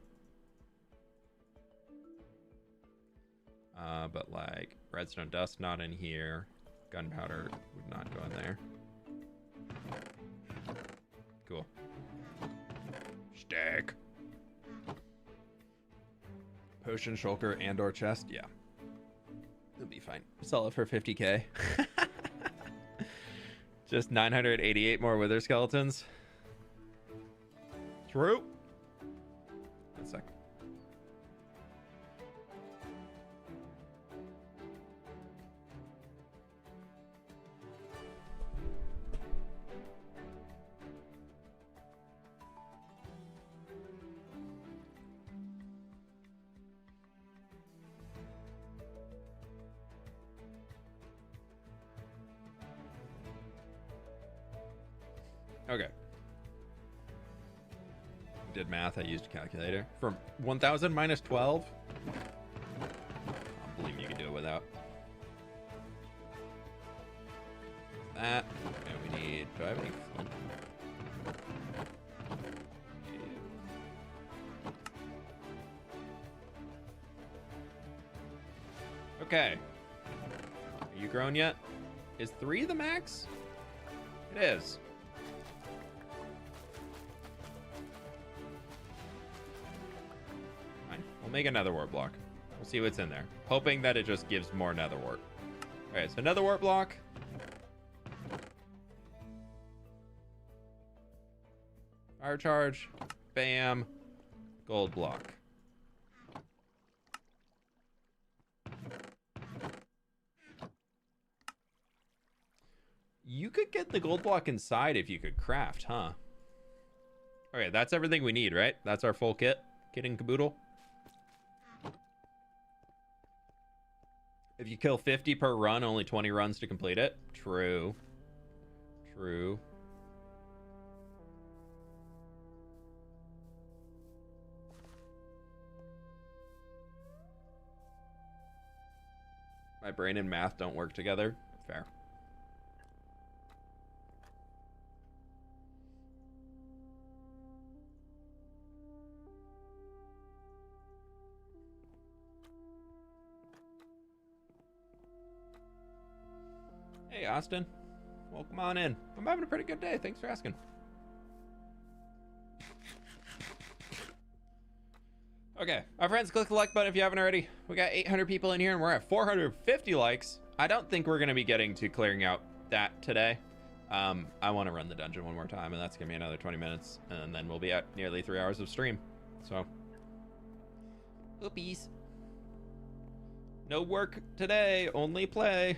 But like redstone dust not in here. Gunpowder would not go in there. Cool. Stack. Potion, shulker, and or chest. Yeah. It'll be fine. Sell it for 50k. Just 988 more wither skeletons. True. 1 sec. Okay. Did math, I used a calculator. From 1000 minus 12? I don't believe you can do it without. That. And we need, do I have any flint? Okay. Are you grown yet? Is 3 the max? It is. We'll make a nether wart block. We'll see what's in there. Hoping that it just gives more nether wart. Alright, so nether wart block. Fire charge. Bam. Gold block. You could get the gold block inside if you could craft, huh? Okay, that's everything we need, right? That's our full kit. Kit and caboodle. If you kill 50 per run, only 20 runs to complete it. True. True. My brain and math don't work together. Fair. Hey, Austin. Welcome on in. I'm having a pretty good day. Thanks for asking. Okay, my friends, click the like button if you haven't already. We got 800 people in here and we're at 450 likes. I don't think we're going to be getting to clearing out that today. I want to run the dungeon one more time, and that's going to be another 20 minutes, and then we'll be at nearly 3 hours of stream. So, oopies. No work today, only play.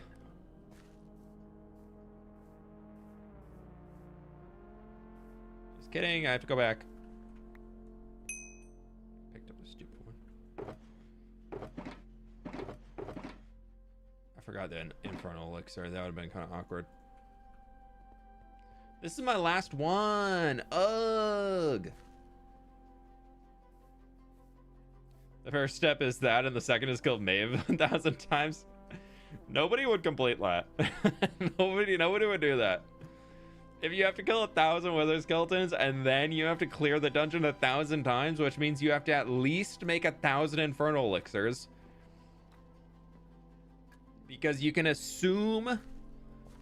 Just kidding, I have to go back. Picked up a stupid one. I forgot the infernal elixir. That would have been kind of awkward. This is my last one. Ugh. The first step is that, and the second is kill Maeve 1,000 times. Nobody would complete that. Nobody would do that. If you have to kill 1,000 wither skeletons and then you have to clear the dungeon 1,000 times, which means you have to at least make 1,000 infernal elixirs, because you can assume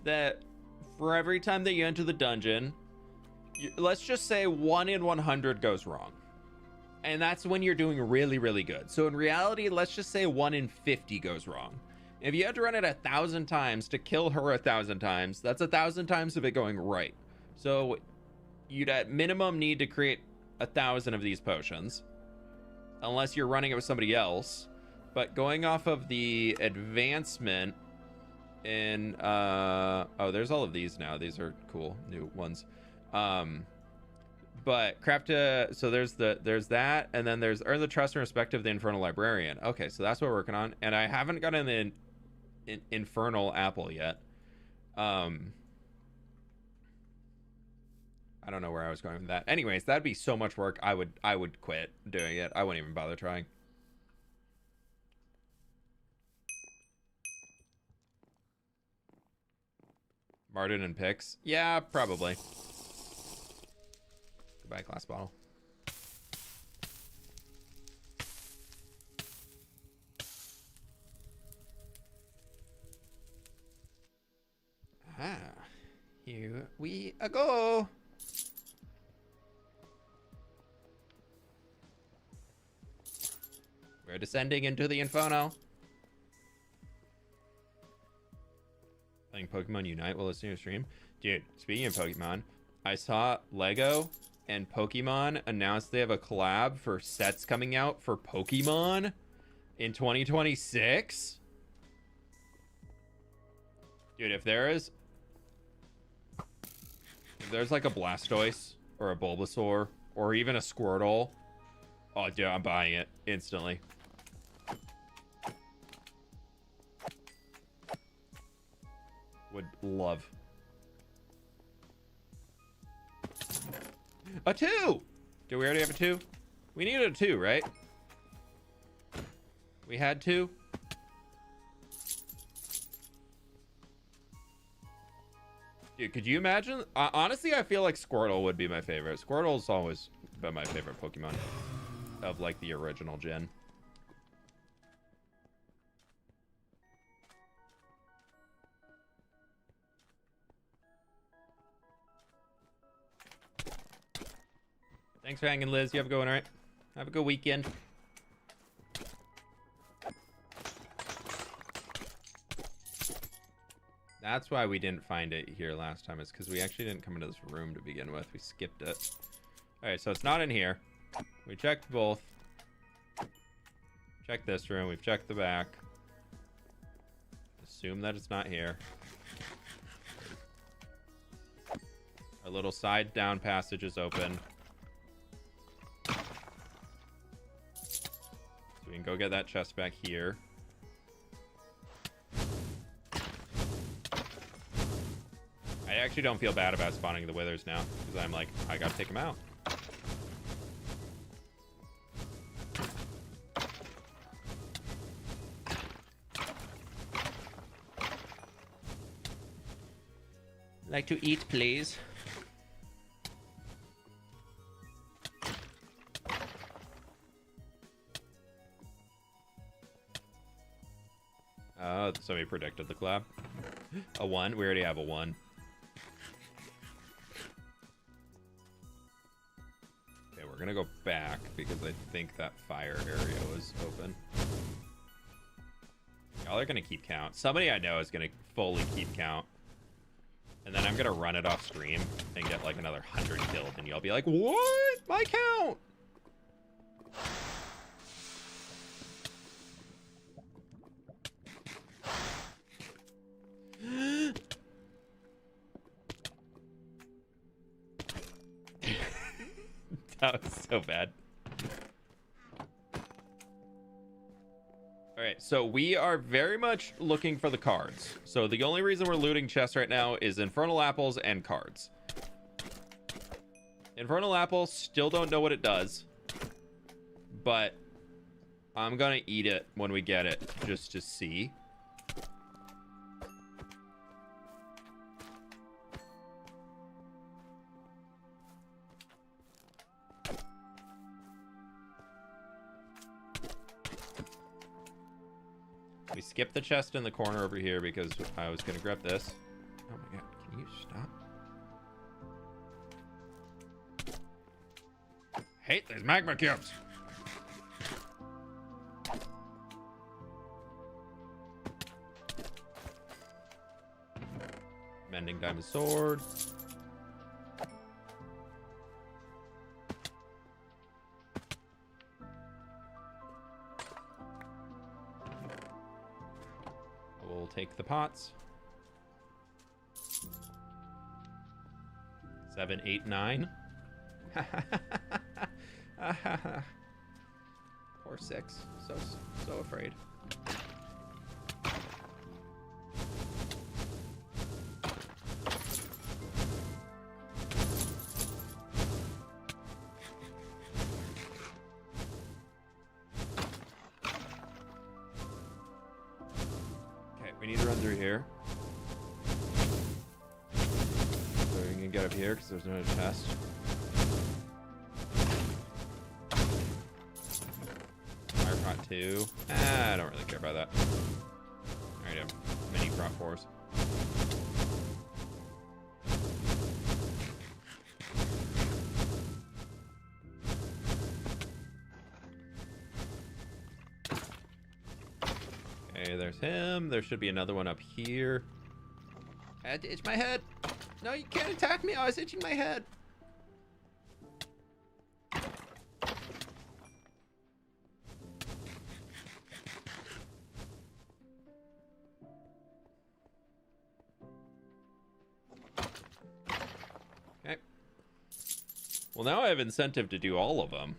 that for every time that you enter the dungeon, let's just say 1 in 100 goes wrong. And that's when you're doing really, really good. So in reality, let's just say 1 in 50 goes wrong. If you had to run it 1,000 times to kill her 1,000 times, that's 1,000 times of it going right. So you'd at minimum need to create 1,000 of these potions. unless you're running it with somebody else. But going off of the advancement in oh, there's all of these now. These are cool new ones. But craft so there's that, and then there's earn the trust and respect of the infernal librarian. Okay, so that's what we're working on, and I haven't gotten the infernal apple yet. I don't know where I was going with that. Anyways, that'd be so much work. I would quit doing it. I wouldn't even bother trying. Martin and Pix? Yeah, probably. Goodbye, glass bottle. Ah, here we go. We're descending into the Inferno. Playing Pokemon Unite while listening to stream. Dude, speaking of Pokemon, I saw Lego and Pokemon announced they have a collab for sets coming out for Pokemon in 2026. Dude, if there's like a Blastoise or a Bulbasaur or even a Squirtle, oh dude, I'm buying it instantly. Would love. A 2! Do we already have a 2? We needed a 2, right? We had 2. Dude, could you imagine? Honestly, I feel like Squirtle would be my favorite. Squirtle's always been my favorite Pokemon of like the original gen. Thanks for hanging, Liz. You have a good one, all right? Have a good weekend. That's why we didn't find it here last time. It's because we actually didn't come into this room to begin with. We skipped it. All right, so it's not in here. We checked both. Checked this room. We've checked the back. Assume that it's not here. Our little side down passage is open. We can go get that chest back here. I actually don't feel bad about spawning the withers now, because I'm like, I gotta take them out. Like to eat, please? Somebody predicted the collab. A 1? We already have a 1. Okay, we're gonna go back because I think that fire area was open. Y'all are gonna keep count. Somebody I know is gonna fully keep count. And then I'm gonna run it off stream and get like another 100 killed, and y'all be like, what? My count! That was so bad. All right, so we are very much looking for the cards. So the only reason we're looting chests right now is Infernal Apples and cards. Infernal Apple, still don't know what it does, but I'm gonna eat it when we get it just to see. We skipped the chest in the corner over here because I was gonna grab this. Oh my god, can you stop? Hate these magma cubes. Mending diamond sword. take the pots. 7, 8, 9. Poor 6. So afraid. Okay, we need to run through here. So we can get up here because there's no chest. Fire pot 2. I don't really care about that. Alright, I have mini prop 4s. Okay, there's him. There should be another one up here. I had to itch my head. No, you can't attack me. I was itching my head. Okay. Well, now I have incentive to do all of them.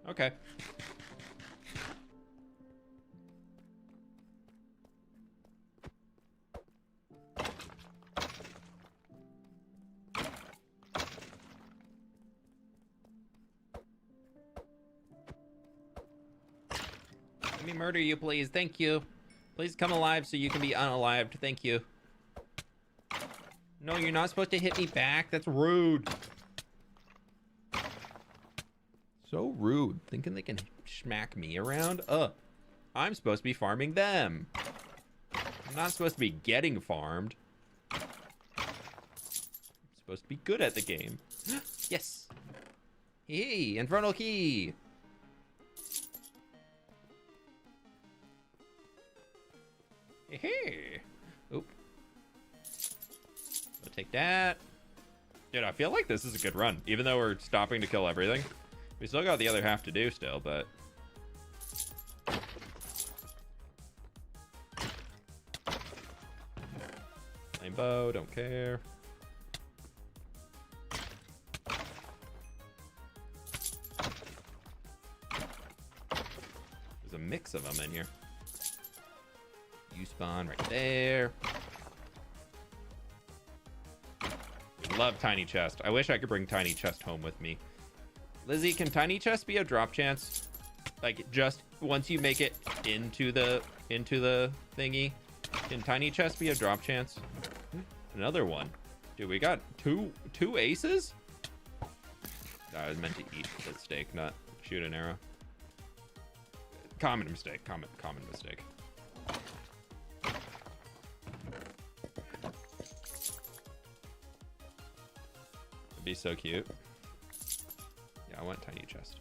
Okay. Let me murder you, please. Thank you. Please come alive so you can be unalived. Thank you. No, you're not supposed to hit me back. That's rude. So rude. Thinking they can smack me around? I'm supposed to be farming them. I'm not supposed to be getting farmed. I'm supposed to be good at the game. Yes. Hey, infernal key. Hey. Oop. I'll take that. Dude, I feel like this is a good run. Even though we're stopping to kill everything. We still got the other half to do still, but... Flame bow, don't care. There's a mix of them in here. You spawn right there. Love tiny chest. I wish I could bring tiny chest home with me. Lizzie, can tiny chest be a drop chance? Like, just once you make it into the thingy, can tiny chest be a drop chance? Another one. Dude, we got two aces? I was meant to eat the steak, not shoot an arrow. Common mistake. Common mistake. It'd be so cute. I want tiny chest.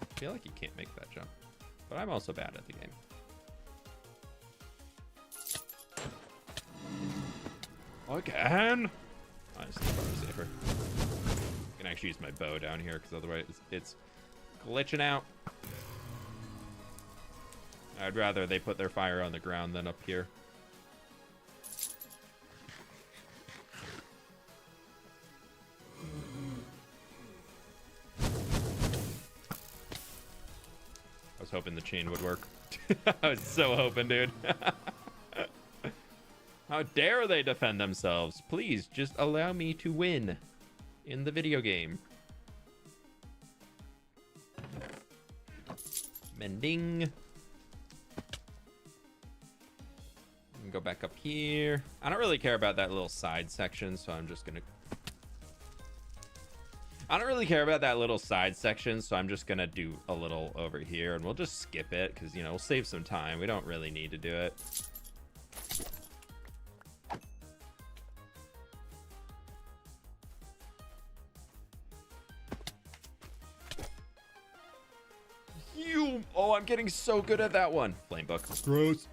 I feel like you can't make that jump, but I'm also bad at the game. Again? Honestly, probably safer. I can actually use my bow down here because otherwise it's glitching out. I'd rather they put their fire on the ground than up here. I was hoping the chain would work. I was so hoping, dude. How dare they defend themselves? Please, just allow me to win in the video game. Mending. Go back up here. I don't really care about that little side section, so I'm just gonna... I don't really care about that little side section, so I'm just gonna do a little over here, and we'll just skip it, because, you know, we'll save some time. We don't really need to do it. Oh, I'm getting so good at that one. Flame book. Gross.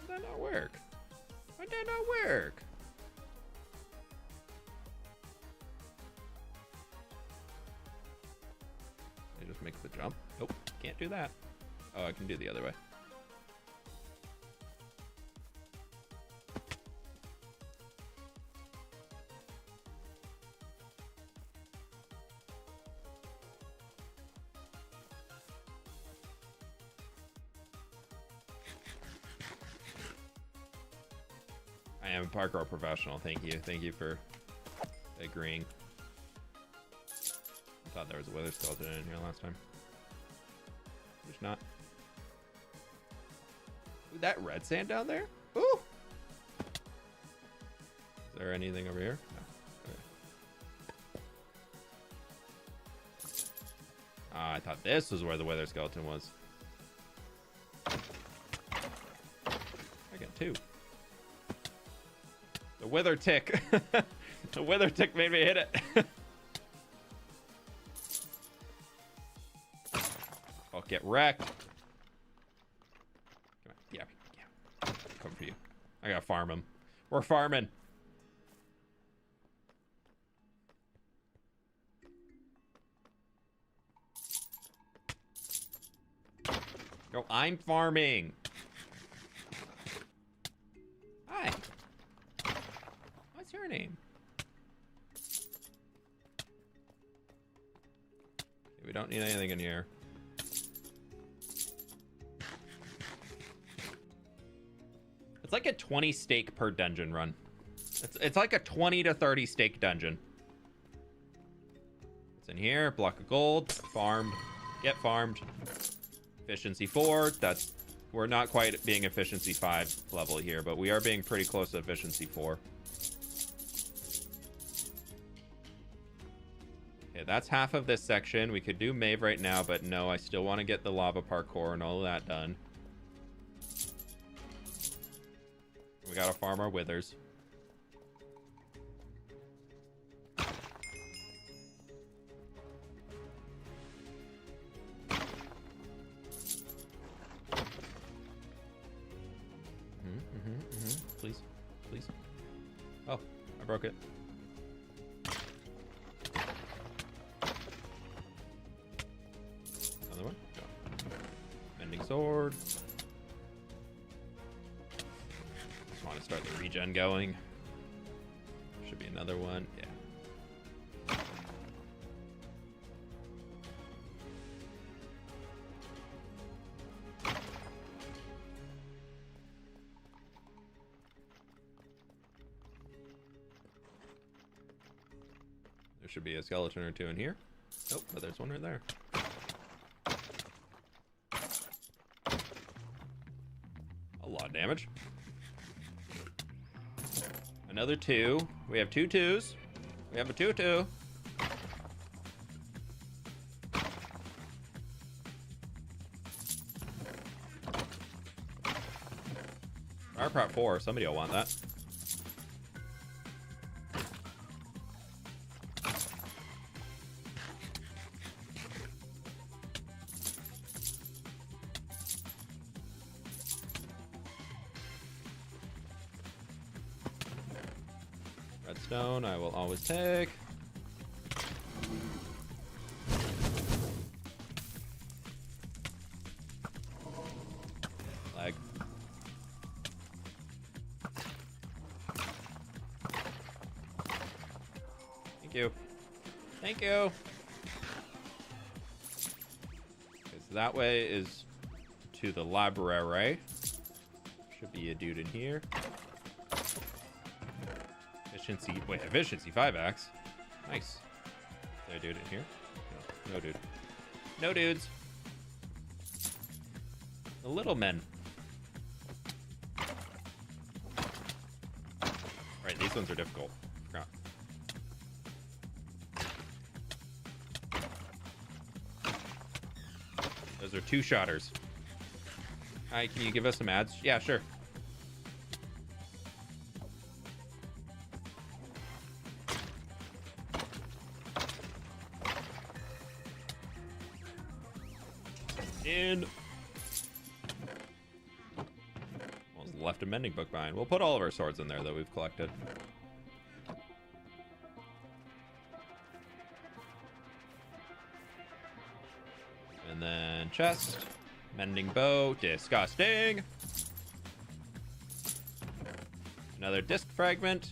Did that not work? Why did that not work? It just makes the jump. Nope, can't do that. Oh, I can do the other way. I am a parkour professional. Thank you. Thank you for agreeing. I thought there was a wither skeleton in here last time. There's not. Ooh, that red sand down there? Ooh! Is there anything over here? No. Okay. I thought this was where the wither skeleton was. I got two. The wither tick. The wither tick made me hit it. Oh, get wrecked. Come on. Yeah. Come for you. I gotta farm him. We're farming. Yo, I'm farming. Hi. What's your name? We don't need anything in here. It's like a 20 steak per dungeon run. It's like a 20 to 30 steak dungeon. It's in here. Block of gold. Farmed. Get farmed. Efficiency 4. We're not quite being efficiency 5 level here, but we are being pretty close to efficiency 4. Okay, that's half of this section. We could do Mave right now, but no, I still want to get the lava parkour and all of that done. We gotta farm our withers. Please. Please. Oh, I broke it. Another one. Go. Mending sword. Just want to start the regen going. Should be another one. Yeah. There should be a skeleton or two in here. Nope, but there's one right there. A lot of damage. Another 2. We have 2 2s. We have a 2-2. Fire prop 4. Somebody will want that. Redstone, I will always take. Lag. Thank you. Thank you. Okay, so that way is to the library. Should be a dude in here. Efficiency 5 axe. Nice. Is there a dude in here? No, no dude. No dudes. The little men. Alright, these ones are difficult. Forgot. Those are 2-shotters. Hi, can you give us some ads? Yeah, sure. in. Almost left a mending book behind. We'll put all of our swords in there that we've collected. And then chest. Mending bow. Disgusting. Another disc fragment.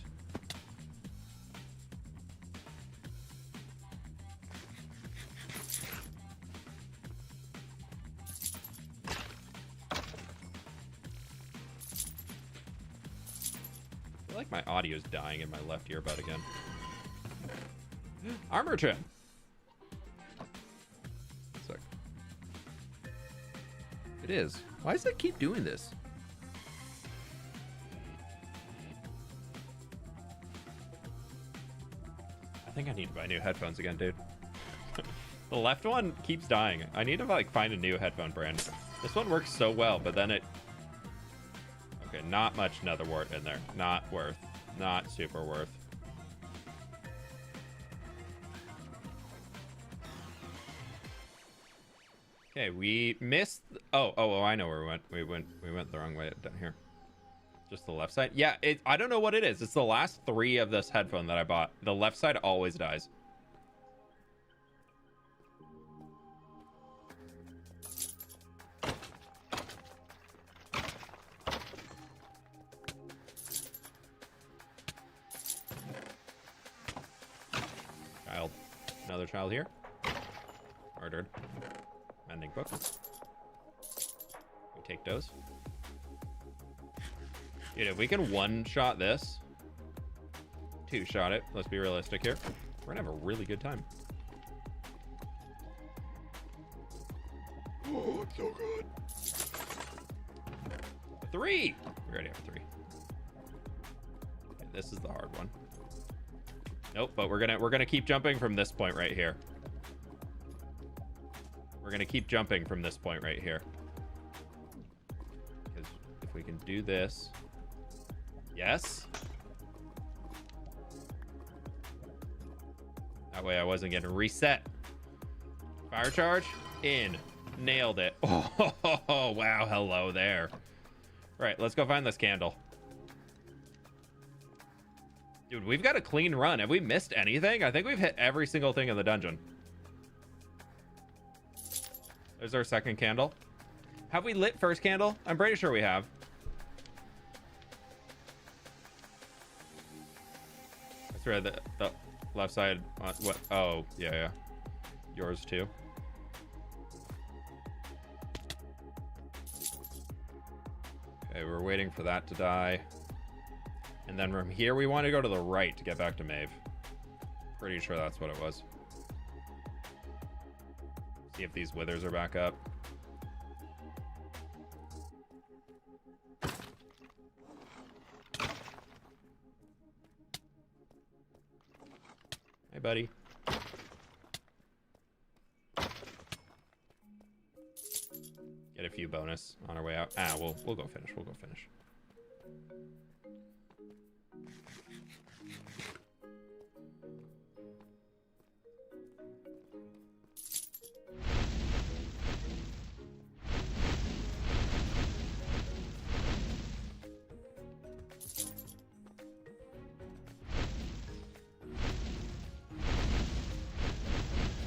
I feel like my audio's dying in my left earbud again. Armor trim. Sick. It is. Why does it keep doing this? I think I need to buy new headphones again, dude. The left one keeps dying. I need to like find a new headphone brand. This one works so well, but then it... Okay, not much nether wart in there. Not worth. Not super worth. Okay, we missed... Oh, I know where we went. We went the wrong way down here. Just the left side? Yeah, I don't know what it is. It's the last 3 of this headphone that I bought. The left side always dies. Child. Another child here. Murdered. Mending book. We take those. Dude, if we can one-shot this, two-shot it, let's be realistic here, we're gonna have a really good time. Oh, it's so good. 3! We already have 3. Okay, this is the hard one. Nope, but we're gonna keep jumping from this point right here. We're gonna keep jumping from this point right here. Because if we can do this... Yes. That way I wasn't getting reset. Fire charge in. Nailed it. Oh, wow. Hello there. Right, let's go find this candle. Dude, we've got a clean run. Have we missed anything? I think we've hit every single thing in the dungeon. There's our second candle. Have we lit first candle? I'm pretty sure we have. Through the left side. What? Oh, yeah. Yours too. Okay, we're waiting for that to die. And then from here, we want to go to the right to get back to Maeve. Pretty sure that's what it was. See if these withers are back up. Hey, buddy. Get a few bonus on our way out. Ah, we'll go finish. We'll go finish.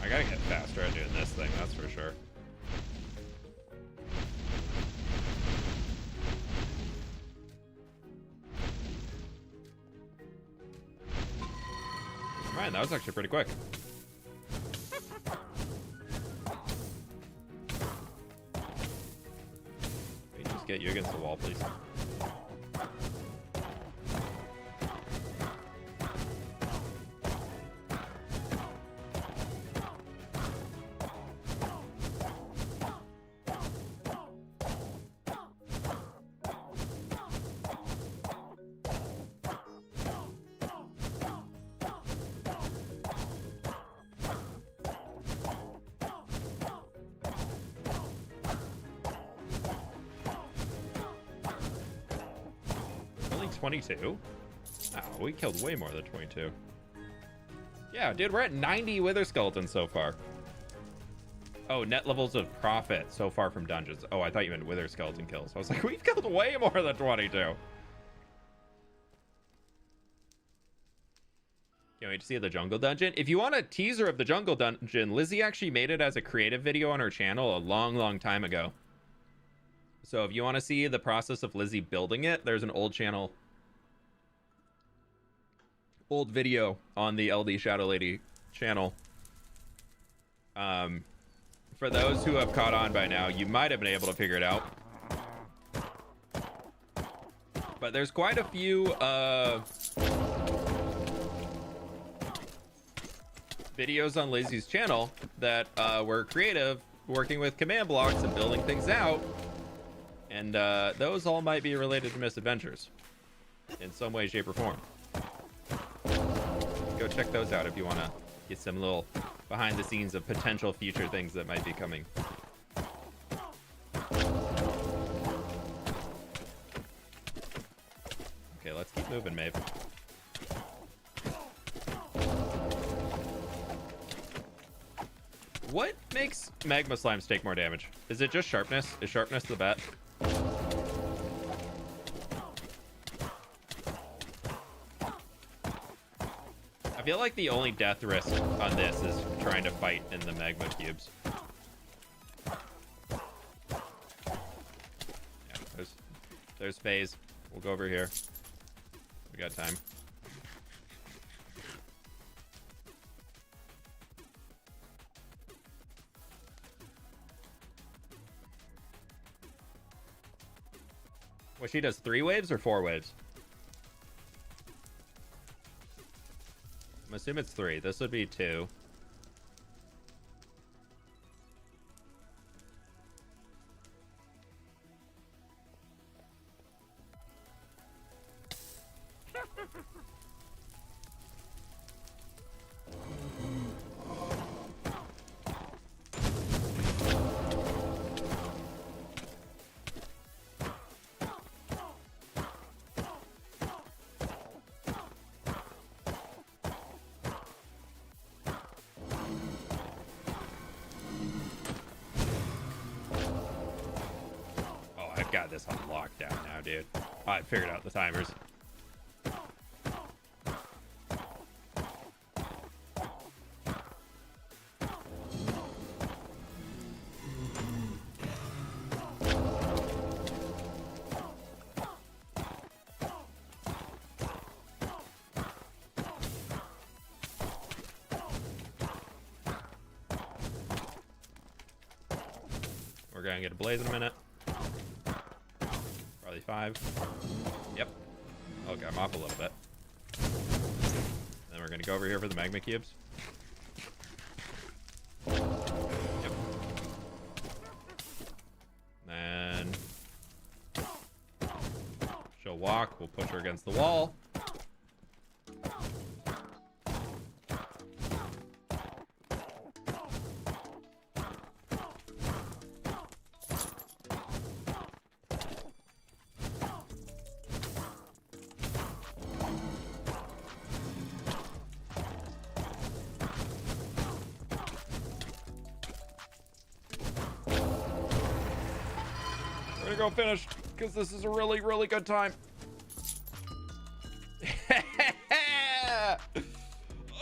I gotta get faster at doing this thing, that's for sure. Man, that was actually pretty quick. Can you just get you against the wall, please? Only 22? Oh, we killed way more than 22. Yeah, dude, we're at 90 wither skeletons so far. Oh, net levels of profit so far from dungeons. Oh, I thought you meant wither skeleton kills. I was like, we've killed way more than 22. Can't wait to see the jungle dungeon. If you want a teaser of the jungle dungeon, Lizzie actually made it as a creative video on her channel a long time ago. So if you want to see the process of Lizzie building it, there's an old video on the LD Shadow Lady channel. For those who have caught on by now, you might have been able to figure it out. But there's quite a few videos on Lizzie's channel that were creative, working with command blocks and building things out. And those all might be related to Misadventures in some way, shape, or form. Go check those out if you want to get some little behind the scenes of potential future things that might be coming. Okay, let's keep moving, Maeve. What makes magma slimes take more damage? Is it just sharpness? Is sharpness the bet? I feel like the only death risk on this is trying to fight in the magma cubes. Yeah, there's phase. We'll go over here. We got time. Well, she does 3 waves or 4 waves? I'm assuming it's 3. This would be 2. Got this on lockdown now, dude. I figured out the timers. We're gonna get a blaze in a minute. 5. Yep. Okay, I'm off a little bit. Then we're gonna go over here for the magma cubes. Yep. Then she'll walk. We'll push her against the wall. Go finish because this is a really good time.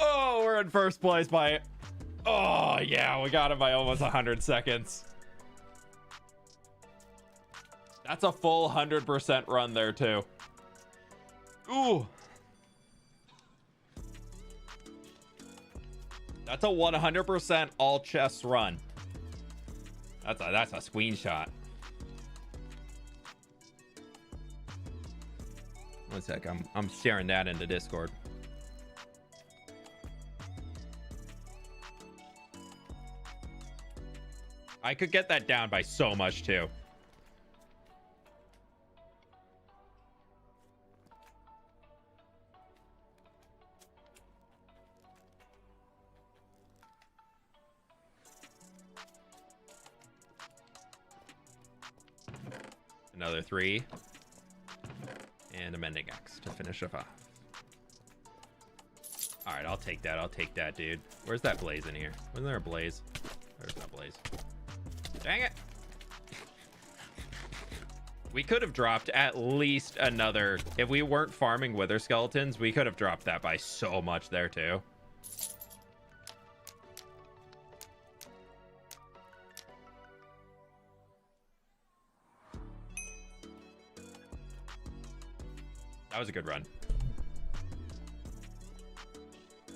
Oh, we're in first place by yeah, we got it by almost 100 seconds. That's a full 100% run there too. Ooh, that's a 100% all chests run. That's a screenshot. One sec, I'm sharing that into Discord. I could get that down by so much too. Another 3. And a mending axe to finish it off. All right, I'll take that. I'll take that, dude. Where's that blaze in here? Wasn't there a blaze? There's no blaze. please. Dang it. We could have dropped at least another... If we weren't farming wither skeletons, we could have dropped that by so much there, too. That was a good run.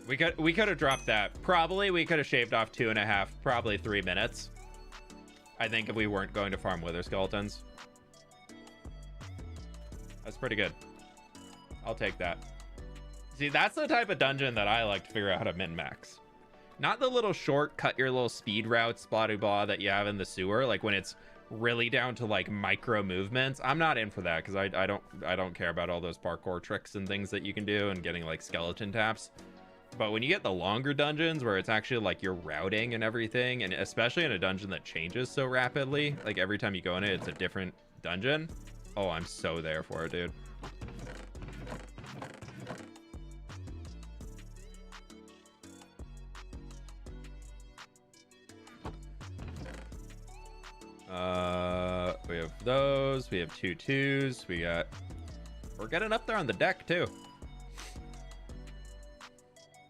We could have dropped that. Probably we could have shaved off 2.5, probably 3 minutes. I think if we weren't going to farm wither skeletons. That's pretty good. I'll take that. See, that's the type of dungeon that I like to figure out how to min-max. Not the little short, cut your little speed routes, blah blah blah, that you have in the sewer. Like when it's really down to like micro movements. I'm not in for that because I don't care about all those parkour tricks and things that you can do and getting like skeleton taps. But when you get the longer dungeons where it's actually like you're routing and everything, and especially in a dungeon that changes so rapidly, like every time you go in it, it's a different dungeon. Oh, I'm so there for it, dude. We have those. We have 2 2s. We're getting up there on the deck, too.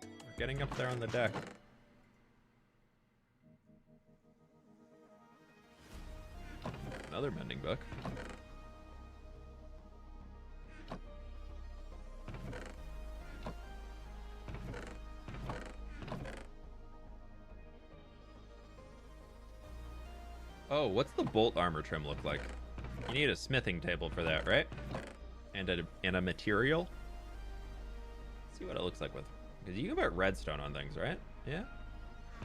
We're getting up there on the deck. Another mending book. Oh, what's the bolt armor trim look like? You need a smithing table for that, right? And a material. Let's see what it looks like with, because you can put redstone on things, right? Yeah.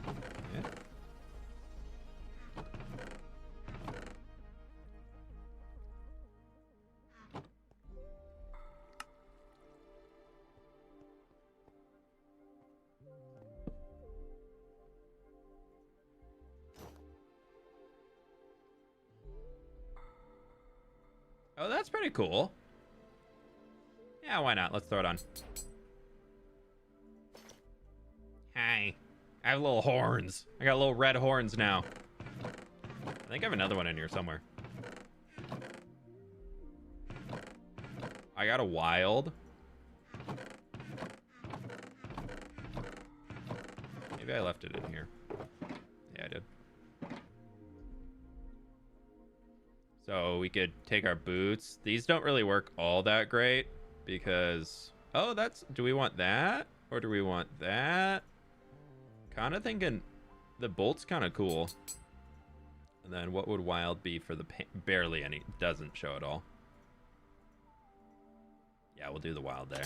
Yeah. Oh, that's pretty cool. Yeah, why not? Let's throw it on. Hi. I have little horns. I got little red horns now. I think I have another one in here somewhere. I got a wild. Maybe I left it in here. Yeah, I did. So we could take our boots. These don't really work all that great because... Oh, that's... Do we want that? Or do we want that? Kind of thinking the bolt's kind of cool. And then what would wild be for the... Barely any. Doesn't show at all. Yeah, we'll do the wild there.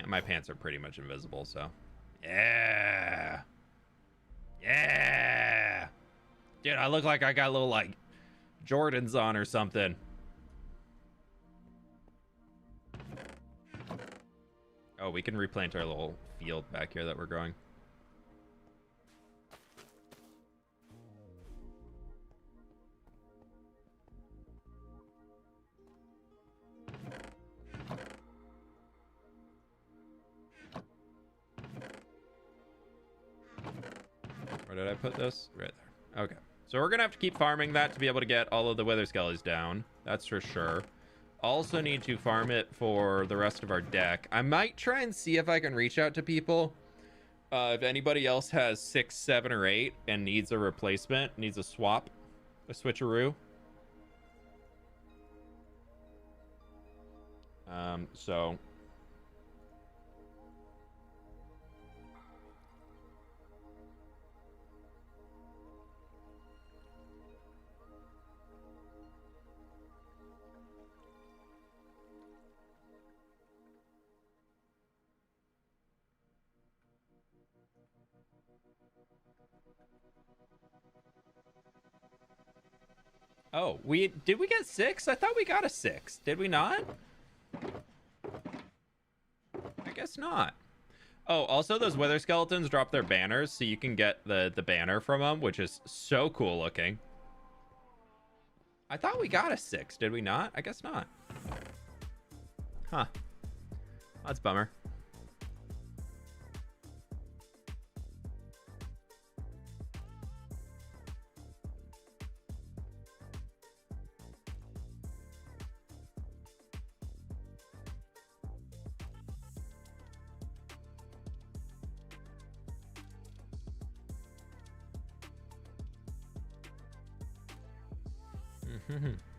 My pants are pretty much invisible, so... Yeah! Yeah! Dude, I look like I got little, like, Jordans on or something. Oh, we can replant our little field back here that we're growing. Where did I put this? Right there. Okay. So we're going to have to keep farming that to be able to get all of the wither skellies down. That's for sure. Also need to farm it for the rest of our deck. I might try and see if I can reach out to people. If anybody else has 6, 7, or 8 and needs a replacement, needs a swap, a switcheroo. So... Oh, did we get 6? I thought we got a 6. Did we not? I guess not. Oh, also those wither skeletons drop their banners, so you can get the banner from them, which is so cool looking. I thought we got a 6. Did we not? I guess not. Huh. That's a bummer.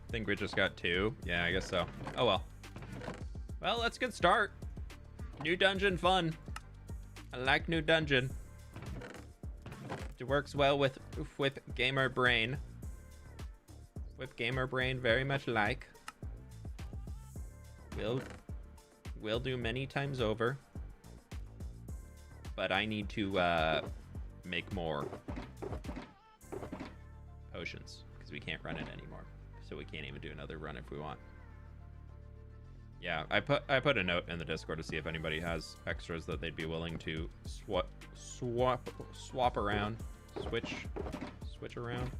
Think we just got 2. Yeah, I guess so. Oh well. Well, let's get start. New dungeon fun. I like new dungeon. It works well with fWhip gamer brain. fWhip gamer brain very much like. Will do many times over. But I need to make more potions because we can't run it anymore. So we can't even do another run if we want. Yeah, I put a note in the Discord to see if anybody has extras that they'd be willing to swap around, switch around.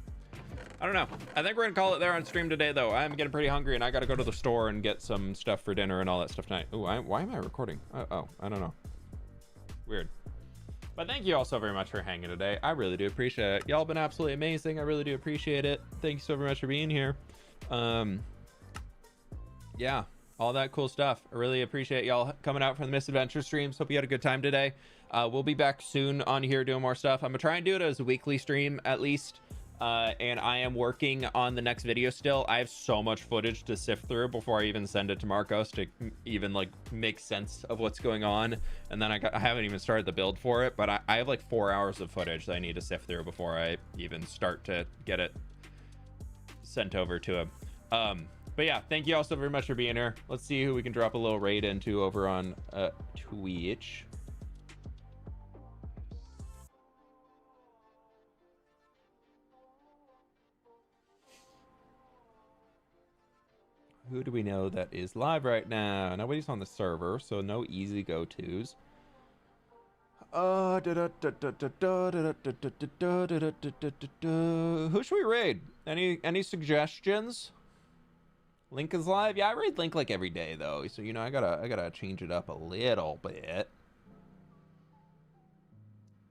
I don't know. I think we're gonna call it there on stream today, though. I'm getting pretty hungry, and I gotta go to the store and get some stuff for dinner and all that stuff tonight. Ooh, why am I recording? Oh, I don't know. Weird. But thank you all so very much for hanging today. I really do appreciate it. Y'all been absolutely amazing. I really do appreciate it. Thank you so very much for being here. Yeah, all that cool stuff. I really appreciate y'all coming out for the Misadventures streams. Hope you had a good time today. We'll be back soon on here doing more stuff. I'm gonna try and do it as a weekly stream at least. And I am working on the next video still. I have so much footage to sift through before I even send it to Marcos to even like make sense of what's going on. And then I haven't even started the build for it, but I have like 4 hours of footage that I need to sift through before I even start to get it sent over to him. But yeah, thank you all so very much for being here. Let's see who we can drop a little raid into over on Twitch. Who do we know that is live right now? Nobody's on the server, so no easy go-tos. Who should we raid? Any suggestions? Link is live. Yeah, I raid Link like every day though, so you know I gotta change it up a little bit.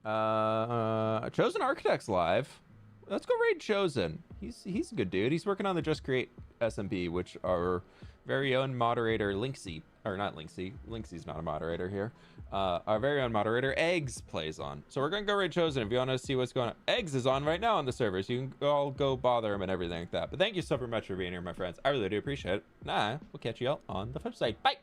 Chosen Architect's live. Let's go raid Chosen. He's a good dude. He's working on the Just Create SMP, which our very own moderator Linksy, or not Linksy. Linksy's not a moderator here. Our very own moderator Eggs plays on. So we're gonna go raid Chosen. If you want to see what's going on, Eggs is on right now on the server, so you can all go bother him and everything like that. But thank you so very much for being here, my friends. I really do appreciate it. Nah, we'll catch you all on the flip side. Bye.